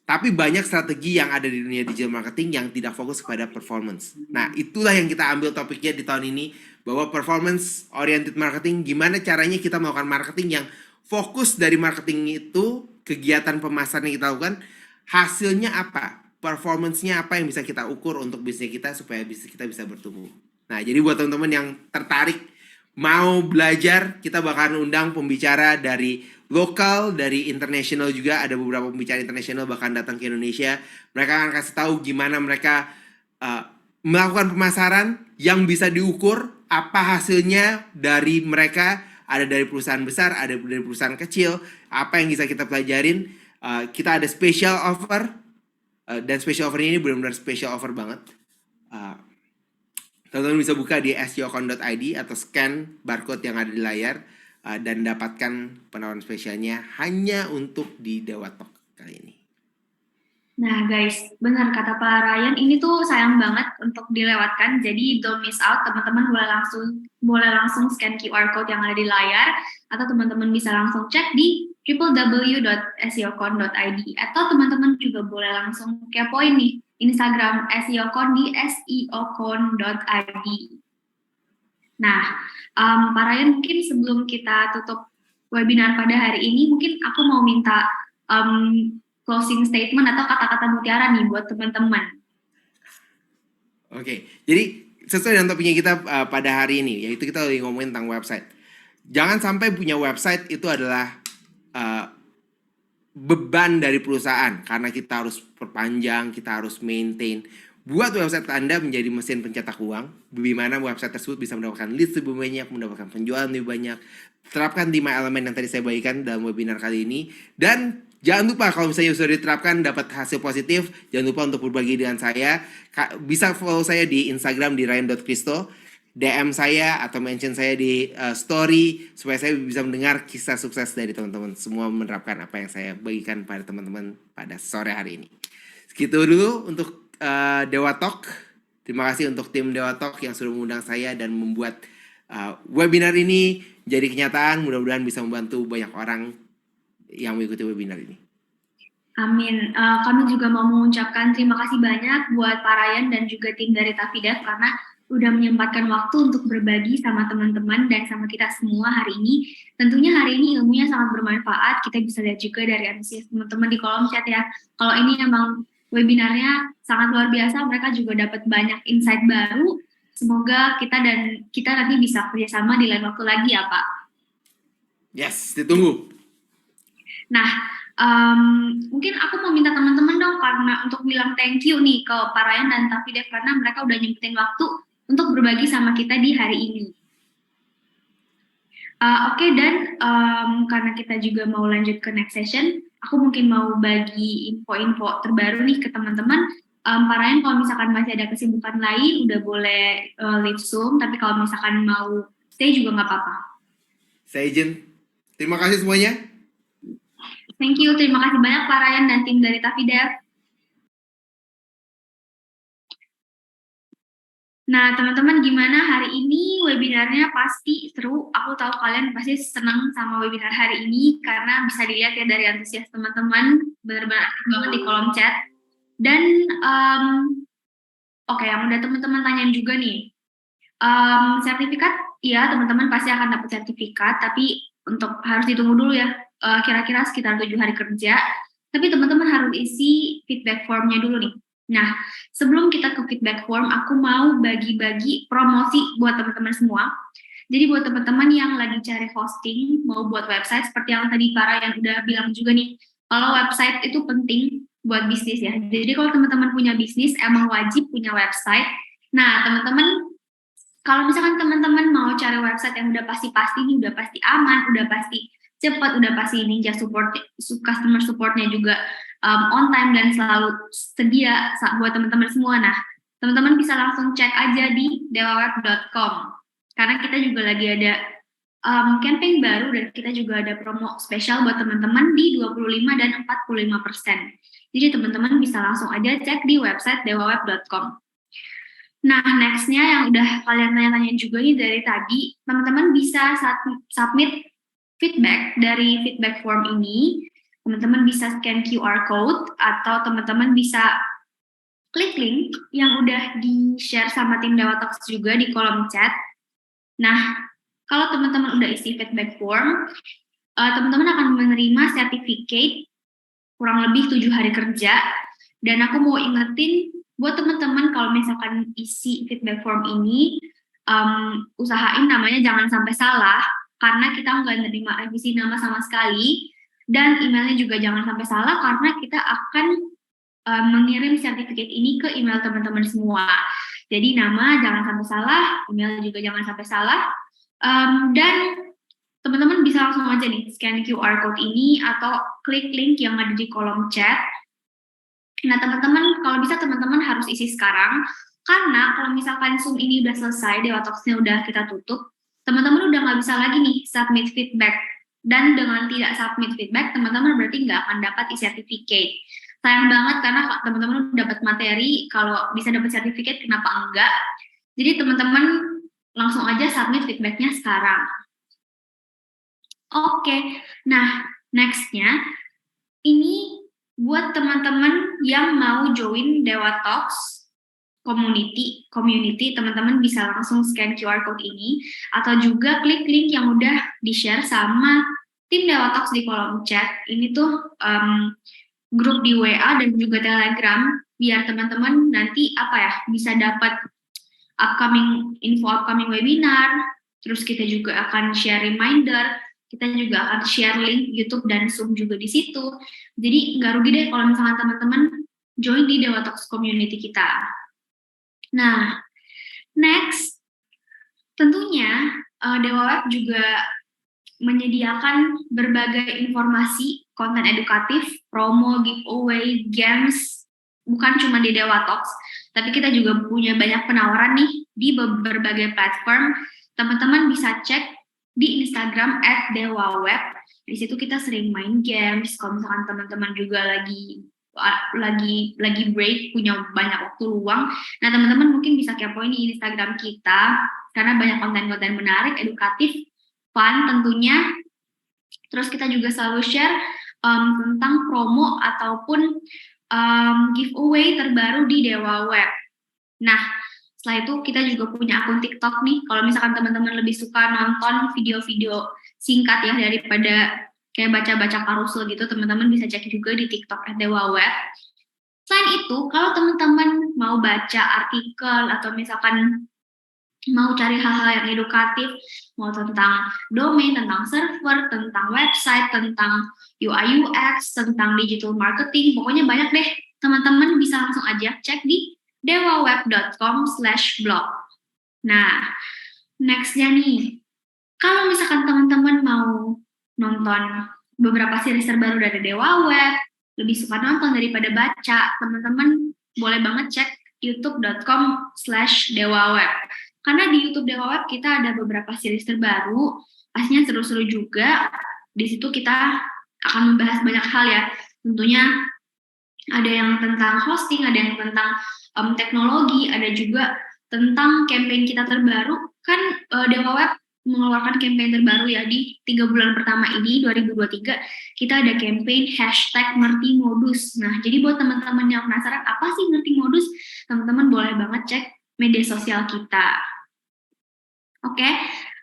Tapi banyak strategi yang ada di dunia digital marketing yang tidak fokus kepada performance. Nah, itulah yang kita ambil topiknya di tahun ini, bahwa performance oriented marketing, gimana caranya kita melakukan marketing yang fokus dari marketing itu, kegiatan pemasaran yang kita lakukan, hasilnya apa? Performance-nya apa yang bisa kita ukur untuk bisnis kita supaya bisnis kita bisa bertumbuh. Nah, jadi buat teman-teman yang tertarik mau belajar, kita bakalan undang pembicara dari lokal, dari internasional juga. Ada beberapa pembicara internasional bahkan datang ke Indonesia. Mereka akan kasih tahu gimana mereka melakukan pemasaran yang bisa diukur, apa hasilnya dari mereka. Ada dari perusahaan besar, ada dari perusahaan kecil. Apa yang bisa kita pelajarin. Kita ada special offer. Dan special offer ini benar-benar special offer banget. Teman-teman bisa buka di seocon.id atau scan barcode yang ada di layar dan dapatkan penawaran spesialnya hanya untuk di Dewa Talk kali ini. Nah guys, benar kata Pak Ryan, ini tuh sayang banget untuk dilewatkan, jadi don't miss out. Teman-teman boleh langsung scan QR code yang ada di layar, atau teman-teman bisa langsung cek di www.seocon.id, atau teman-teman juga boleh langsung kepoin nih Instagram seocon di seocon.id. Nah, Pak Ryan, mungkin sebelum kita tutup webinar pada hari ini, mungkin aku mau minta closing statement atau kata-kata mutiara nih buat teman-teman. Oke, jadi sesuai dengan topiknya kita pada hari ini, yaitu kita lagi ngomongin tentang website. Jangan sampai punya website itu adalah beban dari perusahaan, karena kita harus perpanjang, kita harus maintain. Buat website Anda menjadi mesin pencetak uang, di mana website tersebut bisa mendapatkan leads lebih banyak, mendapatkan penjualan lebih banyak. Terapkan 5 elemen yang tadi saya bagikan dalam webinar kali ini. Dan jangan lupa kalau misalnya sudah diterapkan dapat hasil positif, jangan lupa untuk berbagi dengan saya. Bisa follow saya di Instagram di ryan.cristo, DM saya atau mention saya di story supaya saya bisa mendengar kisah sukses dari teman-teman semua menerapkan apa yang saya bagikan pada teman-teman pada sore hari ini. Segitu dulu untuk Dewa Talk. Terima kasih untuk tim Dewa Talk yang sudah mengundang saya dan membuat webinar ini jadi kenyataan. Mudah-mudahan bisa membantu banyak orang yang mengikuti webinar ini. Amin. Kami juga mau mengucapkan terima kasih banyak buat Pak Ryan dan juga tim dari Tafidev karena udah menyempatkan waktu untuk berbagi sama teman-teman dan sama kita semua hari ini. Tentunya hari ini ilmunya sangat bermanfaat. Kita bisa lihat juga dari antusias teman-teman di kolom chat ya. Kalau ini emang webinarnya sangat luar biasa, mereka juga dapat banyak insight baru. Semoga kita nanti bisa kerjasama di lain waktu lagi ya Pak. Yes, ditunggu. Nah, mungkin aku mau minta teman-teman dong karena untuk bilang thank you nih ke Pak Ryan dan Tafidev karena mereka udah nyempetin waktu untuk berbagi sama kita di hari ini. Oke, dan karena kita juga mau lanjut ke next session, aku mungkin mau bagi info-info terbaru nih ke teman-teman. Pak Ryan, kalau misalkan masih ada kesibukan lain, udah boleh leave Zoom, tapi kalau misalkan mau stay juga nggak apa-apa. Saya izin. Terima kasih semuanya. Thank you, terima kasih banyak Pak Ryan dan tim dari Tafidev. Nah, teman-teman gimana hari ini webinarnya pasti seru. Aku tahu kalian pasti senang sama webinar hari ini karena bisa dilihat ya dari antusias teman-teman, benar-benar aktif banget di kolom chat. Dan oke, yang udah teman-teman tanyain juga nih, sertifikat, ya teman-teman pasti akan dapat sertifikat, tapi untuk harus ditunggu dulu ya, kira-kira sekitar 7 hari kerja. Tapi teman-teman harus isi feedback formnya dulu nih. Nah, sebelum kita ke feedback form, aku mau bagi-bagi promosi buat teman-teman semua. Jadi buat teman-teman yang lagi cari hosting, mau buat website, seperti yang tadi Farah yang udah bilang juga nih, kalau website itu penting buat bisnis ya. Jadi kalau teman-teman punya bisnis, emang wajib punya website. Nah, teman-teman, kalau misalkan teman-teman mau cari website yang udah pasti-pasti nih, udah pasti aman, udah pasti cepat, udah pasti Ninja support, customer supportnya juga on time dan selalu sedia buat teman-teman semua. Nah, teman-teman bisa langsung cek aja di dewaweb.com karena kita juga lagi ada campaign baru dan kita juga ada promo spesial buat teman-teman di 25 dan 45%. Jadi teman-teman bisa langsung aja cek di website dewaweb.com. Nah, next-nya yang udah kalian tanya-tanya juga nih dari tadi, teman-teman bisa submit feedback dari feedback form ini. Teman-teman bisa scan QR code atau teman-teman bisa klik link yang udah di-share sama tim Dewa Talks juga di kolom chat. Nah, kalau teman-teman udah isi feedback form, teman-teman akan menerima sertifikat kurang lebih 7 hari kerja. Dan aku mau ingetin buat teman-teman kalau misalkan isi feedback form ini, usahain namanya jangan sampai salah, karena kita nggak nerima revisi nama sama sekali, dan emailnya juga jangan sampai salah, karena kita akan mengirim sertifikat ini ke email teman-teman semua. Jadi nama jangan sampai salah, email juga jangan sampai salah, dan teman-teman bisa langsung aja nih scan QR code ini atau klik link yang ada di kolom chat. Nah, teman-teman, kalau bisa teman-teman harus isi sekarang, karena kalau misalkan Zoom ini udah selesai, Dewa Talks-nya udah kita tutup, teman-teman udah nggak bisa lagi nih submit feedback. Dan dengan tidak submit feedback, teman-teman berarti nggak akan dapat e-certificate. Sayang banget karena teman-teman udah dapat materi, kalau bisa dapat sertifikat, kenapa enggak? Jadi teman-teman langsung aja submit feedbacknya sekarang. Oke, nah next-nya, ini buat teman-teman yang mau join Dewa Talks community, teman-teman bisa langsung scan QR code ini atau juga klik link yang udah di-share sama tim Dewa Talks di kolom chat. Ini tuh grup di WA dan juga Telegram biar teman-teman nanti bisa dapat upcoming webinar, terus kita juga akan share reminder, kita juga akan share link YouTube dan Zoom juga di situ. Jadi nggak rugi deh kalau misalkan teman-teman join di Dewa Talks community kita. Nah, next, tentunya Dewa Web juga menyediakan berbagai informasi, konten edukatif, promo, giveaway, games, bukan cuma di Dewa Talks, tapi kita juga punya banyak penawaran nih di berbagai platform. Teman-teman bisa cek di Instagram @dewaweb. Di situ kita sering main games. Kalau misalkan teman-teman juga lagi break, punya banyak waktu luang, nah teman-teman mungkin bisa kepoin di Instagram kita karena banyak konten-konten menarik, edukatif, fun tentunya. Terus kita juga selalu share tentang promo ataupun giveaway terbaru di Dewa Web. Nah, setelah itu kita juga punya akun TikTok nih. Kalau misalkan teman-teman lebih suka nonton video-video singkat ya daripada kayak baca-baca karusel gitu, teman-teman bisa cek juga di TikTok @dewaweb. Selain itu, kalau teman-teman mau baca artikel atau misalkan mau cari hal-hal yang edukatif, mau tentang domain, tentang server, tentang website, tentang UI UX, tentang digital marketing, pokoknya banyak deh. Teman-teman bisa langsung aja cek di dewaweb.com/blog. Nah, next-nya nih, kalau misalkan teman-teman mau nonton beberapa series terbaru dari Dewa Web, lebih suka nonton daripada baca, teman-teman boleh banget cek youtube.com/dewaweb. Karena di YouTube Dewa Web kita ada beberapa series terbaru, pastinya seru-seru juga. Di situ kita akan membahas banyak hal ya. Tentunya ada yang tentang hosting, ada yang tentang teknologi, ada juga tentang campaign kita terbaru. Kan Dewa Web mengeluarkan campaign terbaru ya di 3 bulan pertama ini 2023, kita ada campaign #ngertimodus. Nah, jadi buat teman-teman yang penasaran apa sih ngertimodus, teman-teman boleh banget cek media sosial kita. Oke,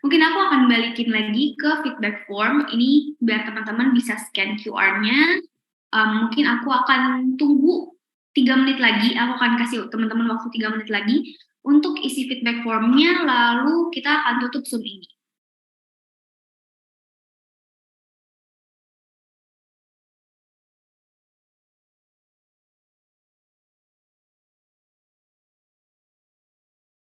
mungkin aku akan balikin lagi ke feedback form ini biar teman-teman bisa scan QR-nya. Mungkin aku akan tunggu 3 menit lagi, aku akan kasih teman-teman waktu 3 menit lagi untuk isi feedback form-nya, lalu kita akan tutup Zoom ini.